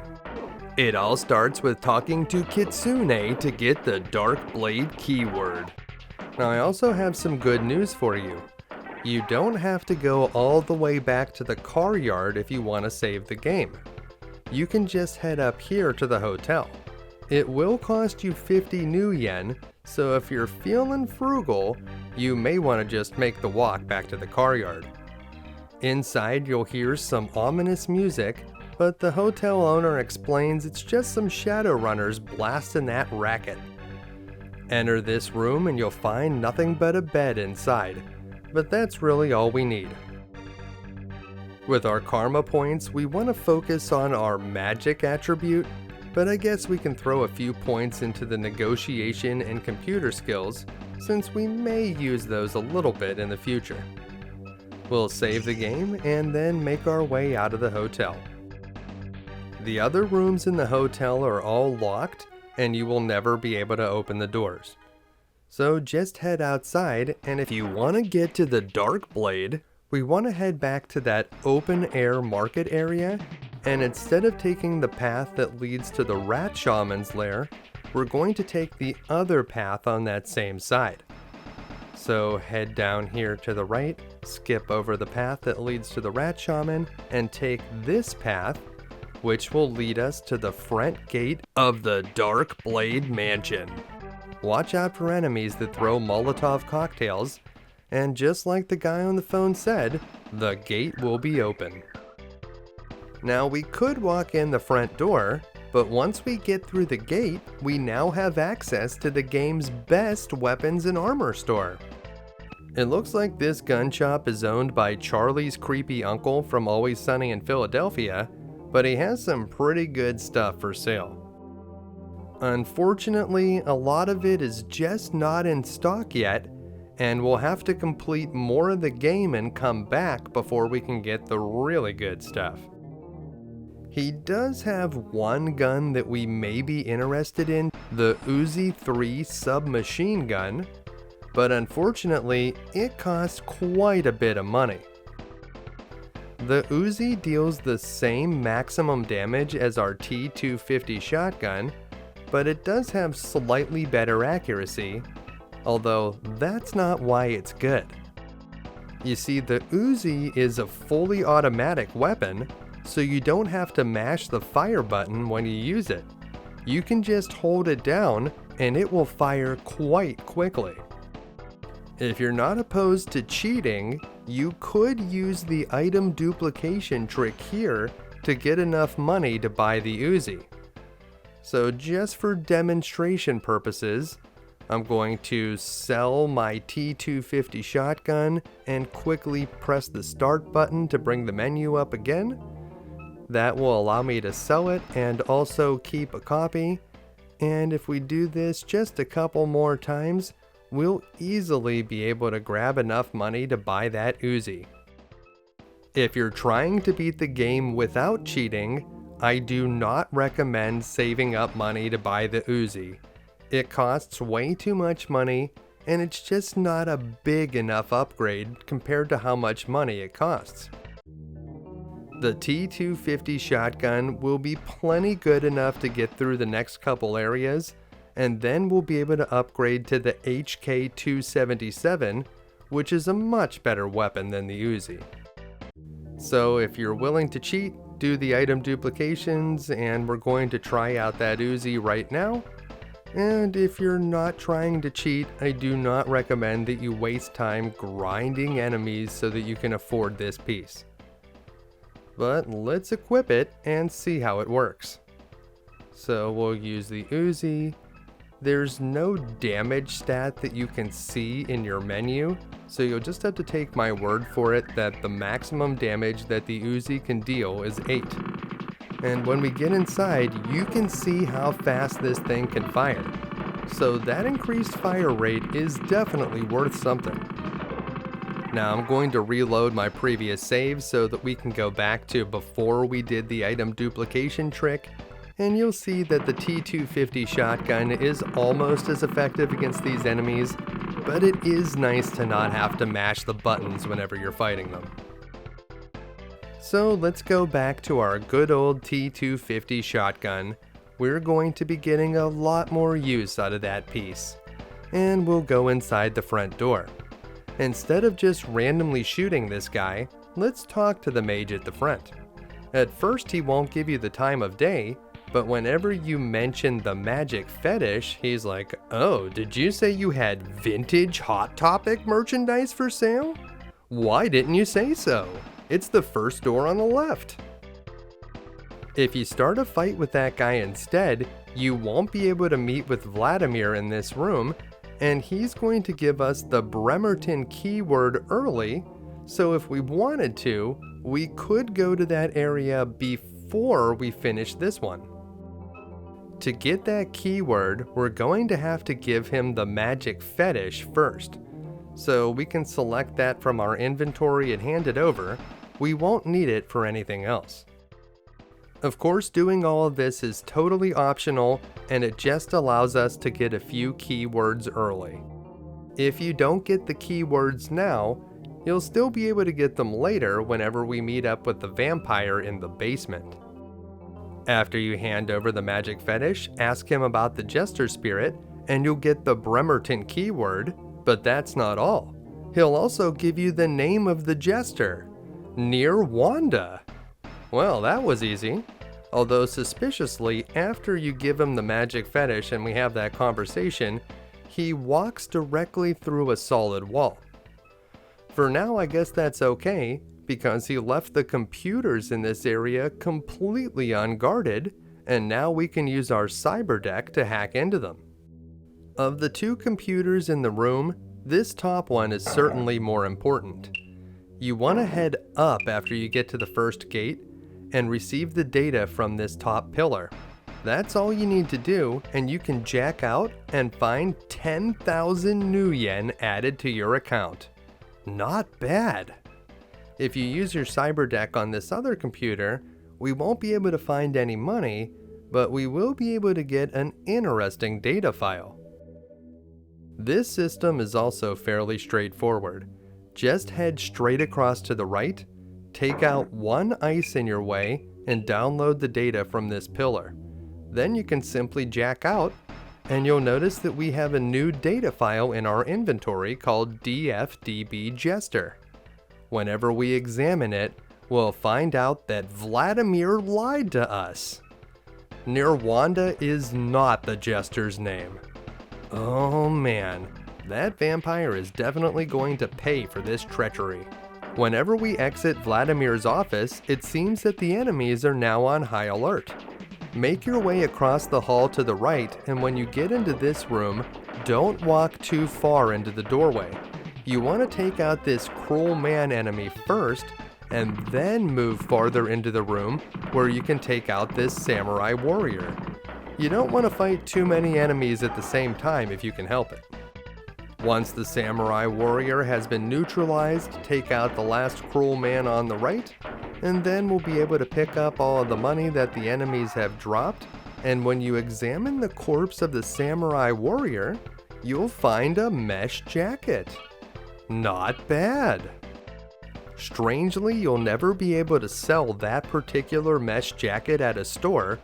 It all starts with talking to Kitsune to get the Darkblade keyword. Now I also have some good news for you. You don't have to go all the way back to the car yard if you want to save the game. You can just head up here to the hotel. It will cost you 50 new yen, so if you're feeling frugal, you may want to just make the walk back to the car yard. Inside you'll hear some ominous music, but the hotel owner explains it's just some Shadowrunners blasting that racket. Enter this room and you'll find nothing but a bed inside, but that's really all we need. With our karma points, we want to focus on our magic attribute, but I guess we can throw a few points into the negotiation and computer skills, since we may use those a little bit in the future. We'll save the game and then make our way out of the hotel. The other rooms in the hotel are all locked, and you will never be able to open the doors. So just head outside, and if you want to get to the Darkblade, we want to head back to that open air market area, and instead of taking the path that leads to the Rat Shaman's lair, we're going to take the other path on that same side. So head down here to the right, skip over the path that leads to the Rat Shaman, and take this path, which will lead us to the front gate of the Darkblade Mansion. Watch out for enemies that throw Molotov cocktails, and just like the guy on the phone said, the gate will be open. Now we could walk in the front door, but once we get through the gate, we now have access to the game's best weapons and armor store. It looks like this gun shop is owned by Charlie's creepy uncle from Always Sunny in Philadelphia, but he has some pretty good stuff for sale. Unfortunately, a lot of it is just not in stock yet, and we'll have to complete more of the game and come back before we can get the really good stuff. He does have one gun that we may be interested in, the Uzi III submachine gun, but unfortunately, it costs quite a bit of money. The Uzi deals the same maximum damage as our T250 shotgun, but it does have slightly better accuracy, although that's not why it's good. You see, the Uzi is a fully automatic weapon, so you don't have to mash the fire button when you use it. You can just hold it down and it will fire quite quickly. If you're not opposed to cheating, you could use the item duplication trick here to get enough money to buy the Uzi. So just for demonstration purposes, I'm going to sell my T250 shotgun and quickly press the start button to bring the menu up again. That will allow me to sell it and also keep a copy. And if we do this just a couple more times, we'll easily be able to grab enough money to buy that Uzi. If you're trying to beat the game without cheating, I do not recommend saving up money to buy the Uzi. It costs way too much money, and it's just not a big enough upgrade compared to how much money it costs. The T250 shotgun will be plenty good enough to get through the next couple areas, and then we'll be able to upgrade to the HK277, which is a much better weapon than the Uzi. So if you're willing to cheat, do the item duplications, and we're going to try out that Uzi right now. And if you're not trying to cheat, I do not recommend that you waste time grinding enemies so that you can afford this piece. But let's equip it and see how it works. So we'll use the Uzi. There's no damage stat that you can see in your menu, so you'll just have to take my word for it that the maximum damage that the Uzi can deal is 8. And when we get inside, you can see how fast this thing can fire. So that increased fire rate is definitely worth something. Now I'm going to reload my previous save so that we can go back to before we did the item duplication trick, and you'll see that the T250 shotgun is almost as effective against these enemies, but it is nice to not have to mash the buttons whenever you're fighting them. So let's go back to our good old T250 shotgun. We're going to be getting a lot more use out of that piece. And we'll go inside the front door. Instead of just randomly shooting this guy, let's talk to the mage at the front. At first he won't give you the time of day, but whenever you mention the magic fetish, he's like, "Oh, did you say you had vintage Hot Topic merchandise for sale? Why didn't you say so? It's the first door on the left." If you start a fight with that guy instead, you won't be able to meet with Vladimir in this room, and he's going to give us the Bremerton keyword early, so if we wanted to, we could go to that area before we finish this one. To get that keyword, we're going to have to give him the magic fetish first. So we can select that from our inventory and hand it over. We won't need it for anything else. Of course, doing all of this is totally optional, and it just allows us to get a few keywords early. If you don't get the keywords now, you'll still be able to get them later whenever we meet up with the vampire in the basement. After you hand over the magic fetish, ask him about the jester spirit, and you'll get the Bremerton keyword, but that's not all. He'll also give you the name of the jester, Near Wanda. Well, that was easy. Although suspiciously, after you give him the magic fetish and we have that conversation, he walks directly through a solid wall. For now, I guess that's okay, because he left the computers in this area completely unguarded, and now we can use our cyber deck to hack into them. Of the two computers in the room, this top one is certainly more important. You want to head up after you get to the first gate and receive the data from this top pillar. That's all you need to do, and you can jack out and find 10,000 new yen added to your account. Not bad. If you use your cyber deck on this other computer, we won't be able to find any money, but we will be able to get an interesting data file. This system is also fairly straightforward. Just head straight across to the right, take out one ice in your way, and download the data from this pillar. Then you can simply jack out, and you'll notice that we have a new data file in our inventory called DFDB Jester. Whenever we examine it, we'll find out that Vladimir lied to us. Near Wanda is not the Jester's name. Oh man, that vampire is definitely going to pay for this treachery. Whenever we exit Vladimir's office, it seems that the enemies are now on high alert. Make your way across the hall to the right, and when you get into this room, don't walk too far into the doorway. You want to take out this cruel man enemy first, and then move farther into the room where you can take out this samurai warrior. You don't want to fight too many enemies at the same time if you can help it. Once the samurai warrior has been neutralized, take out the last cruel man on the right, and then we'll be able to pick up all of the money that the enemies have dropped, and when you examine the corpse of the samurai warrior, you'll find a mesh jacket. Not bad. Strangely, you'll never be able to sell that particular mesh jacket at a store.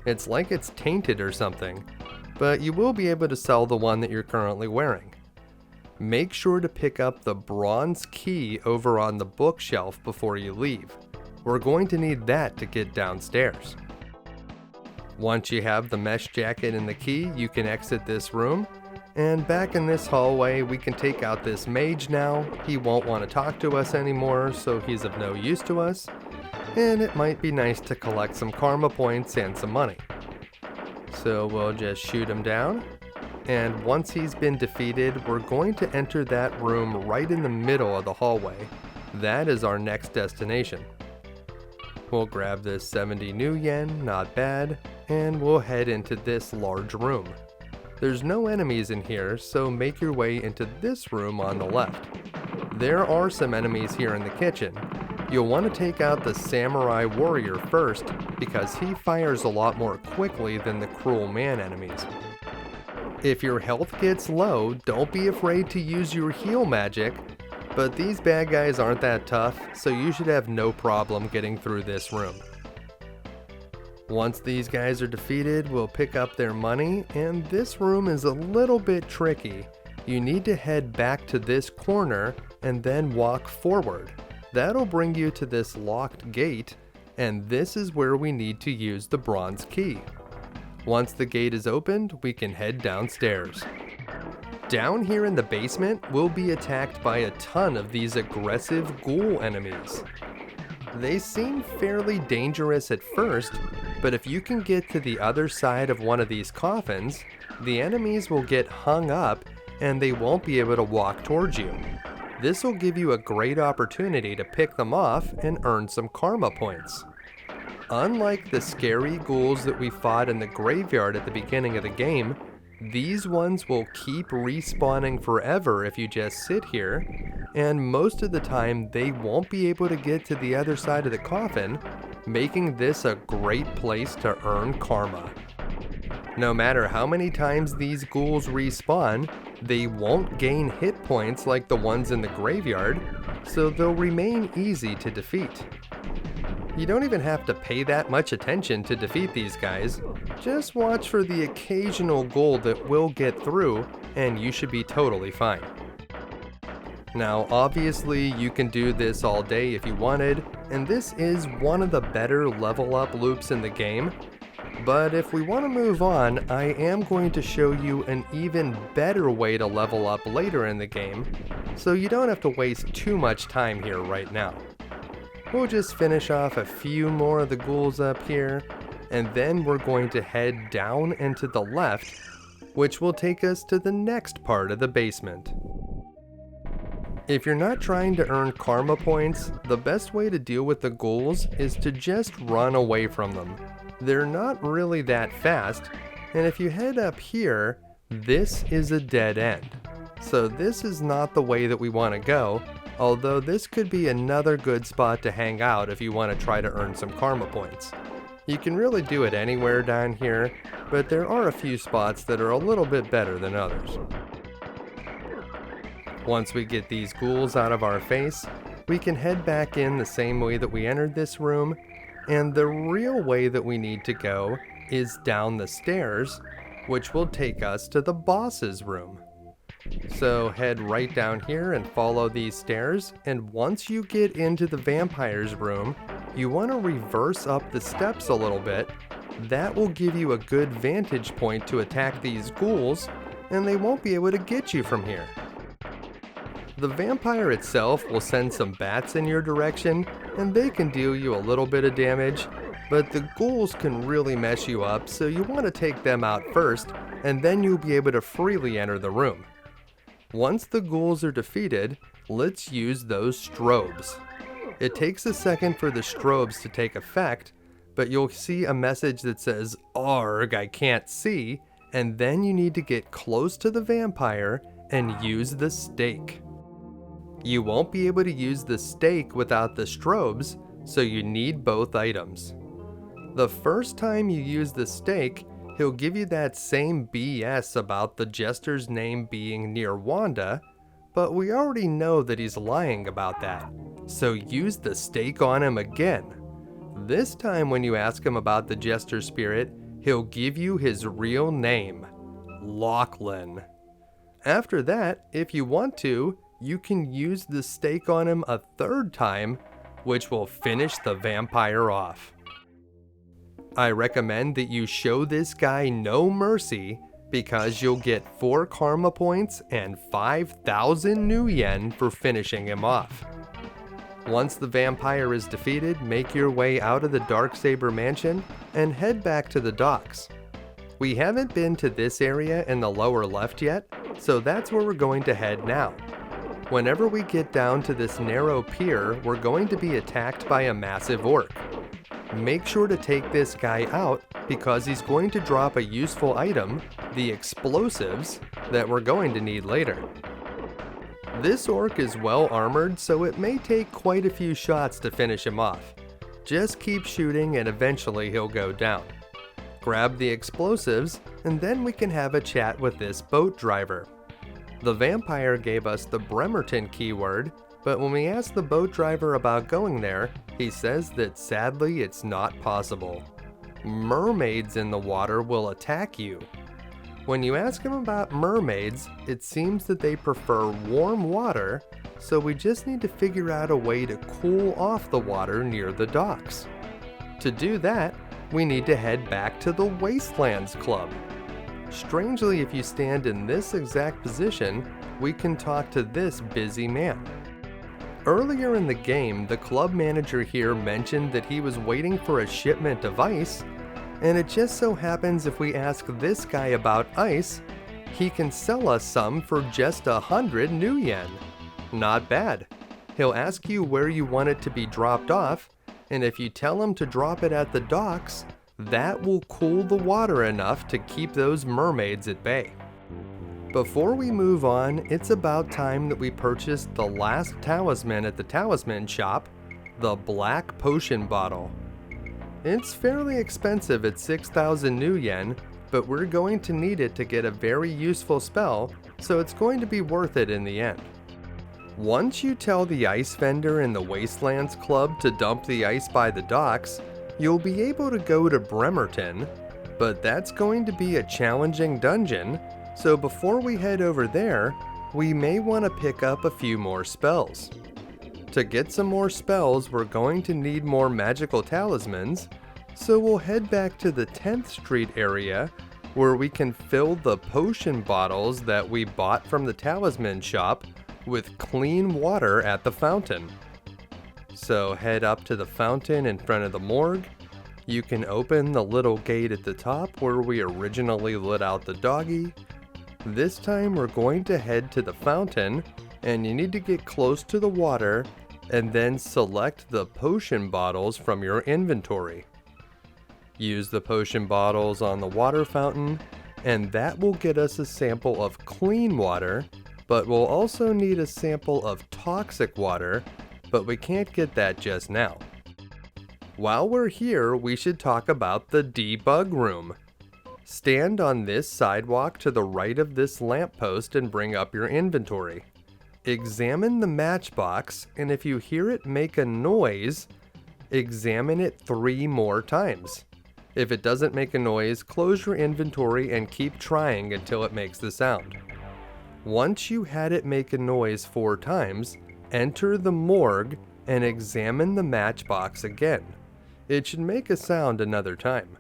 It's like it's tainted or something, but you will be able to sell the one that you're currently wearing. Make sure to pick up the bronze key over on the bookshelf before you leave. We're going to need that to get downstairs. Once you have the mesh jacket and the key, you can exit this room. And back in this hallway, we can take out this mage now. He won't want to talk to us anymore, so he's of no use to us. And it might be nice to collect some karma points and some money. So we'll just shoot him down. And once he's been defeated, we're going to enter that room right in the middle of the hallway. That is our next destination. We'll grab this 70 new yen, not bad, and we'll head into this large room. There's no enemies in here, so make your way into this room on the left. There are some enemies here in the kitchen. You'll want to take out the samurai warrior first, because he fires a lot more quickly than the cruel man enemies. If your health gets low, don't be afraid to use your heal magic, but these bad guys aren't that tough, so you should have no problem getting through this room. Once these guys are defeated, we'll pick up their money, and this room is a little bit tricky. You need to head back to this corner and then walk forward. That'll bring you to this locked gate, and this is where we need to use the bronze key. Once the gate is opened, we can head downstairs. Down here in the basement, we'll be attacked by a ton of these aggressive ghoul enemies. They seem fairly dangerous at first, but if you can get to the other side of one of these coffins, the enemies will get hung up and they won't be able to walk towards you. This will give you a great opportunity to pick them off and earn some karma points. Unlike the scary ghouls that we fought in the graveyard at the beginning of the game, these ones will keep respawning forever if you just sit here, and most of the time they won't be able to get to the other side of the coffin, making this a great place to earn karma. No matter how many times these ghouls respawn, they won't gain hit points like the ones in the graveyard, so they'll remain easy to defeat. You don't even have to pay that much attention to defeat these guys. Just watch for the occasional ghoul that will get through, and you should be totally fine. Now, obviously, you can do this all day if you wanted, and this is one of the better level up loops in the game. But if we want to move on, I am going to show you an even better way to level up later in the game, so you don't have to waste too much time here right now. We'll just finish off a few more of the ghouls up here, and then we're going to head down and to the left, which will take us to the next part of the basement. If you're not trying to earn karma points, the best way to deal with the ghouls is to just run away from them. They're not really that fast, and if you head up here, this is a dead end. So this is not the way that we want to go, although this could be another good spot to hang out if you want to try to earn some karma points. You can really do it anywhere down here, but there are a few spots that are a little bit better than others. Once we get these ghouls out of our face, we can head back in the same way that we entered this room, and the real way that we need to go is down the stairs, which will take us to the boss's room. So head right down here and follow these stairs, and once you get into the vampire's room, you want to reverse up the steps a little bit. That will give you a good vantage point to attack these ghouls, and they won't be able to get you from here. The vampire itself will send some bats in your direction, and they can deal you a little bit of damage, but the ghouls can really mess you up, so you want to take them out first, and then you'll be able to freely enter the room. Once the ghouls are defeated, let's use those strobes. It takes a second for the strobes to take effect, but you'll see a message that says, "Arg, I can't see," and then you need to get close to the vampire and use the stake. You won't be able to use the stake without the strobes, so you need both items. The first time you use the stake, he'll give you that same BS about the jester's name being near Wanda, but we already know that he's lying about that, so use the stake on him again. This time when you ask him about the jester spirit, he'll give you his real name, Lachlan. After that, if you want to, you can use the stake on him a third time, which will finish the vampire off. I recommend that you show this guy no mercy, because you'll get 4 karma points and 5,000 new yen for finishing him off. Once the vampire is defeated, make your way out of the Darksaber mansion and head back to the docks. We haven't been to this area in the lower left yet, so that's where we're going to head now. Whenever we get down to this narrow pier, we're going to be attacked by a massive orc. Make sure to take this guy out because he's going to drop a useful item, the explosives, that we're going to need later. This orc is well armored, so it may take quite a few shots to finish him off. Just keep shooting and eventually he'll go down. Grab the explosives and then we can have a chat with this boat driver. The vampire gave us the Bremerton keyword, but when we asked the boat driver about going there, he says that sadly it's not possible. Mermaids in the water will attack you. When you ask him about mermaids, it seems that they prefer warm water, so we just need to figure out a way to cool off the water near the docks. To do that, we need to head back to the Wastelands Club. Strangely, if you stand in this exact position, we can talk to this busy man. Earlier in the game, the club manager here mentioned that he was waiting for a shipment of ice, and it just so happens if we ask this guy about ice, he can sell us some for just 100 new yen. Not bad. He'll ask you where you want it to be dropped off, and if you tell him to drop it at the docks, that will cool the water enough to keep those mermaids at bay. Before we move on, it's about time that we purchased the last talisman at the talisman shop, the black potion bottle. It's fairly expensive at 6,000 new yen, but we're going to need it to get a very useful spell, so it's going to be worth it in the end. Once you tell the ice vendor in the Wastelands Club to dump the ice by the docks, you'll be able to go to Bremerton, but that's going to be a challenging dungeon, so before we head over there, we may want to pick up a few more spells. To get some more spells, we're going to need more magical talismans, so we'll head back to the 10th Street area where we can fill the potion bottles that we bought from the talisman shop with clean water at the fountain. So head up to the fountain in front of the morgue. You can open the little gate at the top where we originally lit out the doggy. This time we're going to head to the fountain, and you need to get close to the water and then select the potion bottles from your inventory. Use the potion bottles on the water fountain, and that will get us a sample of clean water, but we'll also need a sample of toxic water, but we can't get that just now. While we're here, we should talk about the debug room. Stand on this sidewalk to the right of this lamppost and bring up your inventory. Examine the matchbox, and if you hear it make a noise, examine it 3 more times. If it doesn't make a noise, close your inventory and keep trying until it makes the sound. Once you had it make a noise 4 times, enter the morgue and examine the matchbox again. It should make a sound another time.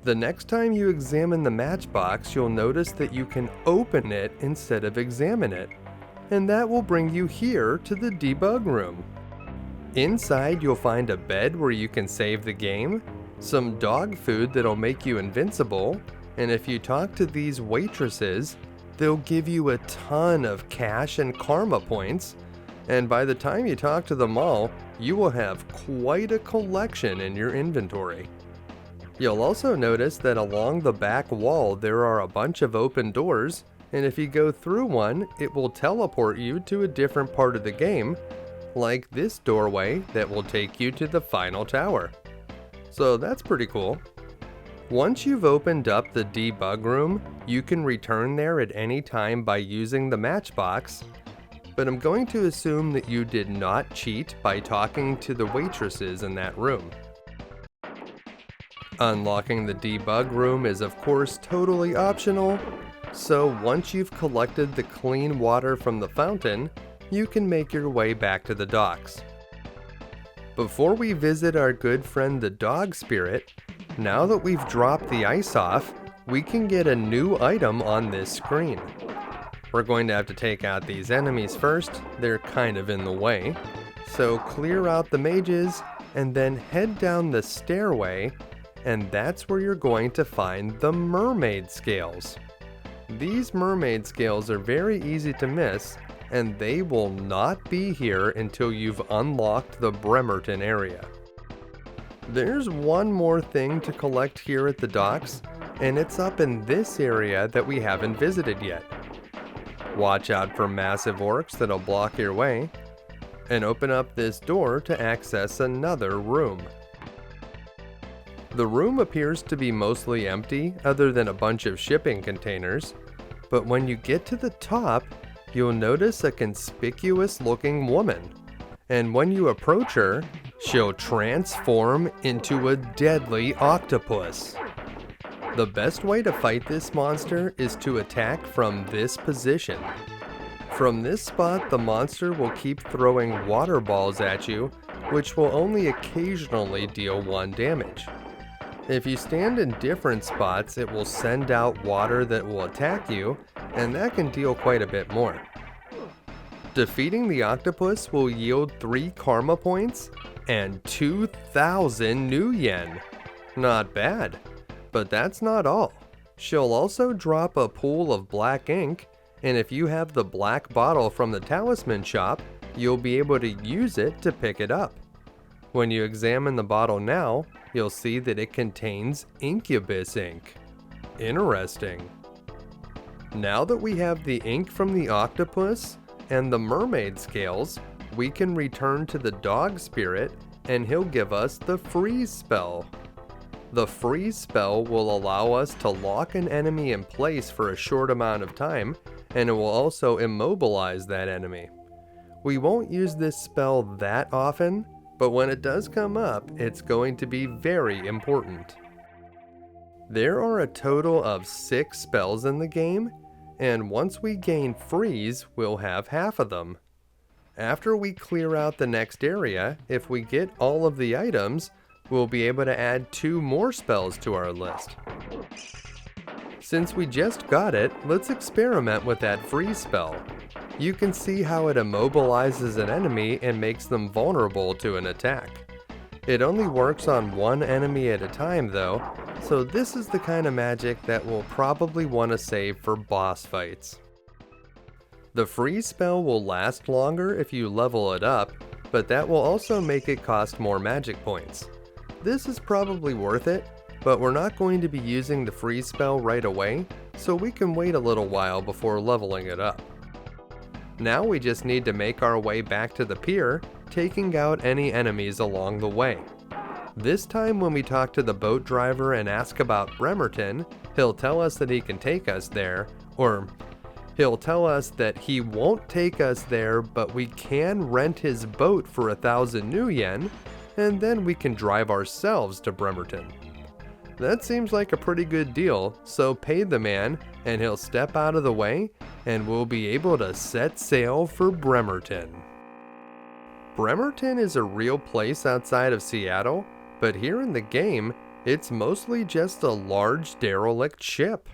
The next time you examine the matchbox, you'll notice that you can open it instead of examine it, and that will bring you here to the debug room. Inside, you'll find a bed where you can save the game, some dog food that'll make you invincible, and if you talk to these waitresses, they'll give you a ton of cash and karma points, and by the time you talk to them all, you will have quite a collection in your inventory. You'll also notice that along the back wall there are a bunch of open doors, and if you go through one, it will teleport you to a different part of the game, like this doorway that will take you to the final tower. So that's pretty cool. Once you've opened up the debug room, you can return there at any time by using the matchbox, but I'm going to assume that you did not cheat by talking to the waitresses in that room. Unlocking the debug room is of course totally optional, so once you've collected the clean water from the fountain, you can make your way back to the docks. Before we visit our good friend the dog spirit, now that we've dropped the ice off, we can get a new item on this screen. We're going to have to take out these enemies first, they're kind of in the way, so clear out the mages and then head down the stairway, and that's where you're going to find the mermaid scales. These mermaid scales are very easy to miss, and they will not be here until you've unlocked the Bremerton area. There's one more thing to collect here at the docks, and it's up in this area that we haven't visited yet. Watch out for massive orcs that'll block your way, and open up this door to access another room. The room appears to be mostly empty other than a bunch of shipping containers, but when you get to the top, you'll notice a conspicuous looking woman, and when you approach her, she'll transform into a deadly octopus. The best way to fight this monster is to attack from this position. From this spot, the monster will keep throwing water balls at you, which will only occasionally deal 1 damage. If you stand in different spots, it will send out water that will attack you, and that can deal quite a bit more. Defeating the octopus will yield 3 karma points and 2,000 new yen. Not bad. But that's not all. She'll also drop a pool of black ink, and if you have the black bottle from the talisman shop, you'll be able to use it to pick it up. When you examine the bottle now, you'll see that it contains incubus ink. Interesting. Now that we have the ink from the octopus and the mermaid scales, we can return to the dog spirit and he'll give us the freeze spell. The freeze spell will allow us to lock an enemy in place for a short amount of time, and it will also immobilize that enemy. We won't use this spell that often, but when it does come up, it's going to be very important. There are a total of 6 spells in the game, and once we gain freeze, we'll have half of them. After we clear out the next area, if we get all of the items, we'll be able to add 2 more spells to our list. Since we just got it, let's experiment with that freeze spell. You can see how it immobilizes an enemy and makes them vulnerable to an attack. It only works on 1 enemy at a time though, so this is the kind of magic that we'll probably want to save for boss fights. The freeze spell will last longer if you level it up, but that will also make it cost more magic points. This is probably worth it, but we're not going to be using the freeze spell right away, so we can wait a little while before leveling it up. Now we just need to make our way back to the pier, taking out any enemies along the way. This time when we talk to the boat driver and ask about Bremerton, he'll tell us that he can take us there, or he'll tell us that he won't take us there, but we can rent his boat for 1,000 new yen, and then we can drive ourselves to Bremerton. That seems like a pretty good deal, so pay the man and he'll step out of the way and we'll be able to set sail for Bremerton. Bremerton is a real place outside of Seattle, but here in the game, it's mostly just a large derelict ship.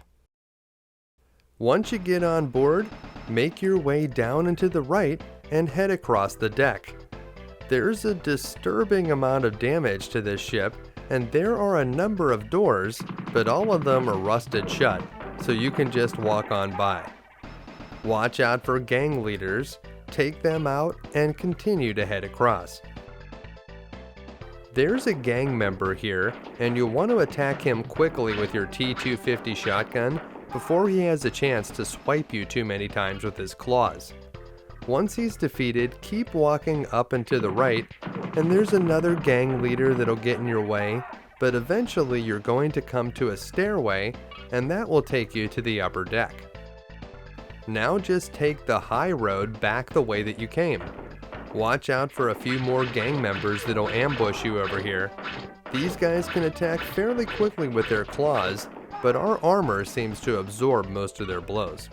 Once you get on board, make your way down and to the right and head across the deck. There's a disturbing amount of damage to this ship, and there are a number of doors, but all of them are rusted shut, so you can just walk on by. Watch out for gang leaders, take them out, and continue to head across. There's a gang member here, and you'll want to attack him quickly with your T250 shotgun before he has a chance to swipe you too many times with his claws. Once he's defeated, keep walking up and to the right, and there's another gang leader that'll get in your way, but eventually you're going to come to a stairway, and that will take you to the upper deck. Now just take the high road back the way that you came. Watch out for a few more gang members that'll ambush you over here. These guys can attack fairly quickly with their claws, but our armor seems to absorb most of their blows.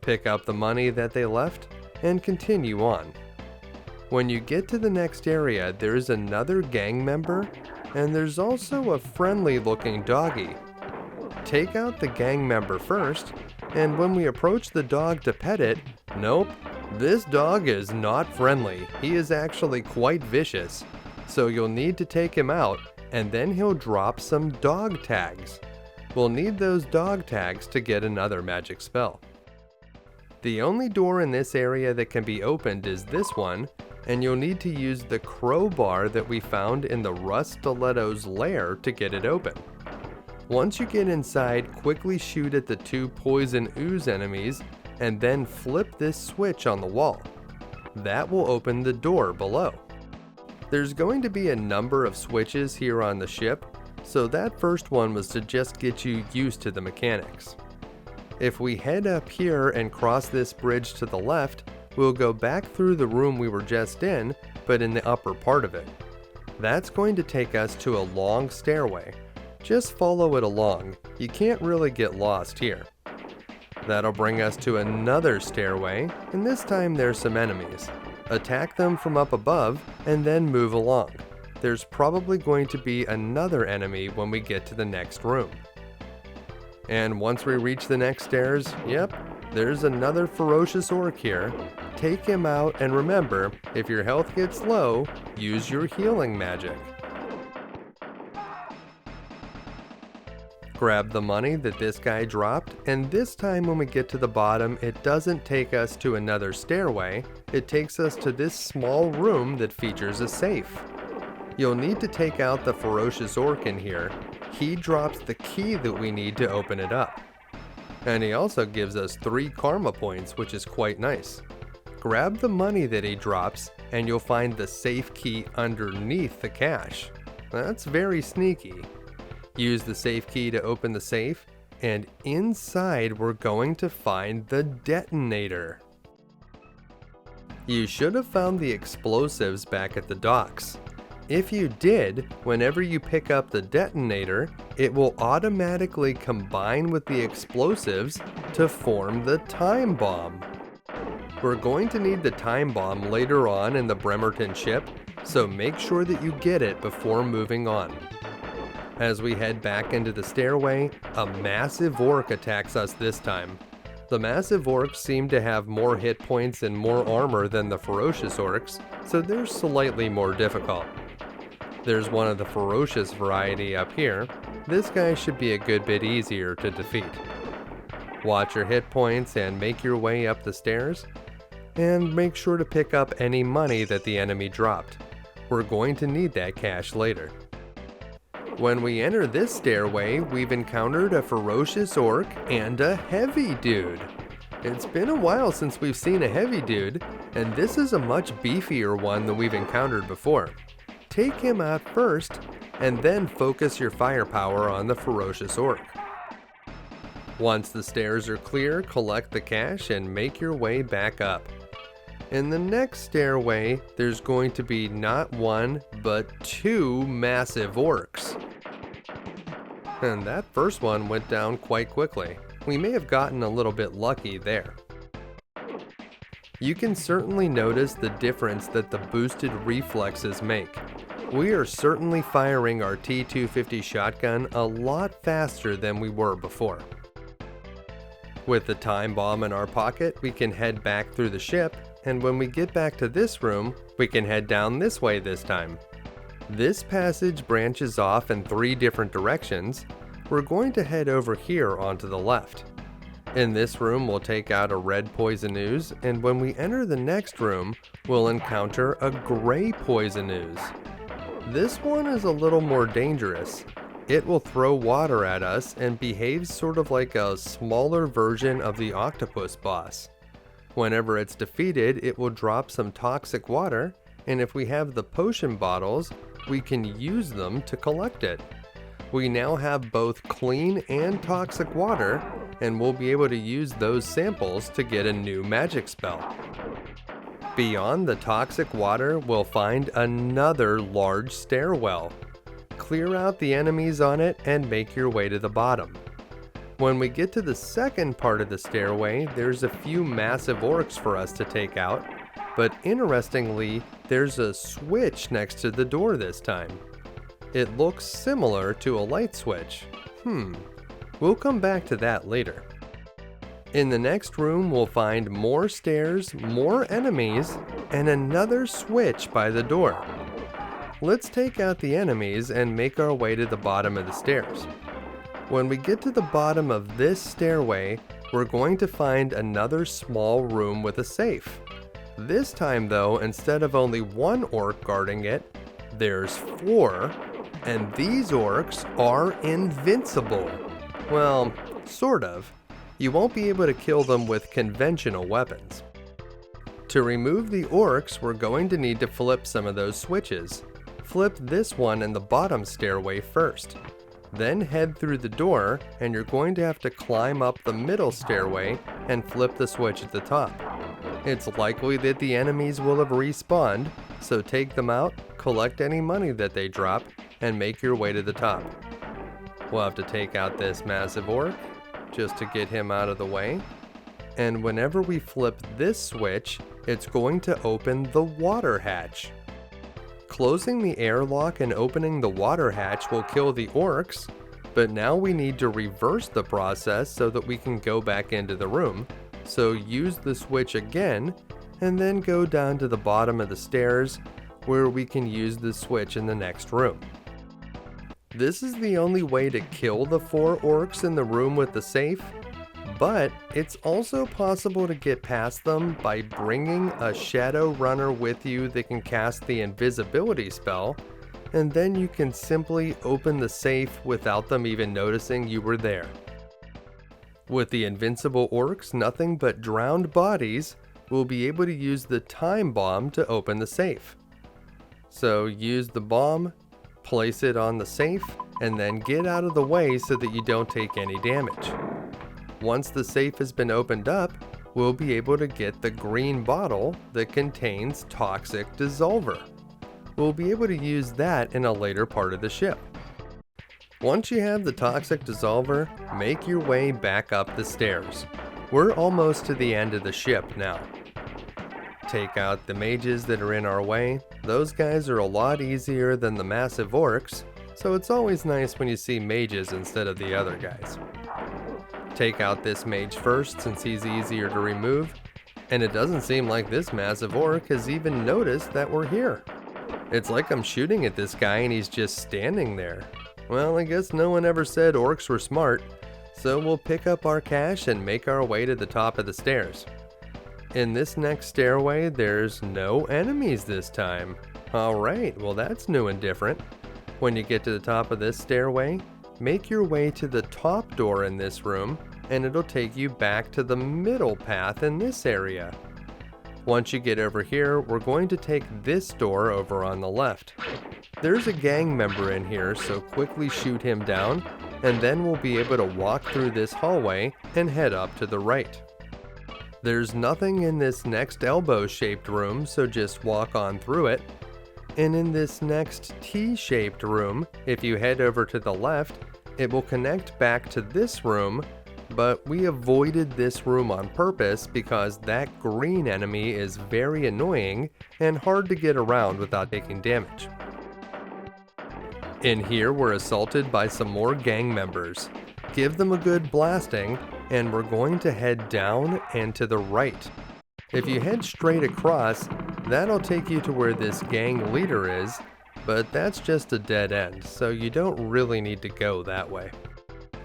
Pick up the money that they left, and continue on. When you get to the next area, there's another gang member, and there's also a friendly looking doggy. Take out the gang member first, and when we approach the dog to pet it, nope, this dog is not friendly. He is actually quite vicious, so you'll need to take him out, and then he'll drop some dog tags. We'll need those dog tags to get another magic spell. The only door in this area that can be opened is this one, and you'll need to use the crowbar that we found in the Rust Stilettos lair to get it open. Once you get inside, quickly shoot at the 2 poison ooze enemies and then flip this switch on the wall. That will open the door below. There's going to be a number of switches here on the ship, so that first one was to just get you used to the mechanics. If we head up here and cross this bridge to the left, we'll go back through the room we were just in, but in the upper part of it. That's going to take us to a long stairway. Just follow it along, you can't really get lost here. That'll bring us to another stairway, and this time there's some enemies. Attack them from up above, and then move along. There's probably going to be another enemy when we get to the next room. And once we reach the next stairs, yep, there's another ferocious orc here. Take him out, and remember, if your health gets low, use your healing magic. Grab the money that this guy dropped, and this time when we get to the bottom, it doesn't take us to another stairway, it takes us to this small room that features a safe. You'll need to take out the ferocious orc in here. He drops the key that we need to open it up. And he also gives us 3 karma points, which is quite nice. Grab the money that he drops, and you'll find the safe key underneath the cash. That's very sneaky. Use the safe key to open the safe, and inside we're going to find the detonator. You should have found the explosives back at the docks. If you did, whenever you pick up the detonator, it will automatically combine with the explosives to form the time bomb. We're going to need the time bomb later on in the Bremerton Ship, so make sure that you get it before moving on. As we head back into the stairway, a massive orc attacks us this time. The massive orcs seem to have more hit points and more armor than the ferocious orcs, so they're slightly more difficult. There's one of the ferocious variety up here. This guy should be a good bit easier to defeat. Watch your hit points and make your way up the stairs, and make sure to pick up any money that the enemy dropped. We're going to need that cash later. When we enter this stairway, we've encountered a ferocious orc and a heavy dude. It's been a while since we've seen a heavy dude, and this is a much beefier one than we've encountered before. Take him out first, and then focus your firepower on the ferocious orc. Once the stairs are clear, collect the cash and make your way back up. In the next stairway, there's going to be not 1, but 2 massive orcs. And that first one went down quite quickly. We may have gotten a little bit lucky there. You can certainly notice the difference that the boosted reflexes make. We are certainly firing our T250 shotgun a lot faster than we were before. With the time bomb in our pocket, we can head back through the ship, and when we get back to this room, we can head down this way this time. This passage branches off in 3 different directions. We're going to head over here onto the left. In this room, we'll take out a red poison ooze, and when we enter the next room, we'll encounter a gray poison ooze. This one is a little more dangerous. It will throw water at us and behaves sort of like a smaller version of the octopus boss. Whenever it's defeated, it will drop some toxic water, and if we have the potion bottles, we can use them to collect it. We now have both clean and toxic water, and we'll be able to use those samples to get a new magic spell. Beyond the toxic water, we'll find another large stairwell. Clear out the enemies on it and make your way to the bottom. When we get to the second part of the stairway, there's a few massive orcs for us to take out, but interestingly, there's a switch next to the door this time. It looks similar to a light switch. We'll come back to that later. In the next room, we'll find more stairs, more enemies, and another switch by the door. Let's take out the enemies and make our way to the bottom of the stairs. When we get to the bottom of this stairway, we're going to find another small room with a safe. This time though, instead of only one orc guarding it, there's 4, and these orcs are invincible. Well, sort of. You won't be able to kill them with conventional weapons. To remove the orcs, we're going to need to flip some of those switches. Flip this one in the bottom stairway first. Then head through the door, and you're going to have to climb up the middle stairway and flip the switch at the top. It's likely that the enemies will have respawned, so take them out, collect any money that they drop, and make your way to the top. We'll have to take out this massive orc, just to get him out of the way. And whenever we flip this switch, it's going to open the water hatch. Closing the airlock and opening the water hatch will kill the orcs, but now we need to reverse the process so that we can go back into the room. So use the switch again, and then go down to the bottom of the stairs where we can use the switch in the next room. This is the only way to kill the 4 orcs in the room with the safe, but it's also possible to get past them by bringing a Shadowrunner with you that can cast the invisibility spell, and then you can simply open the safe without them even noticing you were there. With the invincible orcs nothing but drowned bodies, we'll be able to use the time bomb to open the safe. So use the bomb, place it on the safe, and then get out of the way so that you don't take any damage. Once the safe has been opened up, we'll be able to get the green bottle that contains toxic dissolver. We'll be able to use that in a later part of the ship. Once you have the toxic dissolver, make your way back up the stairs. We're almost to the end of the ship now. Take out the mages that are in our way. Those guys are a lot easier than the massive orcs, so it's always nice when you see mages instead of the other guys. Take out this mage first since he's easier to remove, and it doesn't seem like this massive orc has even noticed that we're here. It's like I'm shooting at this guy and he's just standing there. Well, I guess no one ever said orcs were smart, so we'll pick up our cash and make our way to the top of the stairs. In this next stairway, there's no enemies this time. Alright, well that's new and different. When you get to the top of this stairway, make your way to the top door in this room, and it'll take you back to the middle path in this area. Once you get over here, we're going to take this door over on the left. There's a gang member in here, so quickly shoot him down, and then we'll be able to walk through this hallway and head up to the right. There's nothing in this next elbow-shaped room, so just walk on through it. And in this next T-shaped room, if you head over to the left, it will connect back to this room, but we avoided this room on purpose because that green enemy is very annoying and hard to get around without taking damage. In here, we're assaulted by some more gang members. Give them a good blasting, and we're going to head down and to the right. If you head straight across, that'll take you to where this gang leader is, but that's just a dead end, so you don't really need to go that way.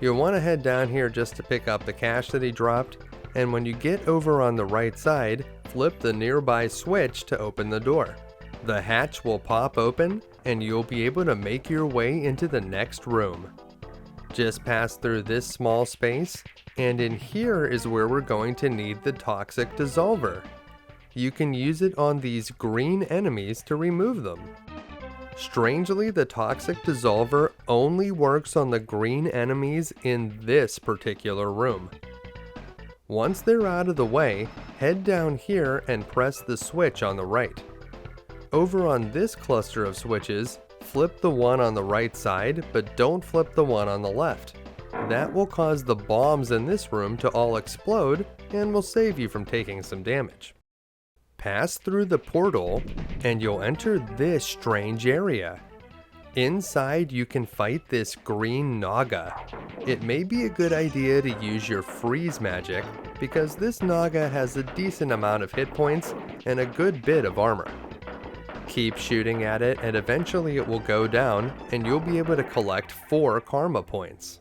You'll want to head down here just to pick up the cash that he dropped, and when you get over on the right side, flip the nearby switch to open the door. The hatch will pop open, and you'll be able to make your way into the next room. Just pass through this small space, and in here is where we're going to need the toxic dissolver. You can use it on these green enemies to remove them. Strangely, the toxic dissolver only works on the green enemies in this particular room. Once they're out of the way, head down here and press the switch on the right. Over on this cluster of switches, flip the one on the right side, but don't flip the one on the left. That will cause the bombs in this room to all explode and will save you from taking some damage. Pass through the portal and you'll enter this strange area. Inside you can fight this green Naga. It may be a good idea to use your freeze magic because this Naga has a decent amount of hit points and a good bit of armor. Keep shooting at it and eventually it will go down and you'll be able to collect 4 karma points.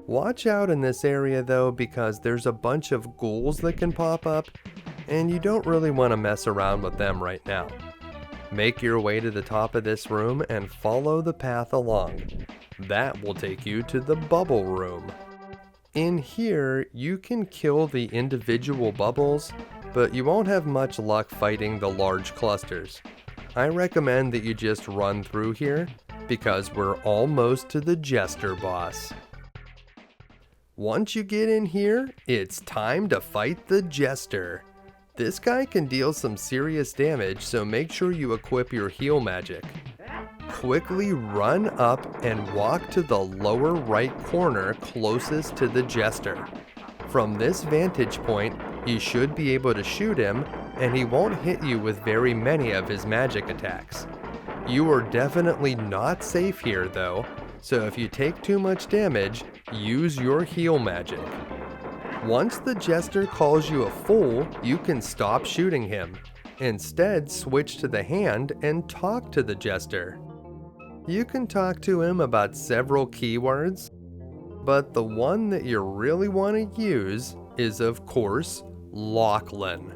Watch out in this area though because there's a bunch of ghouls that can pop up, and you don't really want to mess around with them right now. Make your way to the top of this room and follow the path along. That will take you to the bubble room. In here, you can kill the individual bubbles, but you won't have much luck fighting the large clusters. I recommend that you just run through here, because we're almost to the Jester boss. Once you get in here, it's time to fight the Jester. This guy can deal some serious damage, so make sure you equip your heal magic. Quickly run up and walk to the lower right corner closest to the Jester. From this vantage point, you should be able to shoot him, and he won't hit you with very many of his magic attacks. You are definitely not safe here though, so if you take too much damage, use your heal magic. Once the Jester calls you a fool, you can stop shooting him. Instead, switch to the hand and talk to the Jester. You can talk to him about several keywords, but the one that you really want to use is, of course, Lachlan.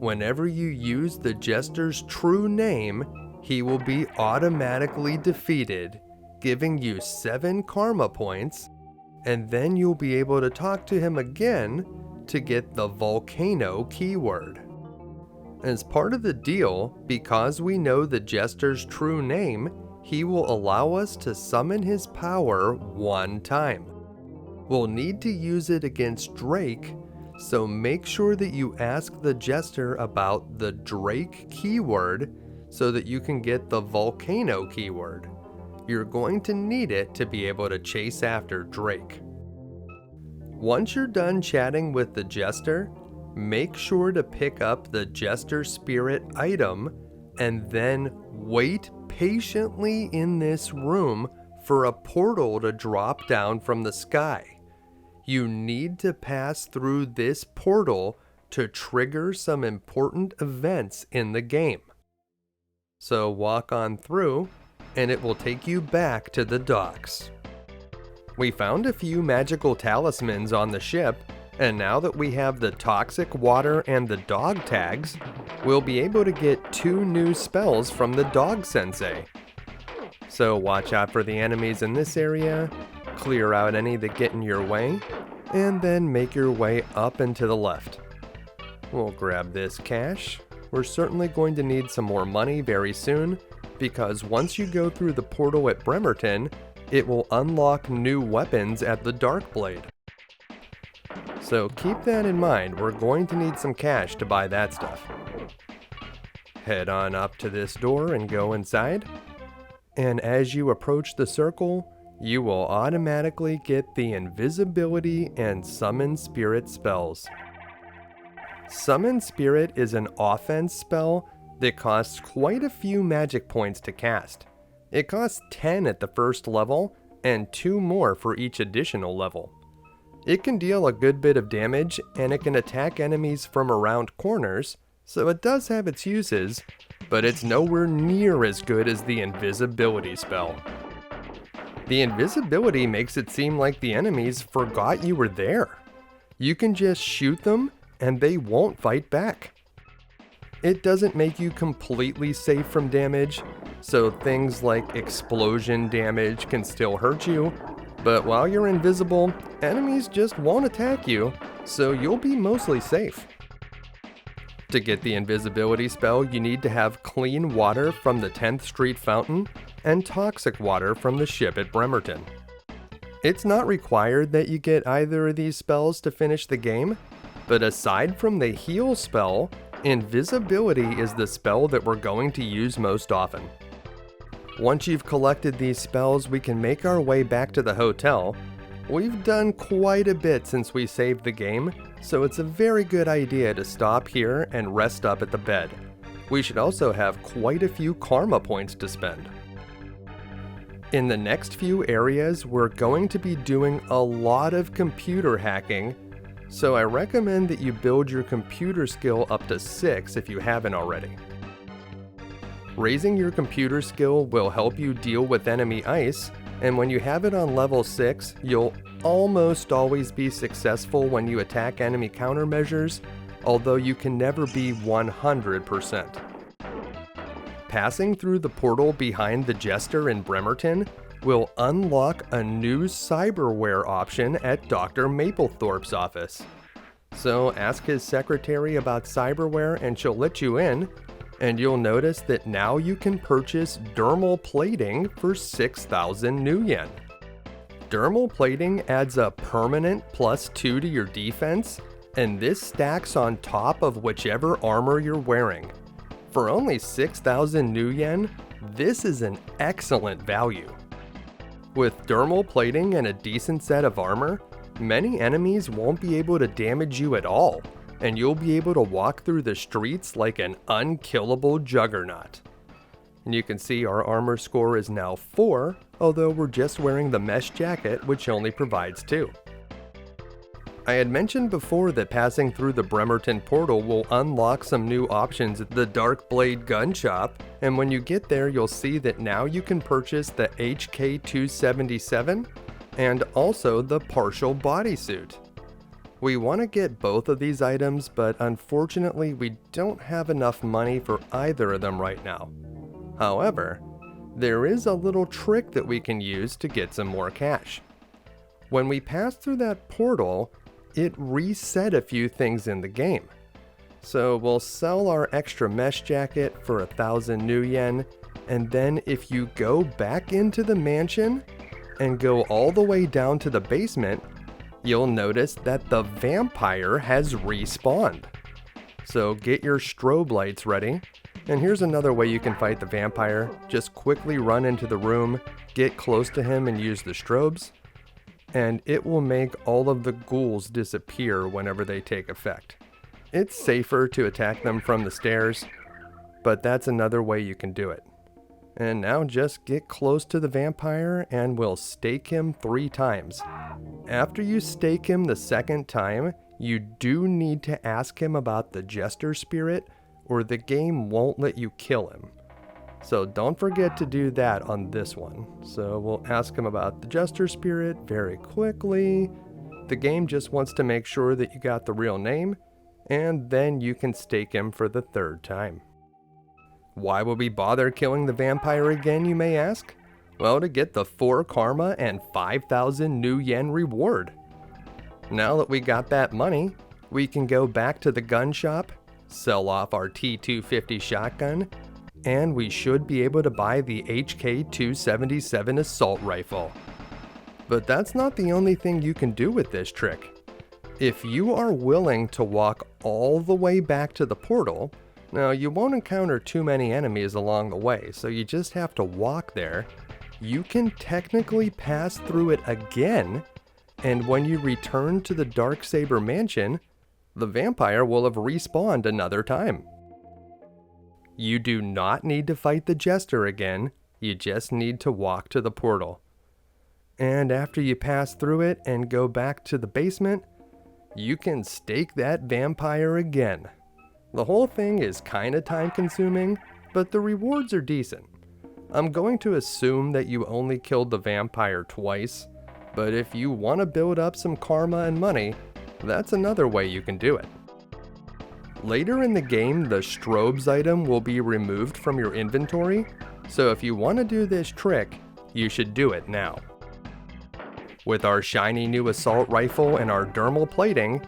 Whenever you use the Jester's true name, he will be automatically defeated, giving you 7 karma points, and then you'll be able to talk to him again to get the Volcano keyword. As part of the deal, because we know the Jester's true name, he will allow us to summon his power 1 time. We'll need to use it against Drake, so make sure that you ask the Jester about the Drake keyword so that you can get the Volcano keyword. You're going to need it to be able to chase after Drake. Once you're done chatting with the Jester, make sure to pick up the Jester Spirit item and then wait patiently in this room for a portal to drop down from the sky. You need to pass through this portal to trigger some important events in the game. So walk on through, and it will take you back to the docks. We found a few magical talismans on the ship, and now that we have the toxic water and the dog tags, we'll be able to get 2 new spells from the dog sensei. So watch out for the enemies in this area, clear out any that get in your way, and then make your way up and to the left. We'll grab this cash. We're certainly going to need some more money very soon, because once you go through the portal at Bremerton, it will unlock new weapons at the Darkblade. So keep that in mind, we're going to need some cash to buy that stuff. Head on up to this door and go inside. And as you approach the circle, you will automatically get the invisibility and summon spirit spells. Summon Spirit is an offense spell that costs quite a few magic points to cast. It costs 10 at the first level and 2 more for each additional level. It can deal a good bit of damage, and it can attack enemies from around corners, so it does have its uses, but it's nowhere near as good as the invisibility spell. The invisibility makes it seem like the enemies forgot you were there. You can just shoot them and they won't fight back. It doesn't make you completely safe from damage, so things like explosion damage can still hurt you, but while you're invisible, enemies just won't attack you, so you'll be mostly safe. To get the invisibility spell, you need to have clean water from the 10th Street fountain and toxic water from the ship at Bremerton. It's not required that you get either of these spells to finish the game, but aside from the heal spell, invisibility is the spell that we're going to use most often. Once you've collected these spells, we can make our way back to the hotel. We've done quite a bit since we saved the game, so it's a very good idea to stop here and rest up at the bed. We should also have quite a few karma points to spend. In the next few areas, we're going to be doing a lot of computer hacking, so I recommend that you build your computer skill up to 6 if you haven't already. Raising your computer skill will help you deal with enemy ice, and when you have it on level 6, you'll almost always be successful when you attack enemy countermeasures, although you can never be 100%. Passing through the portal behind the Jester in Bremerton will unlock a new cyberware option at Dr. Maplethorpe's office. So ask his secretary about cyberware and she'll let you in, and you'll notice that now you can purchase dermal plating for 6,000 new yen. Dermal plating adds a permanent +2 to your defense, and this stacks on top of whichever armor you're wearing. For only 6,000 new yen, this is an excellent value. With dermal plating and a decent set of armor, many enemies won't be able to damage you at all, and you'll be able to walk through the streets like an unkillable juggernaut. And you can see our armor score is now 4, although we're just wearing the mesh jacket, which only provides 2. I had mentioned before that passing through the Bremerton portal will unlock some new options at the Dark Blade gun shop, and when you get there you'll see that now you can purchase the HK277 and also the partial bodysuit. We want to get both of these items, but unfortunately we don't have enough money for either of them right now. However, there is a little trick that we can use to get some more cash. When we pass through that portal, it reset a few things in the game. So we'll sell our extra mesh jacket for 1,000 new yen, and then if you go back into the mansion and go all the way down to the basement, you'll notice that the vampire has respawned. So get your strobe lights ready. And here's another way you can fight the vampire. Just quickly run into the room, get close to him and use the strobes, and it will make all of the ghouls disappear whenever they take effect. It's safer to attack them from the stairs, but that's another way you can do it. And now just get close to the vampire and we'll stake him 3 times. After you stake him the second time, you do need to ask him about the Jester Spirit, or the game won't let you kill him. So don't forget to do that on this one. So we'll ask him about the Jester Spirit very quickly. The game just wants to make sure that you got the real name, and then you can stake him for the 3rd time. Why would we bother killing the vampire again, you may ask? Well, to get the 4 karma and 5,000 new yen reward. Now that we got that money, we can go back to the gun shop, sell off our T250 shotgun, and we should be able to buy the HK277 assault rifle. But that's not the only thing you can do with this trick. If you are willing to walk all the way back to the portal, now you won't encounter too many enemies along the way, so you just have to walk there. You can technically pass through it again, and when you return to the Darksaber mansion, the vampire will have respawned another time. You do not need to fight the Jester again, you just need to walk to the portal. And after you pass through it and go back to the basement, you can stake that vampire again. The whole thing is kinda time consuming, but the rewards are decent. I'm going to assume that you only killed the vampire twice, but if you want to build up some karma and money, that's another way you can do it. Later in the game, the strobes item will be removed from your inventory, so if you want to do this trick, you should do it now. With our shiny new assault rifle and our dermal plating,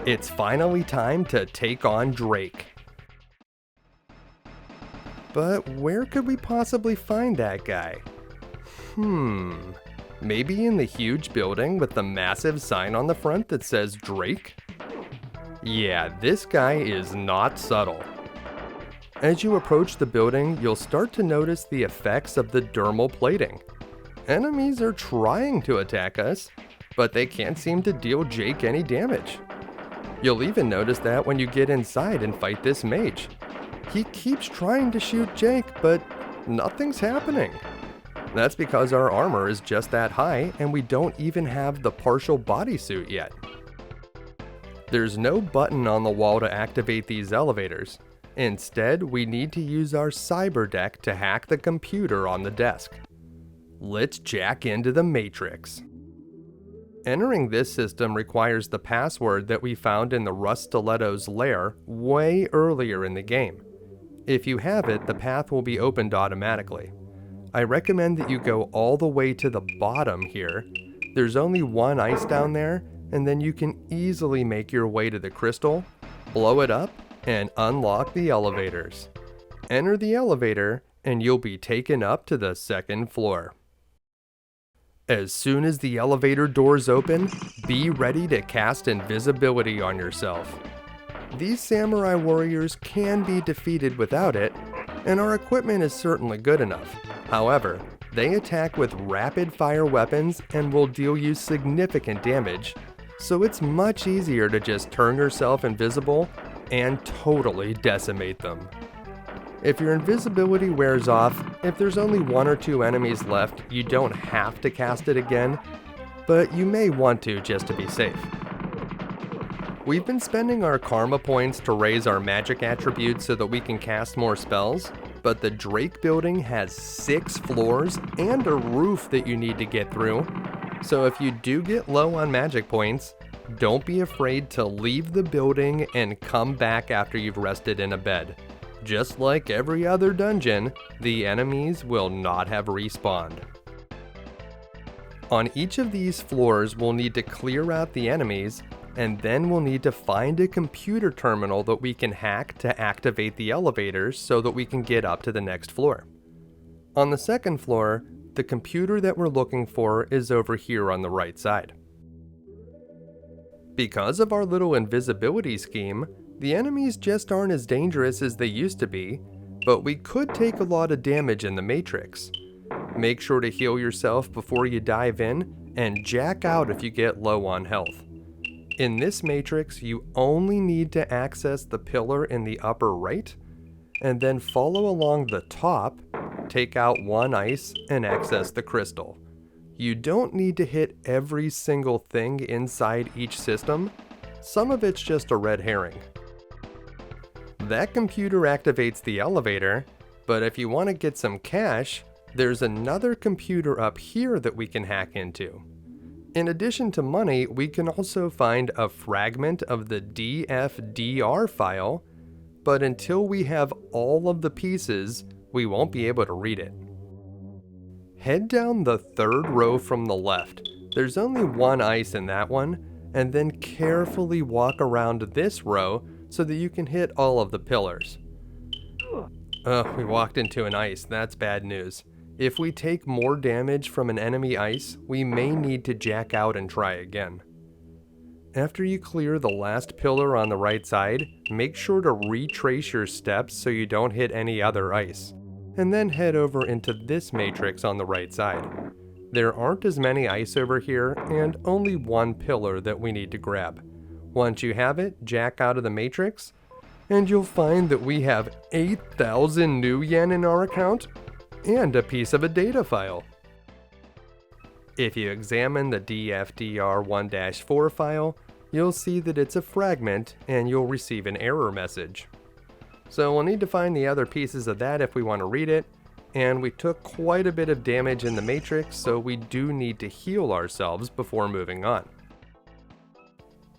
it's finally time to take on Drake. But where could we possibly find that guy? Maybe in the huge building with the massive sign on the front that says Drake? Yeah, this guy is not subtle. As you approach the building, you'll start to notice the effects of the dermal plating. Enemies are trying to attack us, but they can't seem to deal Jake any damage. You'll even notice that when you get inside and fight this mage. He keeps trying to shoot Jake, but nothing's happening. That's because our armor is just that high and we don't even have the partial bodysuit yet. There's no button on the wall to activate these elevators. Instead, we need to use our cyber deck to hack the computer on the desk. Let's jack into the Matrix. Entering this system requires the password that we found in the Rust Stilettos lair way earlier in the game. If you have it, the path will be opened automatically. I recommend that you go all the way to the bottom here. There's only one ice down there, and then you can easily make your way to the crystal, blow it up, and unlock the elevators. Enter the elevator, and you'll be taken up to the second floor. As soon as the elevator doors open, be ready to cast invisibility on yourself. These samurai warriors can be defeated without it, and our equipment is certainly good enough. However, they attack with rapid fire weapons and will deal you significant damage, so it's much easier to just turn yourself invisible and totally decimate them. If your invisibility wears off, if there's only 1 or 2 enemies left, you don't have to cast it again, but you may want to just to be safe. We've been spending our karma points to raise our magic attributes so that we can cast more spells, but the Drake building has 6 floors and a roof that you need to get through, so if you do get low on magic points, don't be afraid to leave the building and come back after you've rested in a bed. Just like every other dungeon, the enemies will not have respawned. On each of these floors, we'll need to clear out the enemies, and then we'll need to find a computer terminal that we can hack to activate the elevators so that we can get up to the next floor. On the second floor, the computer that we're looking for is over here on the right side. Because of our little invisibility scheme, the enemies just aren't as dangerous as they used to be, but we could take a lot of damage in the Matrix. Make sure to heal yourself before you dive in, and jack out if you get low on health. In this Matrix, you only need to access the pillar in the upper right, and then follow along the top, take out 1 ice, and access the crystal. You don't need to hit every single thing inside each system. Some of it's just a red herring. That computer activates the elevator, but if you want to get some cash, there's another computer up here that we can hack into. In addition to money, we can also find a fragment of the DFDR file, but until we have all of the pieces, we won't be able to read it. Head down the 3rd row from the left. There's only 1 ice in that one, and then carefully walk around this row so that you can hit all of the pillars. We walked into an ice. That's bad news. If we take more damage from an enemy ice, we may need to jack out and try again. After you clear the last pillar on the right side, make sure to retrace your steps so you don't hit any other ice, and then head over into this matrix on the right side. There aren't as many ice over here, and only 1 pillar that we need to grab. Once you have it, jack out of the matrix, and you'll find that we have 8,000 new yen in our account, and a piece of a data file. If you examine the DFDR1-4 file, you'll see that it's a fragment, and you'll receive an error message. So we'll need to find the other pieces of that if we want to read it, and we took quite a bit of damage in the matrix, so we do need to heal ourselves before moving on.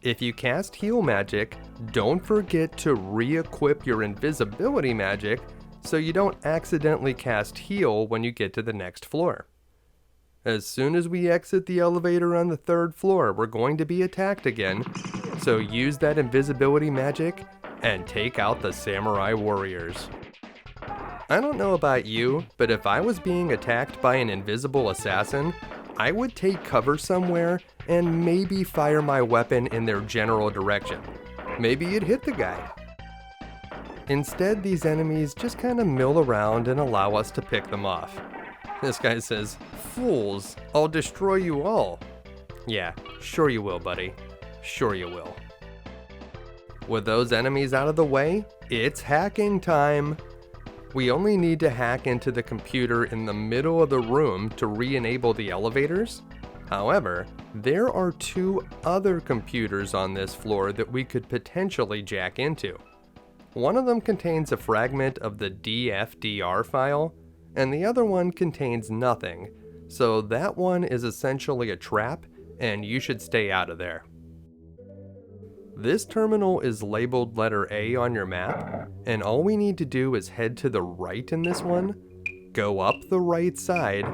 If you cast heal magic, don't forget to re-equip your invisibility magic so you don't accidentally cast heal when you get to the next floor. As soon as we exit the elevator on the 3rd floor, we're going to be attacked again, so use that invisibility magic and take out the samurai warriors. I don't know about you, but if I was being attacked by an invisible assassin, I would take cover somewhere and maybe fire my weapon in their general direction. Maybe it hit the guy. Instead, these enemies just kind of mill around and allow us to pick them off. This guy says, "Fools, I'll destroy you all." Yeah, sure you will, buddy. Sure you will. With those enemies out of the way, it's hacking time. We only need to hack into the computer in the middle of the room to re-enable the elevators. However, there are 2 other computers on this floor that we could potentially jack into. One of them contains a fragment of the DFDR file, and the other one contains nothing, so that one is essentially a trap, and you should stay out of there. This terminal is labeled letter A on your map, and all we need to do is head to the right in this one, go up the right side,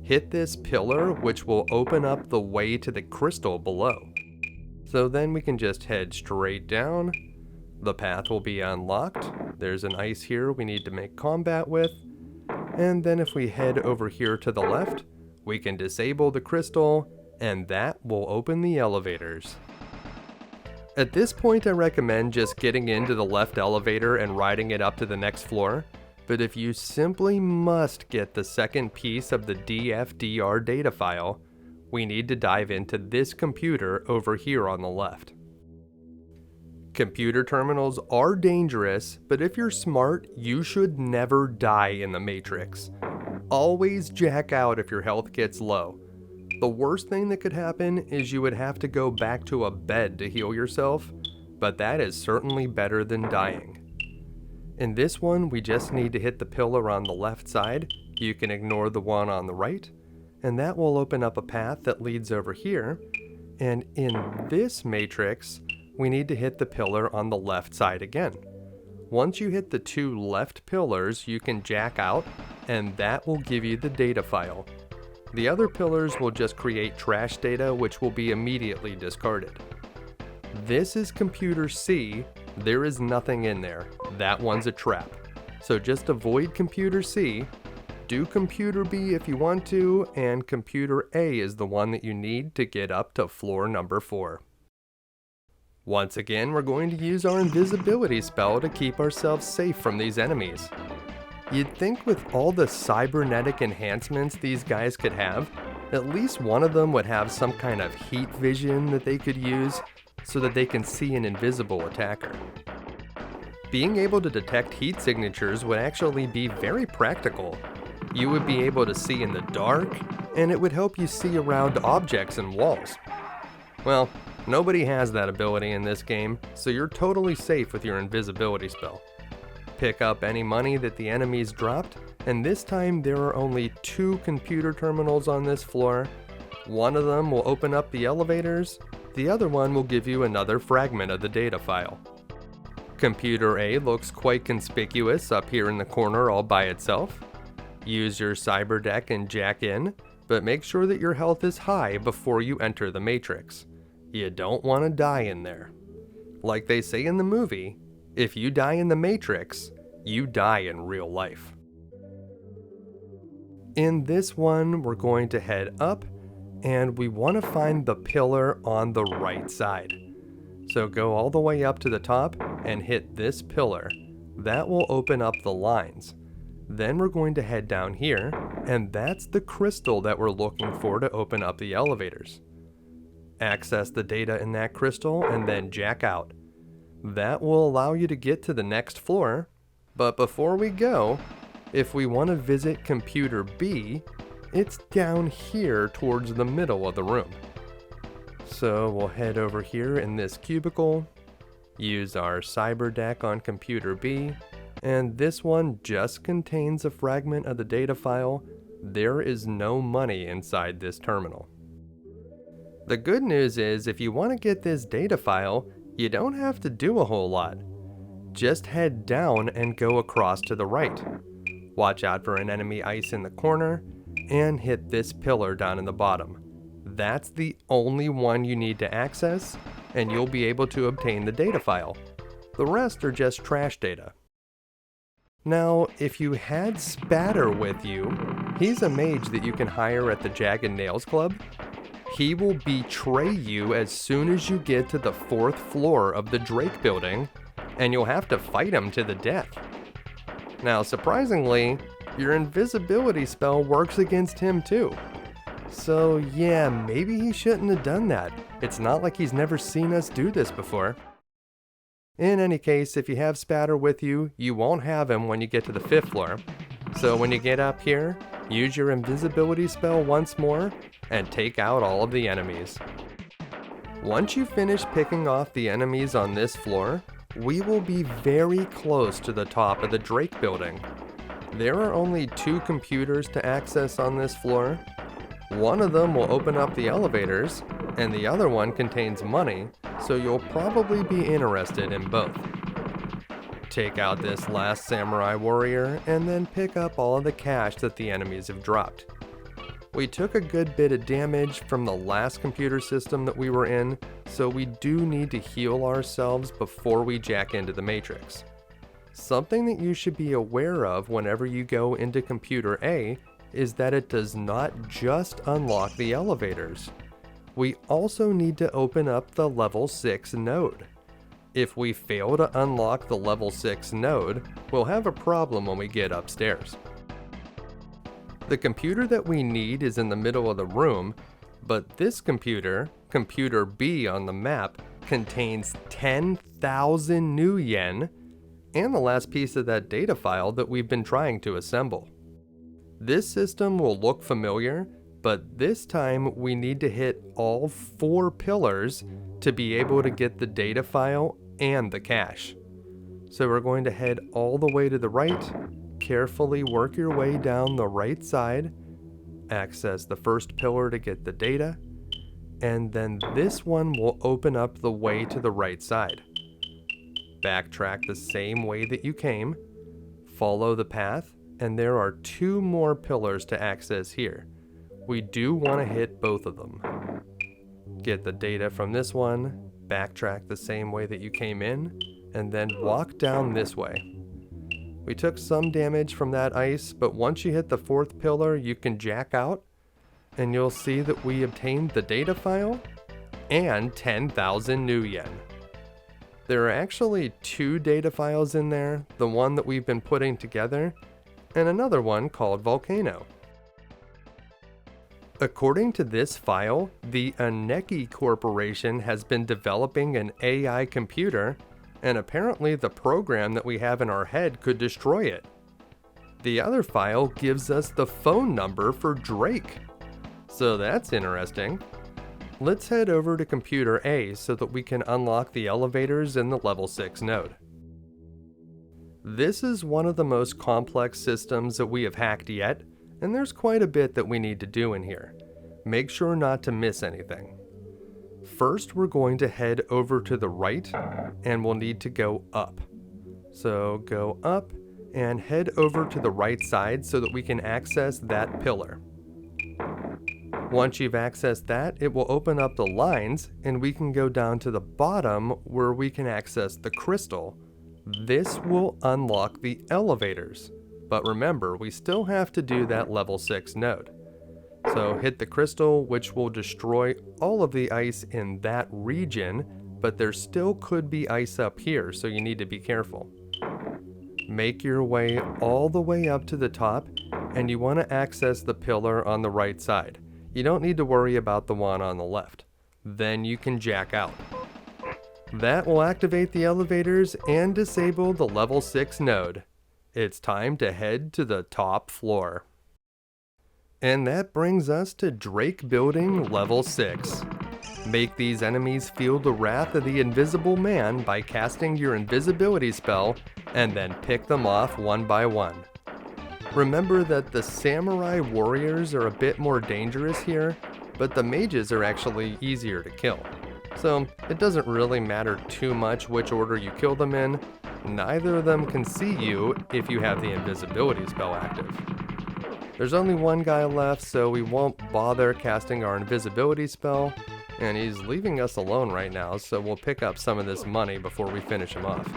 hit this pillar which will open up the way to the crystal below. So then we can just head straight down, the path will be unlocked, there's an ice here we need to make combat with, and then if we head over here to the left, we can disable the crystal, and that will open the elevators. At this point I recommend just getting into the left elevator and riding it up to the next floor, but if you simply must get the second piece of the DFDR data file, we need to dive into this computer over here on the left. Computer terminals are dangerous, but if you're smart, you should never die in the Matrix. Always jack out if your health gets low. The worst thing that could happen is you would have to go back to a bed to heal yourself, but that is certainly better than dying. In this one, we just need to hit the pillar on the left side, you can ignore the one on the right, and that will open up a path that leads over here, and in this matrix, we need to hit the pillar on the left side again. Once you hit the two left pillars, you can jack out, and that will give you the data file. The other pillars will just create trash data which will be immediately discarded. This is computer C, there is nothing in there, that one's a trap. So just avoid computer C, do computer B if you want to, and computer A is the one that you need to get up to floor number 4. Once again, we're going to use our invisibility spell to keep ourselves safe from these enemies. You'd think with all the cybernetic enhancements these guys could have, at least one of them would have some kind of heat vision that they could use so that they can see an invisible attacker. Being able to detect heat signatures would actually be very practical. You would be able to see in the dark, and it would help you see around objects and walls. Well, nobody has that ability in this game, so you're totally safe with your invisibility spell. Pick up any money that the enemies dropped, and this time there are only 2 computer terminals on this floor. One of them will open up the elevators, the other one will give you another fragment of the data file. Computer A looks quite conspicuous up here in the corner all by itself. Use your cyber deck and jack in, but make sure that your health is high before you enter the matrix. You don't want to die in there. Like they say in the movie, if you die in the Matrix, you die in real life. In this one, we're going to head up, and we want to find the pillar on the right side. So go all the way up to the top and hit this pillar. That will open up the lines. Then we're going to head down here, and that's the crystal that we're looking for to open up the elevators. Access the data in that crystal and then jack out. That will allow you to get to the next floor, but before we go, if we want to visit computer B, it's down here towards the middle of the room. So we'll head over here in this cubicle, use our cyber deck on computer B, and this one just contains a fragment of the data file. There is no money inside this terminal. The good news is if you want to get this data file, you don't have to do a whole lot. Just head down and go across to the right. Watch out for an enemy ice in the corner, and hit this pillar down in the bottom. That's the only one you need to access, and you'll be able to obtain the data file. The rest are just trash data. Now, if you had Spatter with you, he's a mage that you can hire at the Jagged Nails Club. He will betray you as soon as you get to the 4th floor of the Drake building, and you'll have to fight him to the death. Now, surprisingly, your invisibility spell works against him too. So yeah, maybe he shouldn't have done that. It's not like he's never seen us do this before. In any case, if you have Spatter with you, you won't have him when you get to the 5th floor. So when you get up here, use your invisibility spell once more, and take out all of the enemies. Once you finish picking off the enemies on this floor, we will be very close to the top of the Drake building. There are only 2 computers to access on this floor. One of them will open up the elevators, and the other one contains money, so you'll probably be interested in both. Take out this last samurai warrior, and then pick up all of the cash that the enemies have dropped. We took a good bit of damage from the last computer system that we were in, so we do need to heal ourselves before we jack into the Matrix. Something that you should be aware of whenever you go into Computer A is that it does not just unlock the elevators. We also need to open up the level 6 node. If we fail to unlock the level 6 node, we'll have a problem when we get upstairs. The computer that we need is in the middle of the room, but this computer, Computer B on the map, contains 10,000 new yen and the last piece of that data file that we've been trying to assemble. This system will look familiar, but this time we need to hit all 4 pillars to be able to get the data file and the cache. So we're going to head all the way to the right, carefully work your way down the right side, access the first pillar to get the data, and then this one will open up the way to the right side. Backtrack the same way that you came, follow the path, and there are 2 more pillars to access here. We do want to hit both of them. Get the data from this one, backtrack the same way that you came in, and then walk down this way. We took some damage from that ice, but once you hit the 4th pillar, you can jack out, and you'll see that we obtained the data file and 10,000 new yen. There are actually 2 data files in there, the one that we've been putting together, and another one called Volcano. According to this file, the Aneki Corporation has been developing an AI computer, and apparently the program that we have in our head could destroy it. The other file gives us the phone number for Drake. So that's interesting. Let's head over to Computer A so that we can unlock the elevators in the level 6 node. This is one of the most complex systems that we have hacked yet, and there's quite a bit that we need to do in here. Make sure not to miss anything. First, we're going to head over to the right, and we'll need to go up. So go up and head over to the right side so that we can access that pillar. Once you've accessed that, it will open up the lines, and we can go down to the bottom where we can access the crystal. This will unlock the elevators. But remember, we still have to do that level 6 node. So hit the crystal, which will destroy all of the ice in that region, but there still could be ice up here, so you need to be careful. Make your way all the way up to the top, and you want to access the pillar on the right side. You don't need to worry about the one on the left. Then you can jack out. That will activate the elevators and disable the level 6 node. It's time to head to the top floor. And that brings us to Drake Building level 6. Make these enemies feel the wrath of the invisible man by casting your invisibility spell, and then pick them off one by one. Remember that the samurai warriors are a bit more dangerous here, but the mages are actually easier to kill. So it doesn't really matter too much which order you kill them in. Neither of them can see you if you have the invisibility spell active. There's only one guy left, so we won't bother casting our invisibility spell, and he's leaving us alone right now, so we'll pick up some of this money before we finish him off.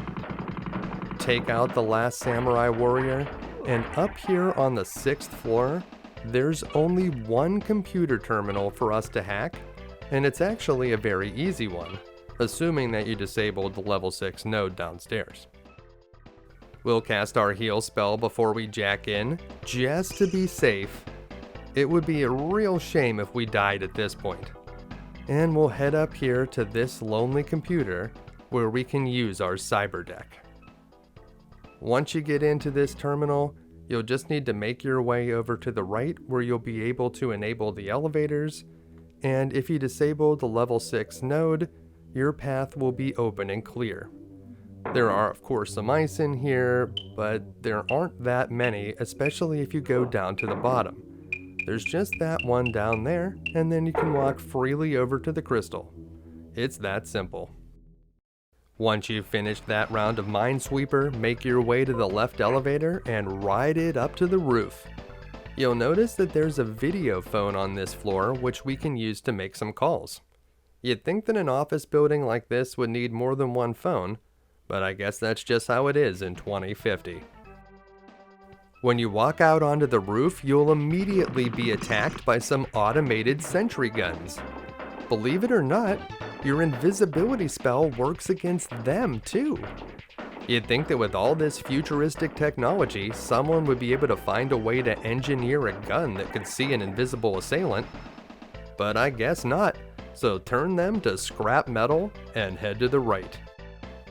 Take out the last samurai warrior, and up here on the 6th floor, there's only one computer terminal for us to hack, and it's actually a very easy one, assuming that you disabled the level 6 node downstairs. We'll cast our heal spell before we jack in, just to be safe. It would be a real shame if we died at this point. And we'll head up here to this lonely computer, where we can use our cyber deck. Once you get into this terminal, you'll just need to make your way over to the right where you'll be able to enable the elevators, and if you disable the level 6 node, your path will be open and clear. There are of course some ice in here, but there aren't that many, especially if you go down to the bottom. There's just that one down there, and then you can walk freely over to the crystal. It's that simple. Once you've finished that round of Minesweeper, make your way to the left elevator and ride it up to the roof. You'll notice that there's a video phone on this floor which we can use to make some calls. You'd think that an office building like this would need more than one phone, but I guess that's just how it is in 2050. When you walk out onto the roof, you'll immediately be attacked by some automated sentry guns. Believe it or not, your invisibility spell works against them too. You'd think that with all this futuristic technology, someone would be able to find a way to engineer a gun that could see an invisible assailant, but I guess not, so turn them to scrap metal and head to the right.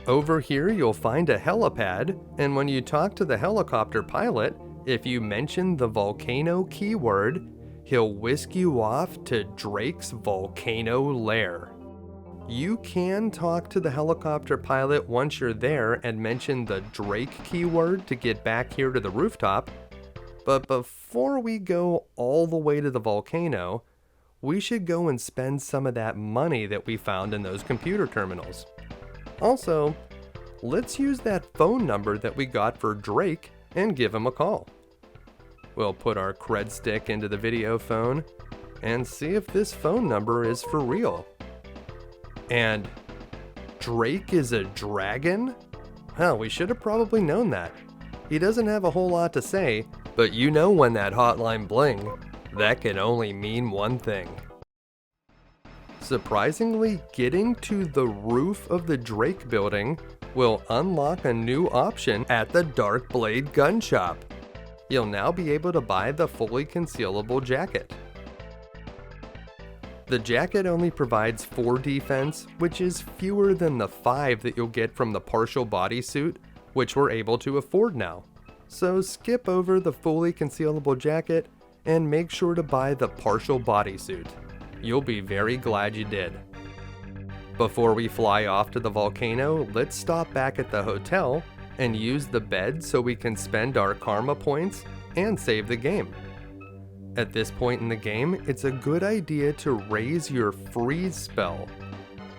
Over here you'll find a helipad, and when you talk to the helicopter pilot, if you mention the Volcano keyword, he'll whisk you off to Drake's Volcano Lair. You can talk to the helicopter pilot once you're there and mention the Drake keyword to get back here to the rooftop, but before we go all the way to the volcano, we should go and spend some of that money that we found in those computer terminals. Also, let's use that phone number that we got for Drake and give him a call. We'll put our cred stick into the video phone and see if this phone number is for real. And Drake is a dragon? Hell, we should have probably known that. He doesn't have a whole lot to say, but you know when that hotline bling, that can only mean one thing. Surprisingly, getting to the roof of the Drake building will unlock a new option at the Dark Blade gun shop. You'll now be able to buy the fully concealable jacket. The jacket only provides 4 defense, which is fewer than the 5 that you'll get from the partial bodysuit, which we're able to afford now. So skip over the fully concealable jacket and make sure to buy the partial bodysuit. You'll be very glad you did. Before we fly off to the volcano, let's stop back at the hotel and use the bed so we can spend our karma points and save the game. At this point in the game, it's a good idea to raise your freeze spell.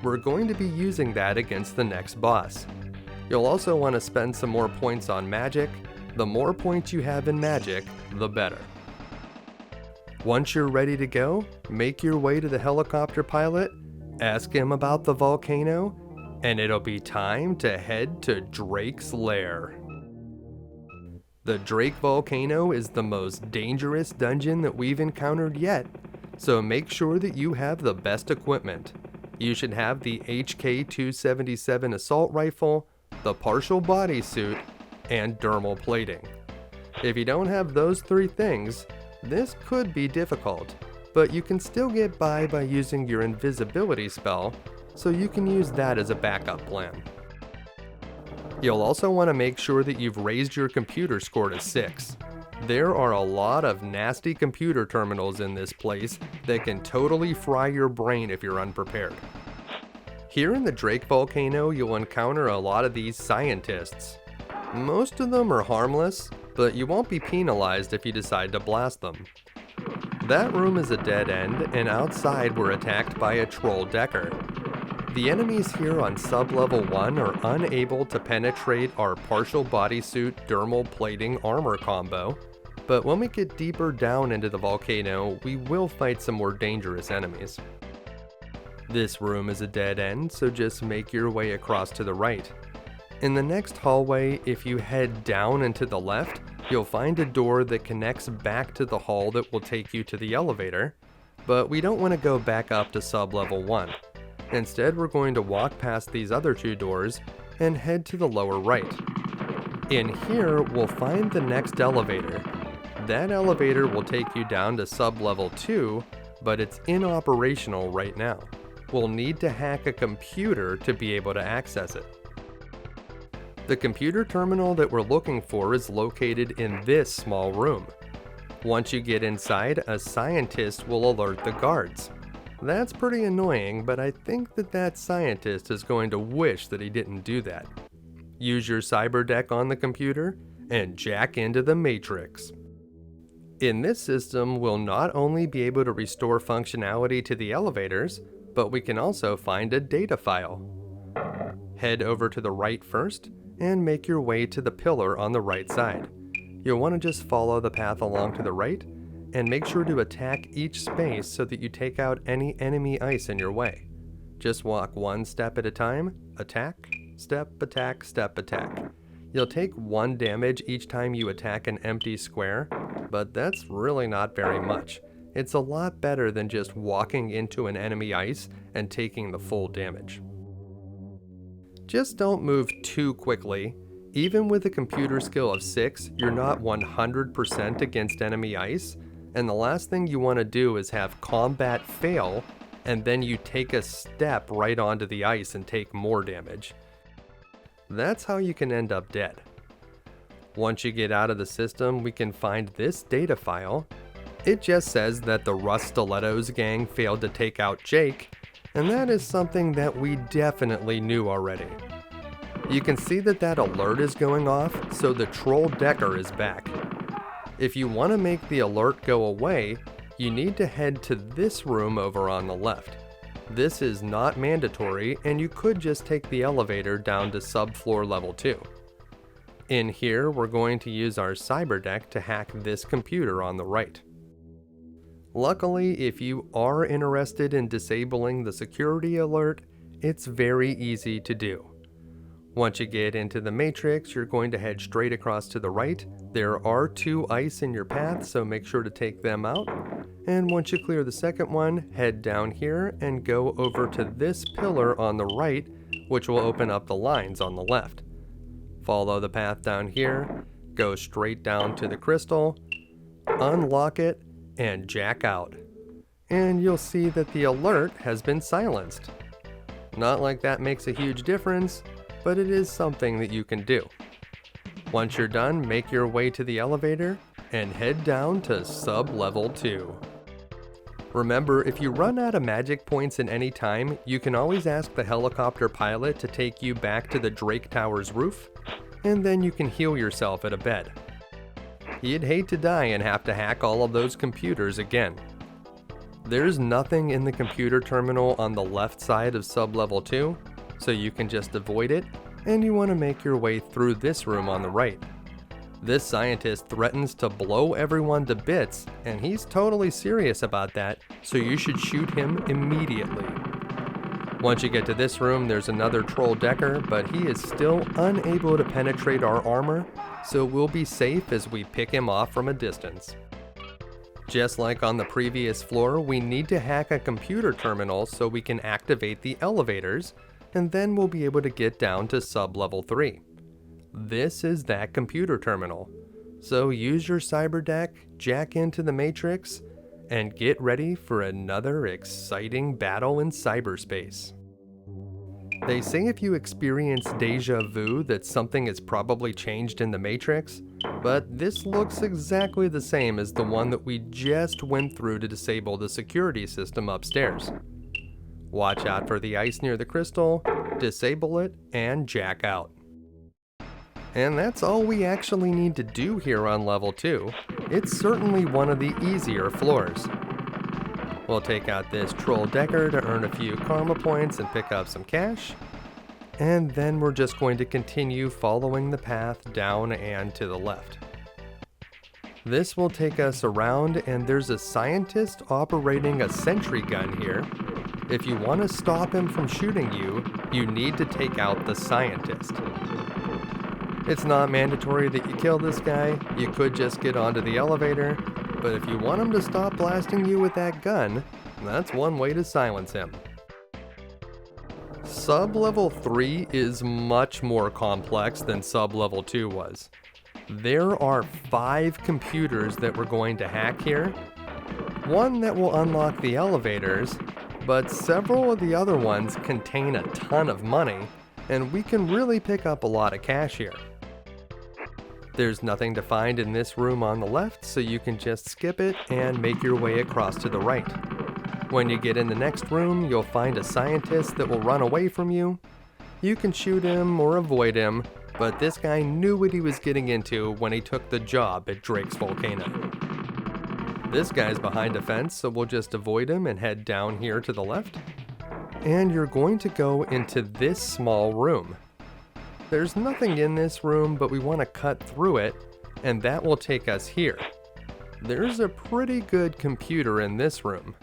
We're going to be using that against the next boss. You'll also want to spend some more points on magic. The more points you have in magic, the better. Once you're ready to go, make your way to the helicopter pilot, ask him about the volcano, and it'll be time to head to Drake's lair. The Drake Volcano is the most dangerous dungeon that we've encountered yet, so make sure that you have the best equipment. You should have the HK-277 assault rifle, the partial bodysuit, and dermal plating. If you don't have those 3 things, this could be difficult, but you can still get by using your invisibility spell, so you can use that as a backup plan. You'll also want to make sure that you've raised your computer score to 6. There are a lot of nasty computer terminals in this place that can totally fry your brain if you're unprepared. Here in the Drake Volcano, you'll encounter a lot of these scientists. Most of them are harmless, but you won't be penalized if you decide to blast them. That room is a dead end, and outside we're attacked by a troll decker. The enemies here on sub-level 1 are unable to penetrate our partial bodysuit dermal plating armor combo, but when we get deeper down into the volcano, we will fight some more dangerous enemies. This room is a dead end, so just make your way across to the right. In the next hallway, if you head down and to the left, you'll find a door that connects back to the hall that will take you to the elevator, but we don't want to go back up to sub-level 1. Instead, we're going to walk past these other 2 doors and head to the lower right. In here, we'll find the next elevator. That elevator will take you down to sub-level 2, but it's inoperational right now. We'll need to hack a computer to be able to access it. The computer terminal that we're looking for is located in this small room. Once you get inside, a scientist will alert the guards. That's pretty annoying, but I think that scientist is going to wish that he didn't do that. Use your cyber deck on the computer and jack into the Matrix. In this system, we'll not only be able to restore functionality to the elevators, but we can also find a data file. Head over to the right first, and make your way to the pillar on the right side. You'll want to just follow the path along to the right, and make sure to attack each space so that you take out any enemy ice in your way. Just walk one step at a time, attack, step, attack, step, attack. You'll take 1 damage each time you attack an empty square, but that's really not very much. It's a lot better than just walking into an enemy ice and taking the full damage. Just don't move too quickly. Even with a computer skill of 6, you're not 100% against enemy ice, and the last thing you want to do is have combat fail, and then you take a step right onto the ice and take more damage. That's how you can end up dead. Once you get out of the system, we can find this data file. It just says that the Rust Stilettos gang failed to take out Jake, and that is something that we definitely knew already. You can see that alert is going off, so the troll decker is back. If you want to make the alert go away, you need to head to this room over on the left. This is not mandatory, and you could just take the elevator down to subfloor level 2. In here, we're going to use our cyber deck to hack this computer on the right. Luckily, if you are interested in disabling the security alert, it's very easy to do. Once you get into the matrix, you're going to head straight across to the right. There are 2 ice in your path, so make sure to take them out. And once you clear the second one, head down here and go over to this pillar on the right, which will open up the lines on the left. Follow the path down here, go straight down to the crystal, unlock it, and jack out. And you'll see that the alert has been silenced. Not like that makes a huge difference, but it is something that you can do. Once you're done, make your way to the elevator and head down to sub-level 2. Remember, if you run out of magic points at any time, you can always ask the helicopter pilot to take you back to the Drake Tower's roof, and then you can heal yourself at a bed. You'd hate to die and have to hack all of those computers again. There's nothing in the computer terminal on the left side of sub-level 2, so you can just avoid it, and you want to make your way through this room on the right. This scientist threatens to blow everyone to bits, and he's totally serious about that, so you should shoot him immediately. Once you get to this room, there's another troll decker, but he is still unable to penetrate our armor, so we'll be safe as we pick him off from a distance. Just like on the previous floor, we need to hack a computer terminal so we can activate the elevators, and then we'll be able to get down to sub-level 3. This is that computer terminal. So use your cyber deck, jack into the matrix, and get ready for another exciting battle in cyberspace. They say if you experience deja vu that something has probably changed in the matrix, but this looks exactly the same as the one that we just went through to disable the security system upstairs. Watch out for the ice near the crystal, disable it, and jack out. And that's all we actually need to do here on level 2. It's certainly one of the easier floors. We'll take out this troll decker to earn a few karma points and pick up some cash. And then we're just going to continue following the path down and to the left. This will take us around, and there's a scientist operating a sentry gun here. If you want to stop him from shooting you, you need to take out the scientist. It's not mandatory that you kill this guy, you could just get onto the elevator, but if you want him to stop blasting you with that gun, that's one way to silence him. Sub-level 3 is much more complex than sub-level 2 was. There are 5 computers that we're going to hack here. One that will unlock the elevators, but several of the other ones contain a ton of money, and we can really pick up a lot of cash here. There's nothing to find in this room on the left, so you can just skip it and make your way across to the right. When you get in the next room, you'll find a scientist that will run away from you. You can shoot him or avoid him, but this guy knew what he was getting into when he took the job at Drake's Volcano. This guy's behind a fence, so we'll just avoid him and head down here to the left. And you're going to go into this small room. There's nothing in this room, but we want to cut through it, and that will take us here. There's a pretty good computer in this room.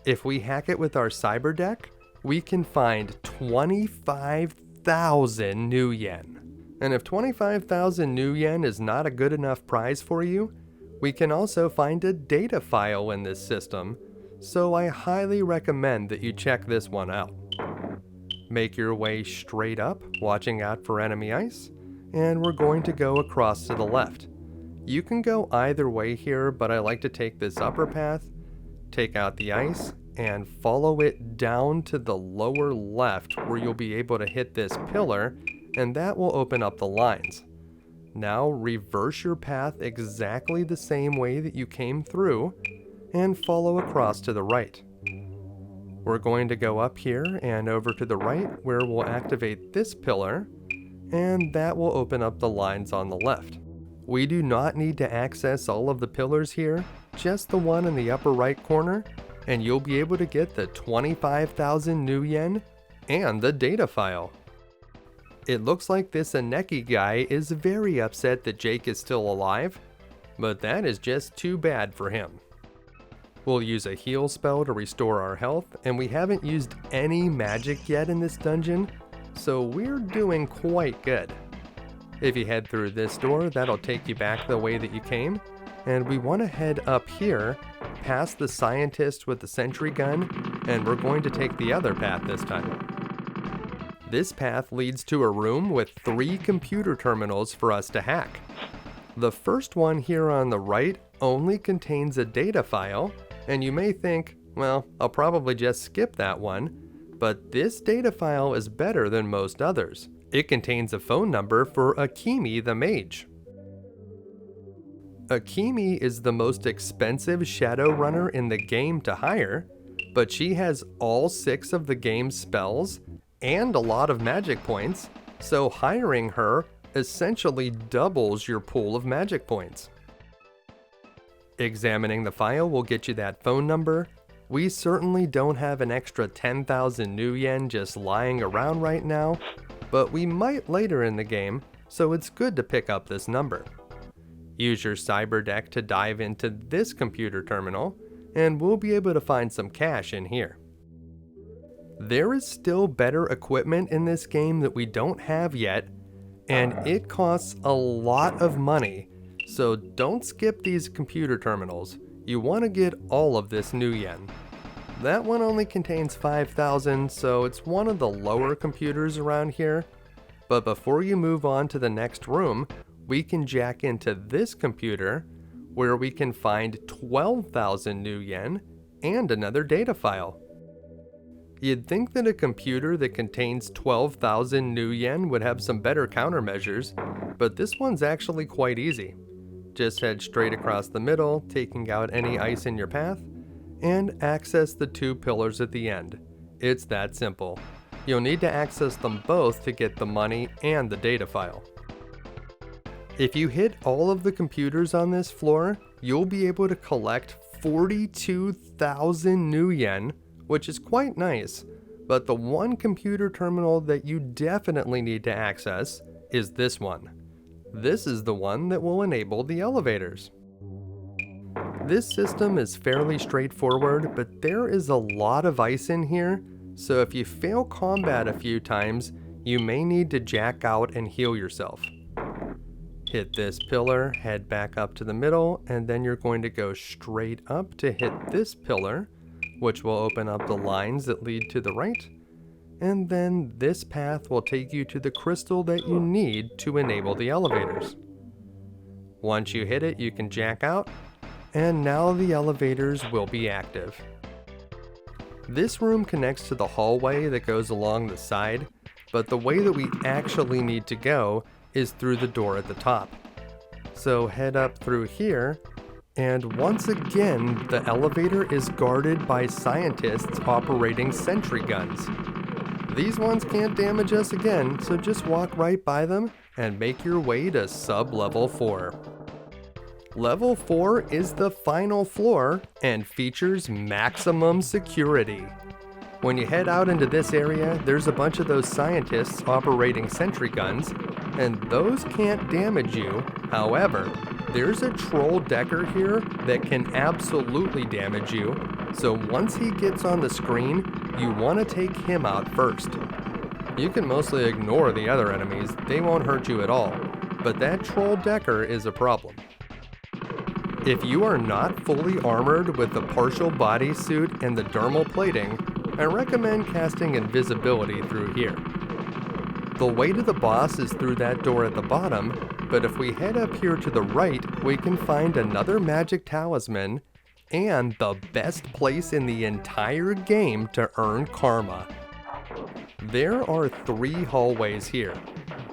If we hack it with our cyber deck, we can find 25,000 new yen. And if 25,000 new yen is not a good enough prize for you, we can also find a data file in this system, so I highly recommend that you check this one out. Make your way straight up, watching out for enemy ice, and we're going to go across to the left. You can go either way here, but I like to take this upper path, take out the ice, and follow it down to the lower left where you'll be able to hit this pillar, and that will open up the lines. Now reverse your path exactly the same way that you came through, and follow across to the right. We're going to go up here and over to the right where we'll activate this pillar, and that will open up the lines on the left. We do not need to access all of the pillars here, just the one in the upper right corner, and you'll be able to get the 25,000 new yen and the data file. It looks like this Aneki guy is very upset that Jake is still alive, but that is just too bad for him. We'll use a heal spell to restore our health, and we haven't used any magic yet in this dungeon, so we're doing quite good. If you head through this door, that'll take you back the way that you came, and we want to head up here, past the scientist with the sentry gun, and we're going to take the other path this time. This path leads to a room with 3 computer terminals for us to hack. The first one here on the right only contains a data file, and you may think, well, I'll probably just skip that one, but this data file is better than most others. It contains a phone number for Akimi the mage. Akimi is the most expensive Shadowrunner in the game to hire, but she has all 6 of the game's spells and a lot of magic points, so hiring her essentially doubles your pool of magic points. Examining the file will get you that phone number. We certainly don't have an extra 10,000 new yen just lying around right now, but we might later in the game, so it's good to pick up this number. Use your cyber deck to dive into this computer terminal, and we'll be able to find some cash in here. There is still better equipment in this game that we don't have yet, and it costs a lot of money, so don't skip these computer terminals. You want to get all of this new yen. That one only contains 5,000, so it's one of the lower computers around here. But before you move on to the next room, we can jack into this computer where we can find 12,000 new yen and another data file. You'd think that a computer that contains 12,000 new yen would have some better countermeasures, but this one's actually quite easy. Just head straight across the middle, taking out any ice in your path, and access the 2 pillars at the end. It's that simple. You'll need to access them both to get the money and the data file. If you hit all of the computers on this floor, you'll be able to collect 42,000 new yen, which is quite nice, but the one computer terminal that you definitely need to access is this one. This is the one that will enable the elevators. This system is fairly straightforward, but there is a lot of ice in here, so if you fail combat a few times, you may need to jack out and heal yourself. Hit this pillar, head back up to the middle, and then you're going to go straight up to hit this pillar, which will open up the lines that lead to the right, and then this path will take you to the crystal that you need to enable the elevators. Once you hit it, you can jack out, and now the elevators will be active. This room connects to the hallway that goes along the side, but the way that we actually need to go is through the door at the top. So head up through here, and once again, the elevator is guarded by scientists operating sentry guns. These ones can't damage us again, so just walk right by them and make your way to sub-level 4. Level 4 is the final floor and features maximum security. When you head out into this area, there's a bunch of those scientists operating sentry guns, and those can't damage you. However, there's a troll decker here that can absolutely damage you, so once he gets on the screen, you want to take him out first. You can mostly ignore the other enemies, they won't hurt you at all, but that troll decker is a problem. If you are not fully armored with the partial bodysuit and the dermal plating, I recommend casting invisibility through here. The way to the boss is through that door at the bottom, but if we head up here to the right, we can find another magic talisman and the best place in the entire game to earn karma. There are 3 hallways here.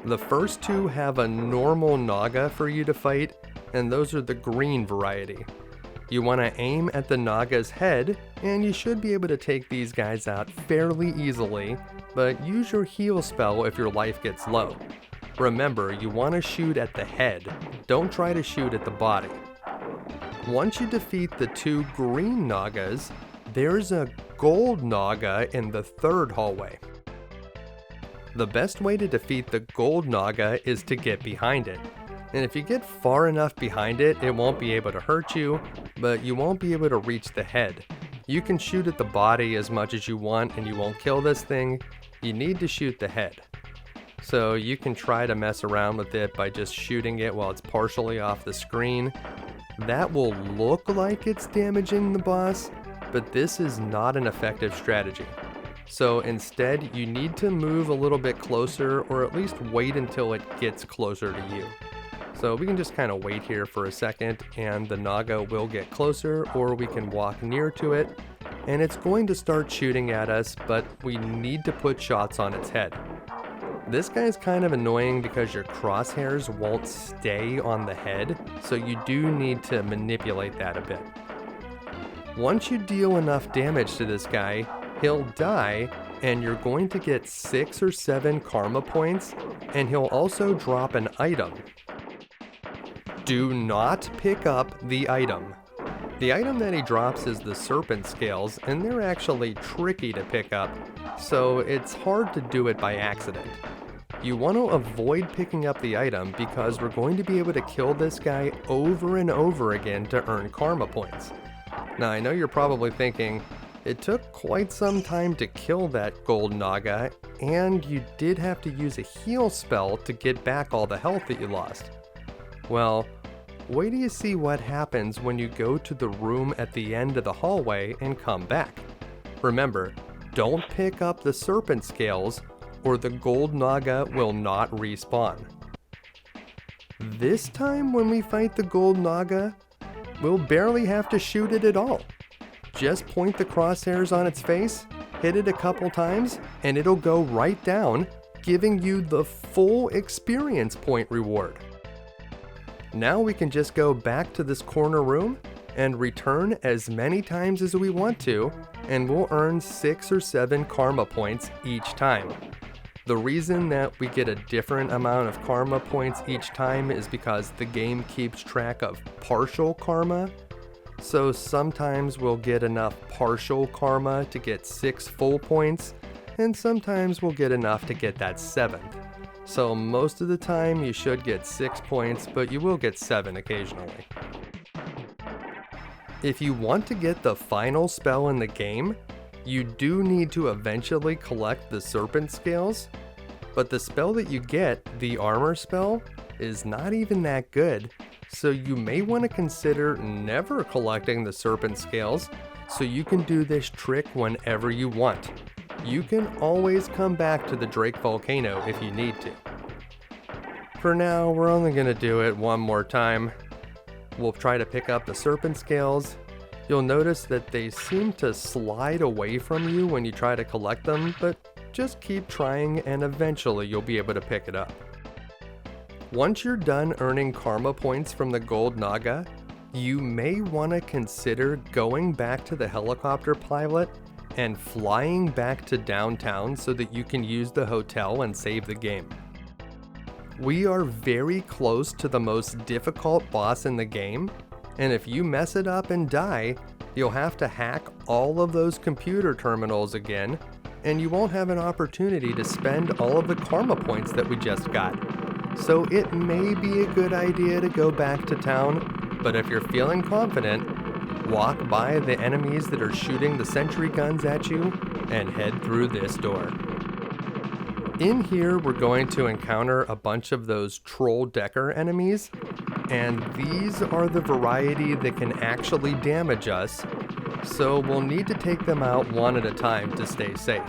The first 2 have a normal Naga for you to fight, and those are the green variety. You want to aim at the Naga's head, and you should be able to take these guys out fairly easily, but use your heal spell if your life gets low. Remember, you want to shoot at the head, don't try to shoot at the body. Once you defeat the 2 green Nagas, there's a gold Naga in the 3rd hallway. The best way to defeat the gold Naga is to get behind it. And if you get far enough behind it, it won't be able to hurt you, but you won't be able to reach the head. You can shoot at the body as much as you want and you won't kill this thing. You need to shoot the head. So you can try to mess around with it by just shooting it while it's partially off the screen. That will look like it's damaging the boss, but this is not an effective strategy. So instead, you need to move a little bit closer, or at least wait until it gets closer to you. So we can just kind of wait here for a second and the Naga will get closer, or we can walk near to it and it's going to start shooting at us, but we need to put shots on its head. This guy's kind of annoying because your crosshairs won't stay on the head, so you do need to manipulate that a bit. Once you deal enough damage to this guy, he'll die and you're going to get 6 or 7 karma points, and he'll also drop an item. Do not pick up the item. The item that he drops is the serpent scales, and they're actually tricky to pick up, so it's hard to do it by accident. You want to avoid picking up the item because we're going to be able to kill this guy over and over again to earn karma points. Now I know you're probably thinking, it took quite some time to kill that gold Naga, and you did have to use a heal spell to get back all the health that you lost. Well, wait till you see what happens when you go to the room at the end of the hallway and come back. Remember, don't pick up the serpent scales or the gold Naga will not respawn. This time when we fight the gold Naga, we'll barely have to shoot it at all. Just point the crosshairs on its face, hit it a couple times, and it'll go right down, giving you the full experience point reward. Now we can just go back to this corner room and return as many times as we want to, and we'll earn 6 or 7 karma points each time. The reason that we get a different amount of karma points each time is because the game keeps track of partial karma. So sometimes we'll get enough partial karma to get 6 full points, and sometimes we'll get enough to get that 7th. So most of the time you should get 6 points, but you will get 7 occasionally. If you want to get the final spell in the game, you do need to eventually collect the serpent scales, but the spell that you get, the armor spell, is not even that good, so you may want to consider never collecting the serpent scales so you can do this trick whenever you want. You can always come back to the Drake Volcano if you need to. For now, we're only going to do it one more time. We'll try to pick up the serpent scales. You'll notice that they seem to slide away from you when you try to collect them, but just keep trying and eventually you'll be able to pick it up. Once you're done earning karma points from the gold Naga, you may want to consider going back to the helicopter pilot and flying back to downtown so that you can use the hotel and save the game. We are very close to the most difficult boss in the game, and if you mess it up and die, you'll have to hack all of those computer terminals again, and you won't have an opportunity to spend all of the karma points that we just got. So it may be a good idea to go back to town, but if you're feeling confident, walk by the enemies that are shooting the sentry guns at you and head through this door. In here, we're going to encounter a bunch of those troll decker enemies, and these are the variety that can actually damage us, so we'll need to take them out one at a time to stay safe.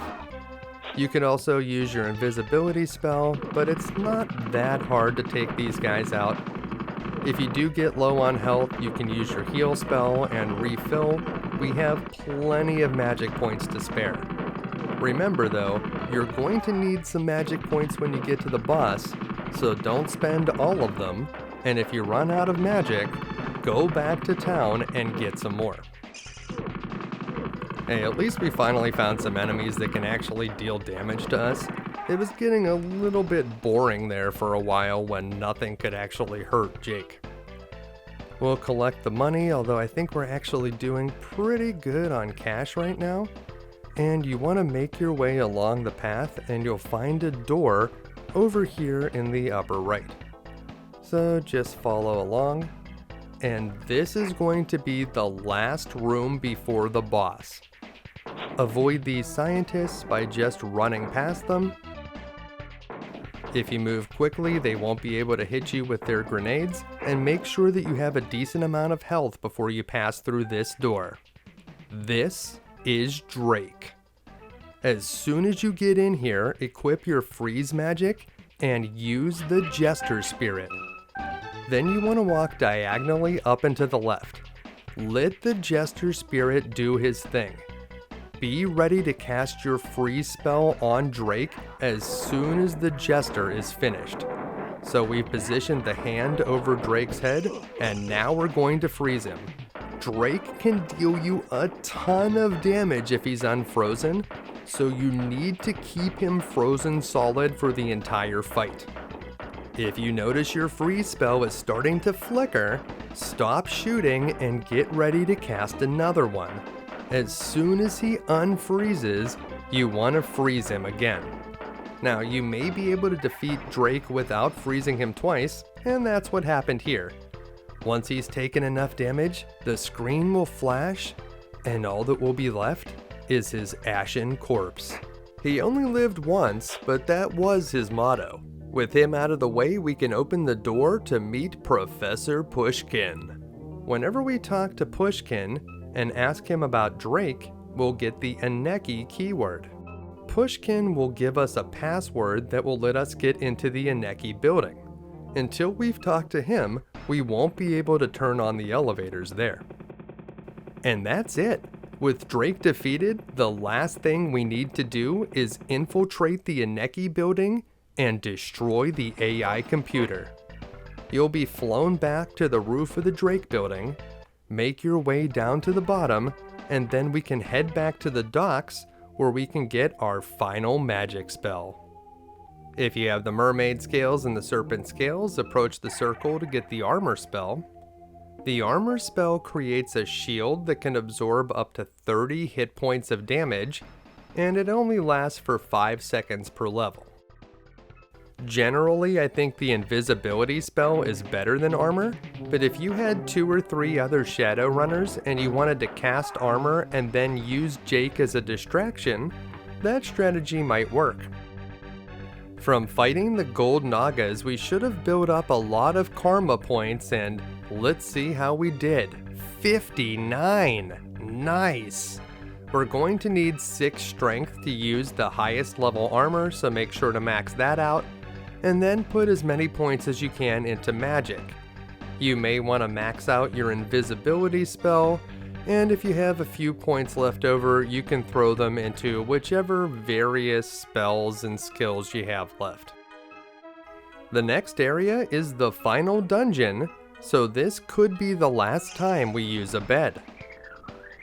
You can also use your invisibility spell, but it's not that hard to take these guys out. If you do get low on health, you can use your heal spell and refill. We have plenty of magic points to spare. Remember though, you're going to need some magic points when you get to the boss, so don't spend all of them, and if you run out of magic, go back to town and get some more. Hey, at least we finally found some enemies that can actually deal damage to us. It was getting a little bit boring there for a while when nothing could actually hurt Jake. We'll collect the money, although I think we're actually doing pretty good on cash right now. And you want to make your way along the path and you'll find a door over here in the upper right. So just follow along. And this is going to be the last room before the boss. Avoid these scientists by just running past them. If you move quickly, they won't be able to hit you with their grenades, and make sure that you have a decent amount of health before you pass through this door. This is Drake. As soon as you get in here, equip your freeze magic and use the Jester Spirit. Then you want to walk diagonally up and to the left. Let the Jester Spirit do his thing. Be ready to cast your freeze spell on Drake as soon as the Jester is finished. So we've positioned the hand over Drake's head, and now we're going to freeze him. Drake can deal you a ton of damage if he's unfrozen, so you need to keep him frozen solid for the entire fight. If you notice your freeze spell is starting to flicker, stop shooting and get ready to cast another one. As soon as he unfreezes, you want to freeze him again. Now, you may be able to defeat Drake without freezing him twice, and that's what happened here. Once he's taken enough damage, the screen will flash, and all that will be left is his ashen corpse. He only lived once, but that was his motto. With him out of the way, we can open the door to meet Professor Pushkin. Whenever we talk to Pushkin and ask him about Drake, we'll get the Aneki keyword. Pushkin will give us a password that will let us get into the Aneki Building. Until we've talked to him, we won't be able to turn on the elevators there. And that's it. With Drake defeated, the last thing we need to do is infiltrate the Aneki Building and destroy the AI computer. You'll be flown back to the roof of the Drake Building, make your way down to the bottom, and then we can head back to the docks where we can get our final magic spell. If you have the mermaid scales and the serpent scales, approach the circle to get the armor spell. The armor spell creates a shield that can absorb up to 30 hit points of damage, and it only lasts for 5 seconds per level. Generally, I think the invisibility spell is better than armor, but if you had 2 or 3 other Shadowrunners and you wanted to cast armor and then use Jake as a distraction, that strategy might work. From fighting the gold Nagas, we should have built up a lot of karma points, and let's see how we did. 59! Nice! We're going to need 6 strength to use the highest level armor, so make sure to max that out, and then put as many points as you can into magic. You may want to max out your invisibility spell, and if you have a few points left over, you can throw them into whichever various spells and skills you have left. The next area is the final dungeon, so this could be the last time we use a bed.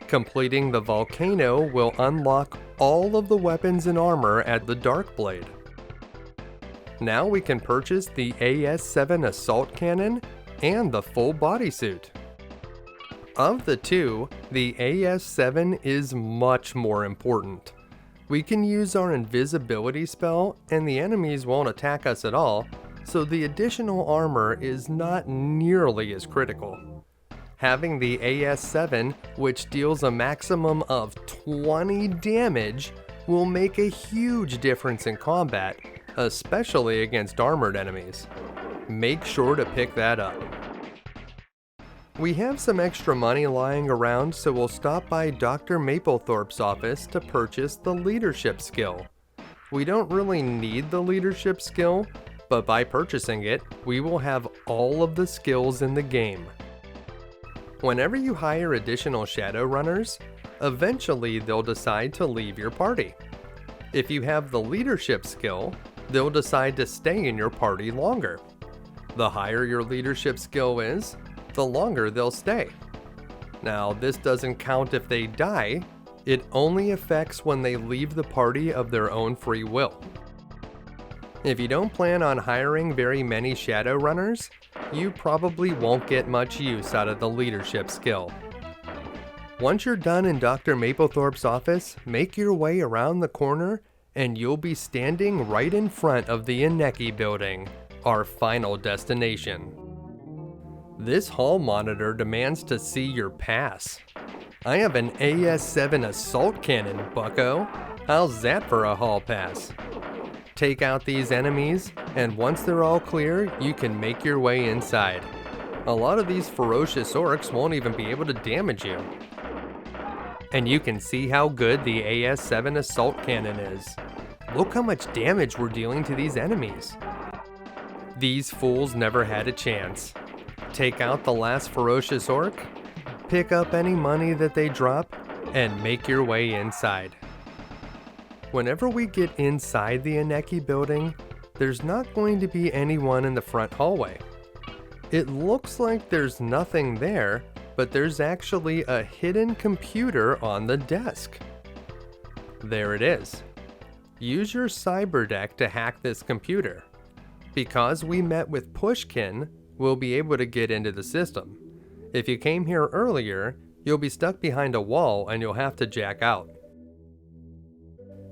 Completing the Volcano will unlock all of the weapons and armor at the Dark Blade. Now we can purchase the AS7 assault cannon and the full bodysuit. Of the two, the AS7 is much more important. We can use our invisibility spell and the enemies won't attack us at all, so the additional armor is not nearly as critical. Having the AS7, which deals a maximum of 20 damage, will make a huge difference in combat, especially against armored enemies. Make sure to pick that up. We have some extra money lying around, so we'll stop by Dr. Maplethorpe's office to purchase the leadership skill. We don't really need the leadership skill, but by purchasing it, we will have all of the skills in the game. Whenever you hire additional Shadowrunners, eventually they'll decide to leave your party. If you have the leadership skill, they'll decide to stay in your party longer. The higher your leadership skill is, the longer they'll stay. Now, this doesn't count if they die, it only affects when they leave the party of their own free will. If you don't plan on hiring very many Shadowrunners, you probably won't get much use out of the leadership skill. Once you're done in Dr. Maplethorpe's office, make your way around the corner and you'll be standing right in front of the Aneki Building, our final destination. This hall monitor demands to see your pass. I have an AS7 assault cannon, bucko. How's that for a hall pass? Take out these enemies, and once they're all clear, you can make your way inside. A lot of these ferocious orcs won't even be able to damage you. And you can see how good the AS7 assault cannon is. Look how much damage we're dealing to these enemies. These fools never had a chance. Take out the last ferocious orc, pick up any money that they drop, and make your way inside. Whenever we get inside the Aneki Building, there's not going to be anyone in the front hallway. It looks like there's nothing there, but there's actually a hidden computer on the desk. There it is. Use your cyber deck to hack this computer. Because we met with Pushkin, we'll be able to get into the system. If you came here earlier, you'll be stuck behind a wall and you'll have to jack out.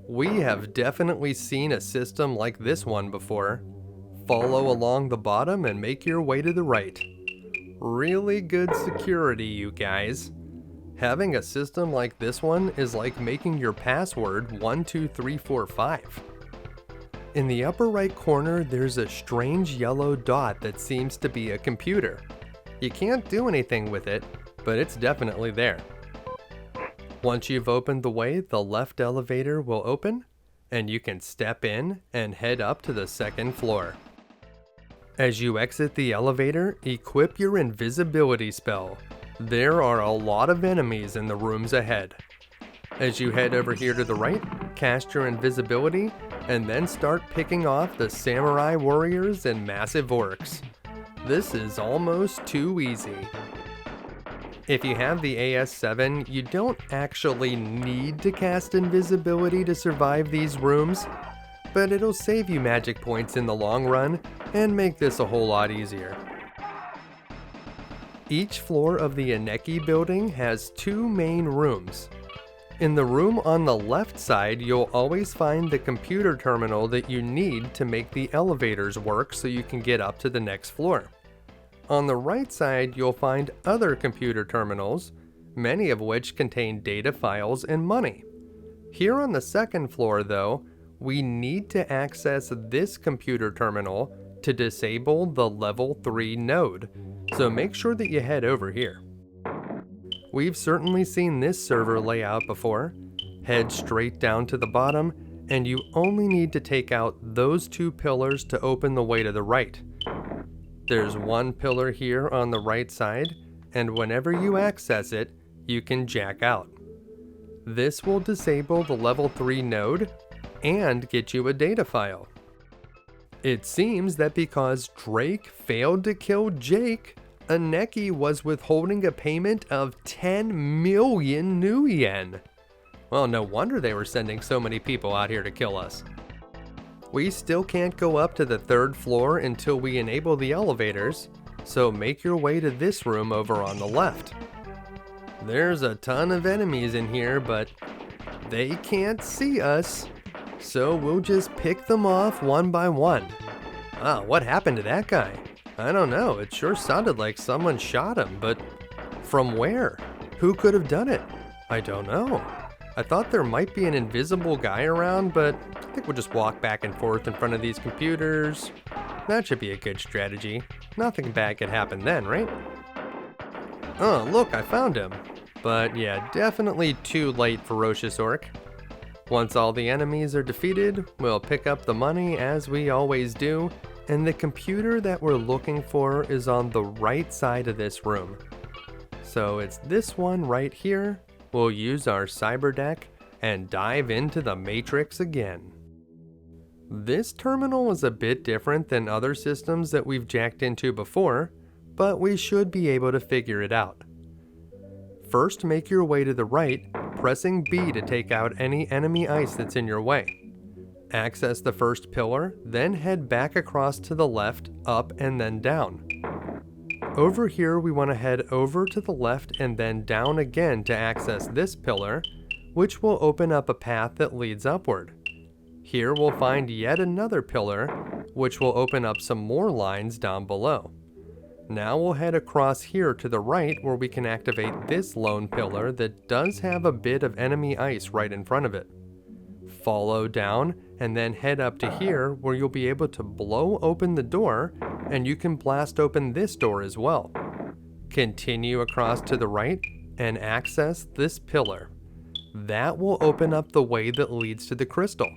We have definitely seen a system like this one before. Follow along the bottom and make your way to the right. Really good security, you guys. Having a system like this one is like making your password 12345. In the upper right corner, there's a strange yellow dot that seems to be a computer. You can't do anything with it, but it's definitely there. Once you've opened the way, the left elevator will open, and you can step in and head up to the second floor. As you exit the elevator, equip your invisibility spell. There are a lot of enemies in the rooms ahead. As you head over here to the right, cast your invisibility, and then start picking off the samurai warriors and massive orcs. This is almost too easy. If you have the AS7, you don't actually need to cast invisibility to survive these rooms, but it'll save you magic points in the long run and make this a whole lot easier. Each floor of the Aneki Building has two main rooms. In the room on the left side, you'll always find the computer terminal that you need to make the elevators work so you can get up to the next floor. On the right side, you'll find other computer terminals, many of which contain data files and money. Here on the second floor, though, we need to access this computer terminal to disable the level 3 node, so make sure that you head over here. We've certainly seen this server layout before. Head straight down to the bottom, and you only need to take out those two pillars to open the way to the right. There's one pillar here on the right side, and whenever you access it, you can jack out. This will disable the level 3 node and get you a data file. It seems that because Drake failed to kill Jake, Aneki was withholding a payment of 10 million new yen. Well, no wonder they were sending so many people out here to kill us. We still can't go up to the 3rd floor until we enable the elevators, so make your way to this room over on the left. There's a ton of enemies in here, but they can't see us, so we'll just pick them off one by one. Ah, what happened to that guy? I don't know, it sure sounded like someone shot him, but from where? Who could have done it? I don't know. I thought there might be an invisible guy around, but I think we'll just walk back and forth in front of these computers. That should be a good strategy. Nothing bad could happen then, right? Oh, look, I found him. But yeah, definitely too late, ferocious orc. Once all the enemies are defeated, we'll pick up the money as we always do, and the computer that we're looking for is on the right side of this room. So it's this one right here. We'll use our cyber deck and dive into the Matrix again. This terminal is a bit different than other systems that we've jacked into before, but we should be able to figure it out. First, make your way to the right, pressing B to take out any enemy ice that's in your way. Access the first pillar, then head back across to the left, up, and then down. Over here, we want to head over to the left and then down again to access this pillar, which will open up a path that leads upward. Here we'll find yet another pillar, which will open up some more lines down below. Now we'll head across here to the right where we can activate this lone pillar that does have a bit of enemy ice right in front of it. Follow down and then head up to here where you'll be able to blow open the door, and you can blast open this door as well. Continue across to the right and access this pillar. That will open up the way that leads to the crystal.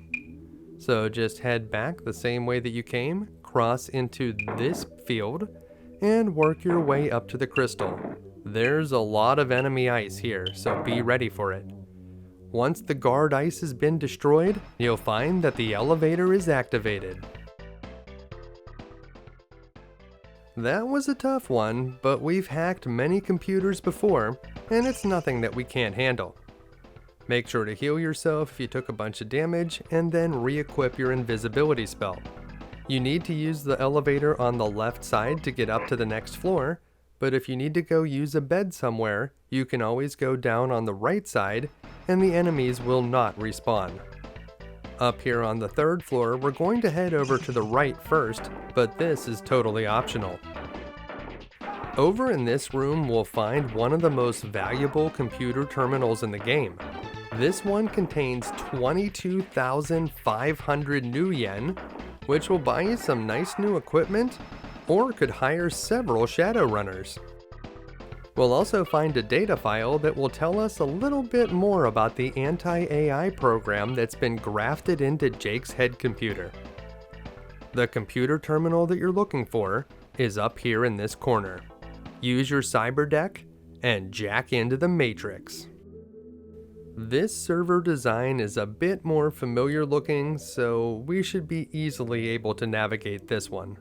So just head back the same way that you came, cross into this field, and work your way up to the crystal. There's a lot of enemy ice here, so be ready for it. Once the guard ice has been destroyed, you'll find that the elevator is activated. That was a tough one, but we've hacked many computers before, and it's nothing that we can't handle. Make sure to heal yourself if you took a bunch of damage, and then re-equip your invisibility spell. You need to use the elevator on the left side to get up to the next floor, but if you need to go use a bed somewhere, you can always go down on the right side, and the enemies will not respawn. Up here on the 3rd floor, we're going to head over to the right first, but this is totally optional. Over in this room, we'll find one of the most valuable computer terminals in the game. This one contains 22,500 new yen, which will buy you some nice new equipment, or could hire several Shadowrunners. We'll also find a data file that will tell us a little bit more about the anti-AI program that's been grafted into Jake's head computer. The computer terminal that you're looking for is up here in this corner. Use your cyber deck and jack into the Matrix. This server design is a bit more familiar looking, so we should be easily able to navigate this one.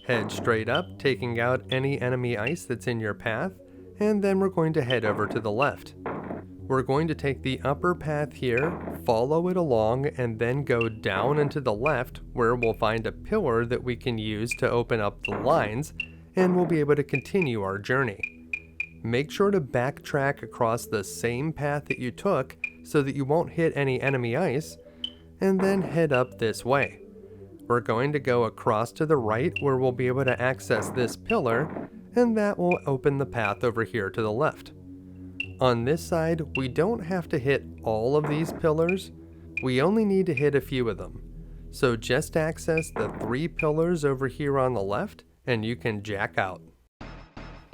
Head straight up, taking out any enemy ice that's in your path, and then we're going to head over to the left. We're going to take the upper path here, follow it along, and then go down and to the left where we'll find a pillar that we can use to open up the lines, and we'll be able to continue our journey. Make sure to backtrack across the same path that you took so that you won't hit any enemy ice, and then head up this way. We're going to go across to the right where we'll be able to access this pillar, and that will open the path over here to the left. On this side, we don't have to hit all of these pillars, we only need to hit a few of them. So just access the 3 pillars over here on the left, and you can jack out.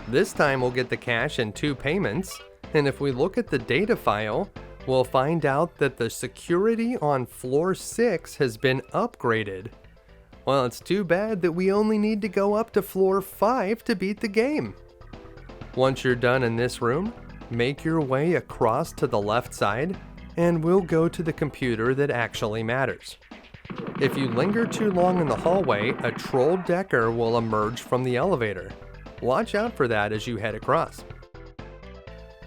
This time we'll get the cash in 2 payments, and if we look at the data file, we'll find out that the security on floor 6 has been upgraded. Well, it's too bad that we only need to go up to floor 5 to beat the game. Once you're done in this room, make your way across to the left side, and we'll go to the computer that actually matters. If you linger too long in the hallway, a troll decker will emerge from the elevator. Watch out for that as you head across.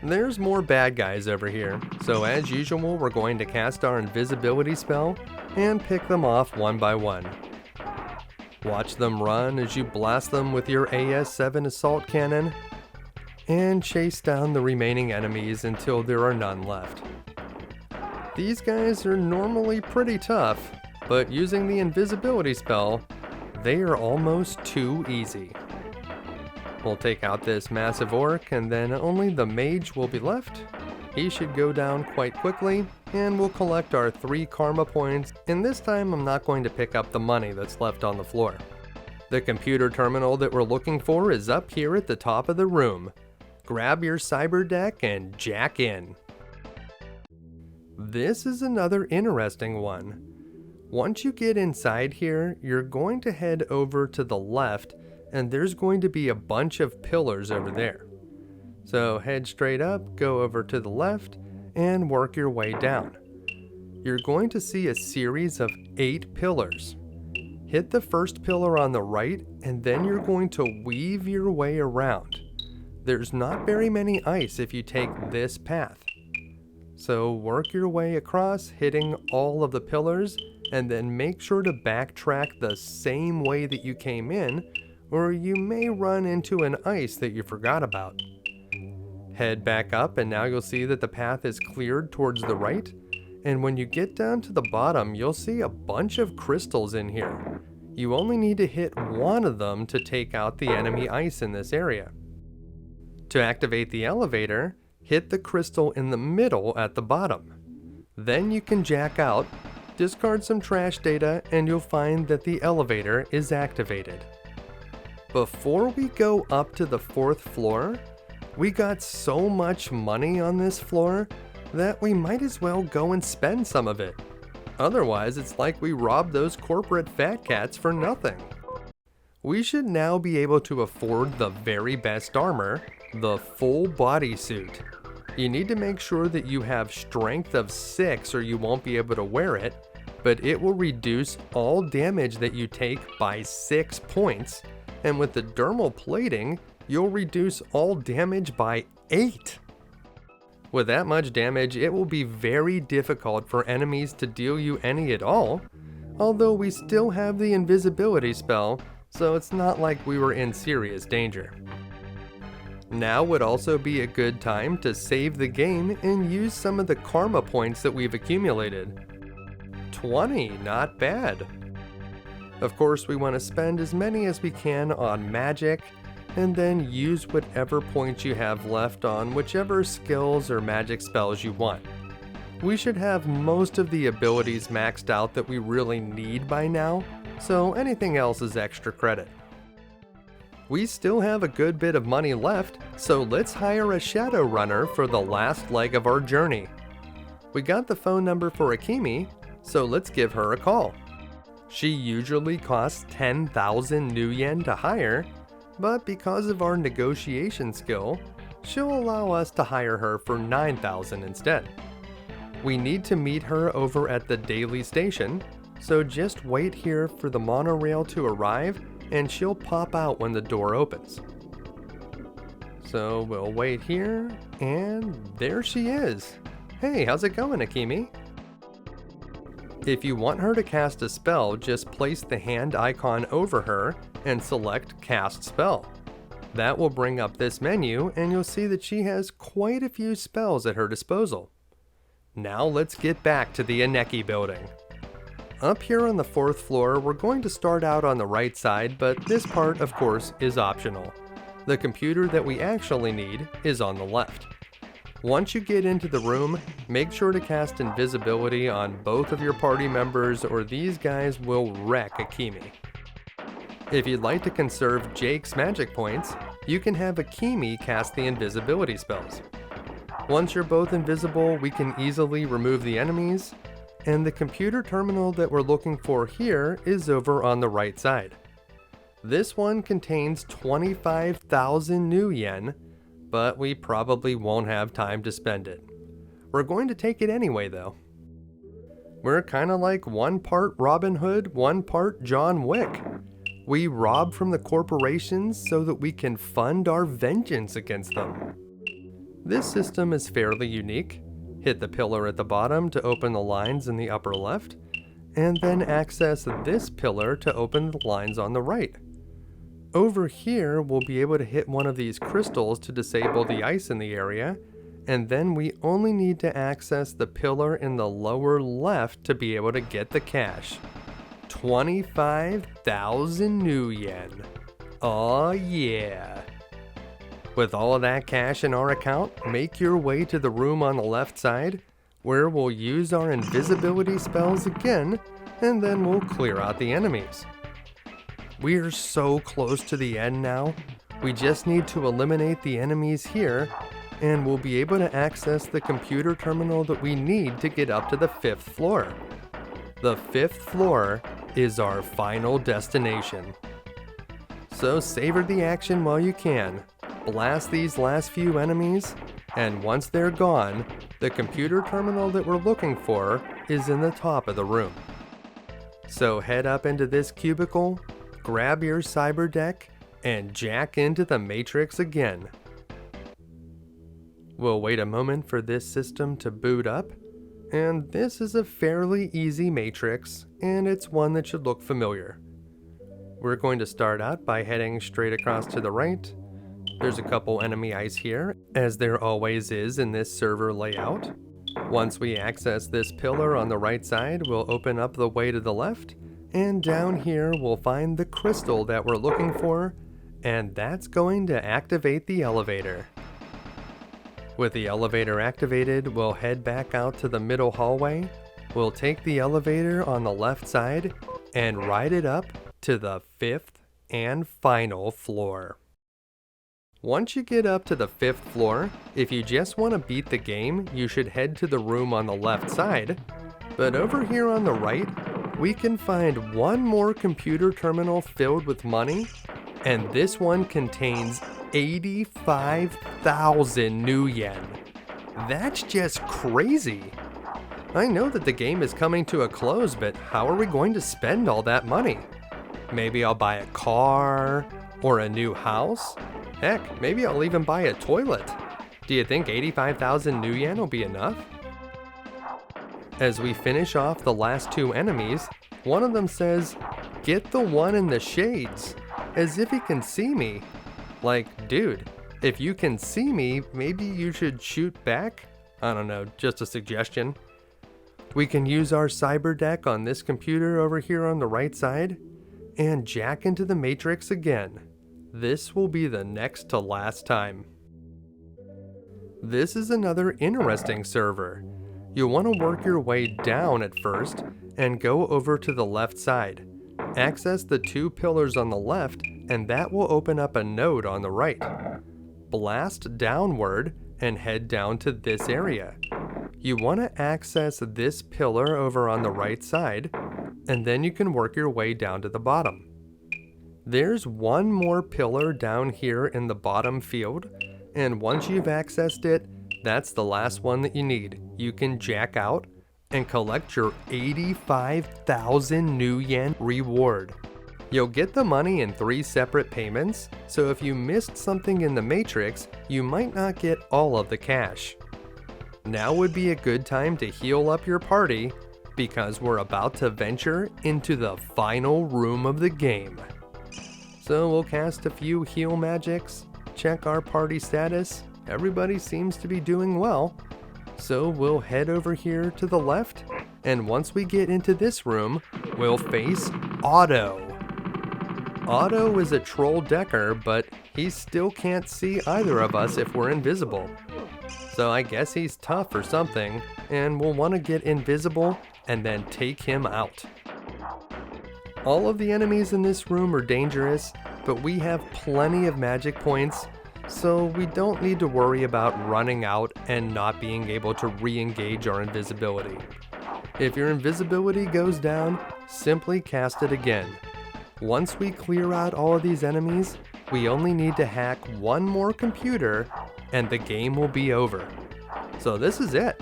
There's more bad guys over here, so as usual we're going to cast our invisibility spell and pick them off one by one. Watch them run as you blast them with your AS-7 assault cannon, and chase down the remaining enemies until there are none left. These guys are normally pretty tough, but using the invisibility spell, they are almost too easy. We'll take out this massive orc, and then only the mage will be left. He should go down quite quickly, and we'll collect our 3 karma points, and this time I'm not going to pick up the money that's left on the floor. The computer terminal that we're looking for is up here at the top of the room. Grab your cyber deck and jack in. This is another interesting one. Once you get inside here, you're going to head over to the left, and there's going to be a bunch of pillars over there. So head straight up, go over to the left, and work your way down. You're going to see a series of 8 pillars. Hit the first pillar on the right, and then you're going to weave your way around. There's not very many ice if you take this path. So work your way across, hitting all of the pillars, and then make sure to backtrack the same way that you came in, or you may run into an ice that you forgot about. Head back up, and now you'll see that the path is cleared towards the right, and when you get down to the bottom, you'll see a bunch of crystals in here. You only need to hit one of them to take out the enemy ice in this area. To activate the elevator, hit the crystal in the middle at the bottom. Then you can jack out, discard some trash data, and you'll find that the elevator is activated. Before we go up to the 4th floor, we got so much money on this floor that we might as well go and spend some of it. Otherwise, it's like we robbed those corporate fat cats for nothing. We should now be able to afford the very best armor, the full bodysuit. You need to make sure that you have strength of 6 or you won't be able to wear it, but it will reduce all damage that you take by 6 points, and with the dermal plating, you'll reduce all damage by 8. With that much damage, it will be very difficult for enemies to deal you any at all, although we still have the invisibility spell, so it's not like we were in serious danger. Now would also be a good time to save the game and use some of the karma points that we've accumulated. 20, not bad. Of course, we want to spend as many as we can on magic, and then use whatever points you have left on whichever skills or magic spells you want. We should have most of the abilities maxed out that we really need by now, so anything else is extra credit. We still have a good bit of money left, so let's hire a Shadowrunner for the last leg of our journey. We got the phone number for Akimi, so let's give her a call. She usually costs 10,000 new yen to hire, but because of our negotiation skill, she'll allow us to hire her for 9,000 instead. We need to meet her over at the daily station, so just wait here for the monorail to arrive and she'll pop out when the door opens. So we'll wait here, and there she is. Hey, how's it going, Akimi? If you want her to cast a spell, just place the hand icon over her and select Cast Spell. That will bring up this menu, and you'll see that she has quite a few spells at her disposal. Now let's get back to the Aneki Building. Up here on the 4th floor, we're going to start out on the right side, but this part, of course, is optional. The computer that we actually need is on the left. Once you get into the room, make sure to cast invisibility on both of your party members or these guys will wreck Akimi. If you'd like to conserve Jake's magic points, you can have Akimi cast the invisibility spells. Once you're both invisible, we can easily remove the enemies, and the computer terminal that we're looking for here is over on the right side. This one contains 25,000 new yen, but we probably won't have time to spend it. We're going to take it anyway though. We're kinda like one part Robin Hood, one part John Wick. We rob from the corporations so that we can fund our vengeance against them. This system is fairly unique. Hit the pillar at the bottom to open the lines in the upper left, and then access this pillar to open the lines on the right. Over here, we'll be able to hit one of these crystals to disable the ice in the area, and then we only need to access the pillar in the lower left to be able to get the cash. 25,000 new yen. Aw yeah. With all of that cash in our account, make your way to the room on the left side, where we'll use our invisibility spells again, and then we'll clear out the enemies. We're so close to the end now. We just need to eliminate the enemies here, and we'll be able to access the computer terminal that we need to get up to the 5th floor. The 5th floor is our final destination. So savor the action while you can. Blast these last few enemies, and once they're gone, the computer terminal that we're looking for is in the top of the room. So head up into this cubicle, grab your cyber deck, and jack into the Matrix again. We'll wait a moment for this system to boot up, and this is a fairly easy Matrix, and it's one that should look familiar. We're going to start out by heading straight across to the right. There's a couple enemy ice here, as there always is in this server layout. Once we access this pillar on the right side, we'll open up the way to the left, and down here we'll find the crystal that we're looking for, and that's going to activate the elevator. With the elevator activated, we'll head back out to the middle hallway. We'll take the elevator on the left side and ride it up to the 5th and final floor. Once you get up to the 5th floor, if you just want to beat the game, you should head to the room on the left side. But over here on the right, we can find one more computer terminal filled with money, and this one contains 85,000 new yen. That's just crazy. I know that the game is coming to a close, but how are we going to spend all that money? Maybe I'll buy a car or a new house? Heck, maybe I'll even buy a toilet. Do you think 85,000 new yen will be enough? As we finish off the last two enemies, one of them says, "Get the one in the shades," as if he can see me. Like, dude, if you can see me, maybe you should shoot back? I don't know, just a suggestion. We can use our cyber deck on this computer over here on the right side, and jack into the Matrix again. This will be the next to last time. This is another interesting server. You'll want to work your way down at first, and go over to the left side. Access the two pillars on the left, and that will open up a node on the right. Blast downward and head down to this area. You want to access this pillar over on the right side, and then you can work your way down to the bottom. There's one more pillar down here in the bottom field, and once you've accessed it, that's the last one that you need. You can jack out and collect your 85,000 new yen reward. You'll get the money in 3 separate payments, so if you missed something in the Matrix, you might not get all of the cash. Now would be a good time to heal up your party, because we're about to venture into the final room of the game. So we'll cast a few heal magics, check our party status. Everybody seems to be doing well. So we'll head over here to the left, and once we get into this room, we'll face Otto. Otto is a troll decker, but he still can't see either of us if we're invisible. So I guess he's tough or something, and we'll want to get invisible and then take him out. All of the enemies in this room are dangerous, but we have plenty of magic points, so we don't need to worry about running out and not being able to re-engage our invisibility. If your invisibility goes down, simply cast it again. Once we clear out all of these enemies, we only need to hack one more computer and the game will be over. So this is it.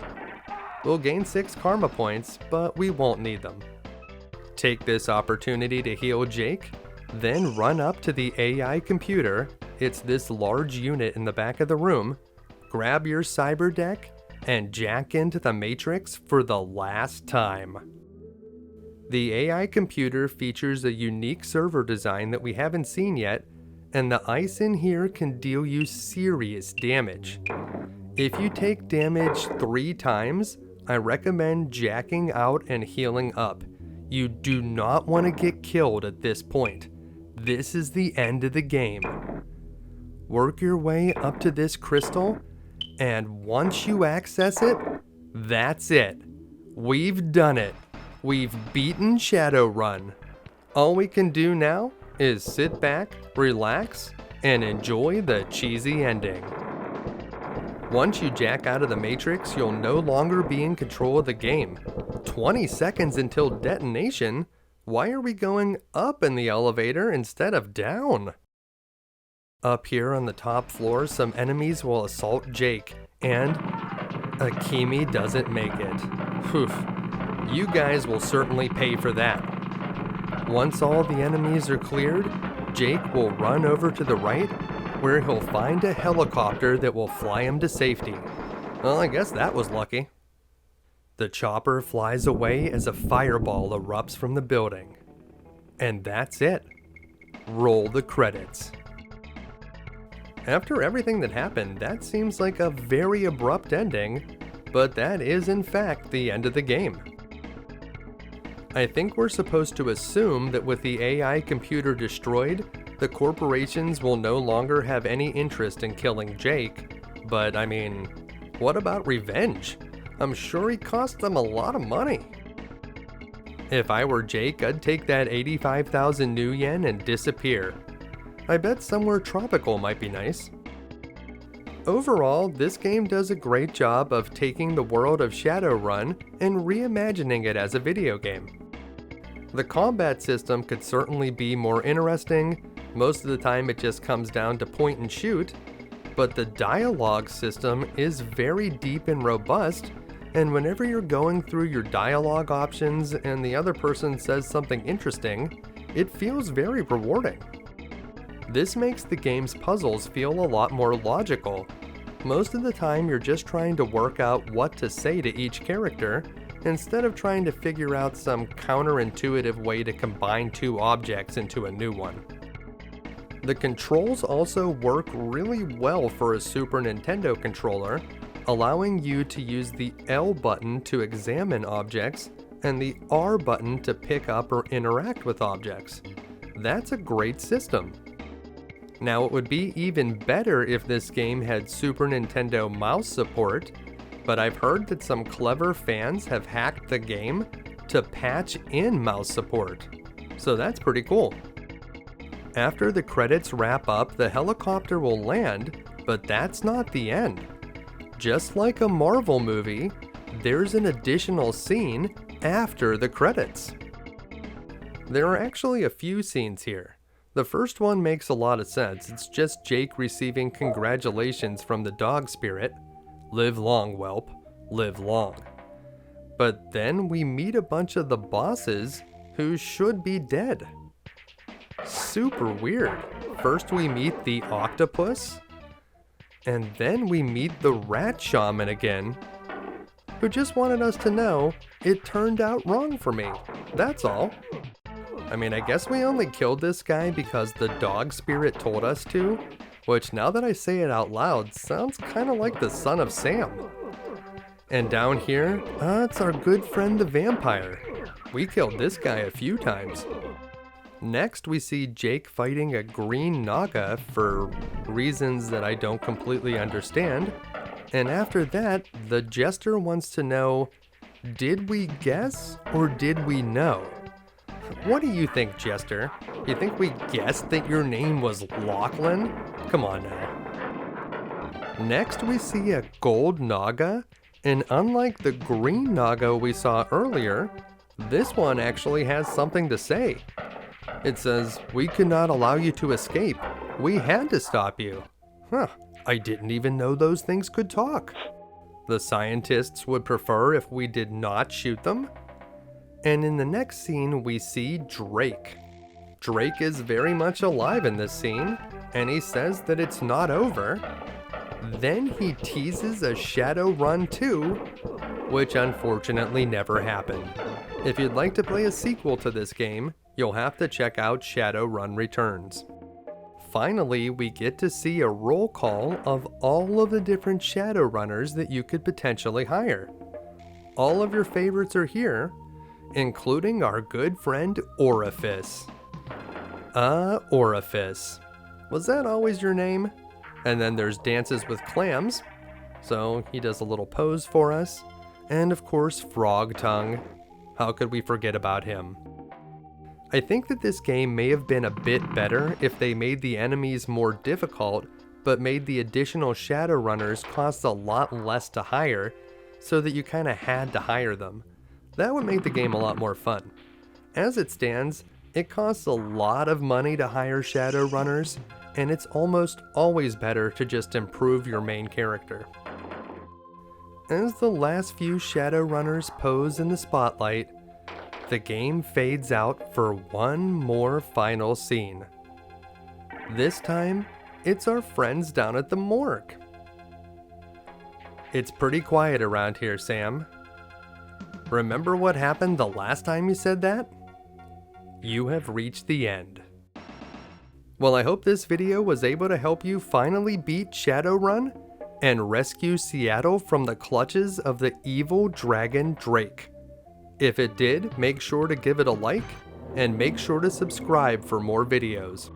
We'll gain 6 karma points, but we won't need them. Take this opportunity to heal Jake, then run up to the AI computer. It's this large unit in the back of the room. Grab your cyber deck and jack into the Matrix for the last time. The AI computer features a unique server design that we haven't seen yet, and the ice in here can deal you serious damage. If you take damage 3 times, I recommend jacking out and healing up. You do not want to get killed at this point. This is the end of the game. Work your way up to this crystal, and once you access it, that's it. We've done it. We've beaten Shadowrun. All we can do now is sit back, relax, and enjoy the cheesy ending. Once you jack out of the Matrix, you'll no longer be in control of the game. 20 seconds until detonation? Why are we going up in the elevator instead of down? Up here on the top floor, some enemies will assault Jake, and Akimi doesn't make it. Whew. You guys will certainly pay for that. Once all the enemies are cleared, Jake will run over to the right, where he'll find a helicopter that will fly him to safety. Well, I guess that was lucky. The chopper flies away as a fireball erupts from the building. And that's it. Roll the credits. After everything that happened, that seems like a very abrupt ending, but that is in fact the end of the game. I think we're supposed to assume that with the AI computer destroyed, the corporations will no longer have any interest in killing Jake, but I mean, what about revenge? I'm sure he cost them a lot of money. If I were Jake, I'd take that 85,000 new yen and disappear. I bet somewhere tropical might be nice. Overall, this game does a great job of taking the world of Shadowrun and reimagining it as a video game. The combat system could certainly be more interesting. Most of the time it just comes down to point and shoot, but the dialogue system is very deep and robust, and whenever you're going through your dialogue options and the other person says something interesting, it feels very rewarding. This makes the game's puzzles feel a lot more logical. Most of the time you're just trying to work out what to say to each character, instead of trying to figure out some counterintuitive way to combine 2 objects into a new one. The controls also work really well for a Super Nintendo controller, allowing you to use the L button to examine objects and the R button to pick up or interact with objects. That's a great system. Now, it would be even better if this game had Super Nintendo mouse support, but I've heard that some clever fans have hacked the game to patch in mouse support, so that's pretty cool. After the credits wrap up, the helicopter will land, but that's not the end. Just like a Marvel movie, there's an additional scene after the credits. There are actually a few scenes here. The first one makes a lot of sense. It's just Jake receiving congratulations from the dog spirit. Live long, whelp. Live long. But then we meet a bunch of the bosses who should be dead. Super weird. First we meet the octopus, and then we meet the rat shaman again, who just wanted us to know it turned out wrong for me. That's all. I mean, I guess we only killed this guy because the dog spirit told us to, which now that I say it out loud, sounds kind of like the son of Sam. And down here, it's our good friend the vampire. We killed this guy a few times. Next, we see Jake fighting a green Naga for reasons that I don't completely understand. And after that, the jester wants to know, did we guess or did we know? What do you think, Jester? You think we guessed that your name was Lachlan? Come on now. Next, we see a gold Naga, and unlike the green Naga we saw earlier, this one actually has something to say. It says, "We could not allow you to escape. We had to stop you." Huh, I didn't even know those things could talk. The scientists would prefer if we did not shoot them. And in the next scene, we see Drake. Drake is very much alive in this scene, and he says that it's not over. Then he teases a Shadowrun 2, which unfortunately never happened. If you'd like to play a sequel to this game, you'll have to check out Shadowrun Returns. Finally, we get to see a roll call of all of the different Shadowrunners that you could potentially hire. All of your favorites are here, including our good friend Orifice. Orifice. Was that always your name? And then there's Dances with Clams, so he does a little pose for us. And of course, Frog Tongue. How could we forget about him? I think that this game may have been a bit better if they made the enemies more difficult, but made the additional Shadowrunners cost a lot less to hire, so that you kinda had to hire them. That would make the game a lot more fun. As it stands, it costs a lot of money to hire Shadowrunners, and it's almost always better to just improve your main character. As the last few Shadowrunners pose in the spotlight, the game fades out for one more final scene. This time, it's our friends down at the morgue. It's pretty quiet around here, Sam. Remember what happened the last time you said that? You have reached the end. Well, I hope this video was able to help you finally beat Shadowrun and rescue Seattle from the clutches of the evil dragon Drake. If it did, make sure to give it a like, and make sure to subscribe for more videos,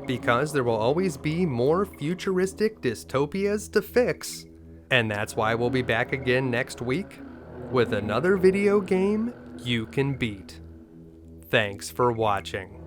because there will always be more futuristic dystopias to fix, and that's why we'll be back again next week with another video game you can beat. Thanks for watching.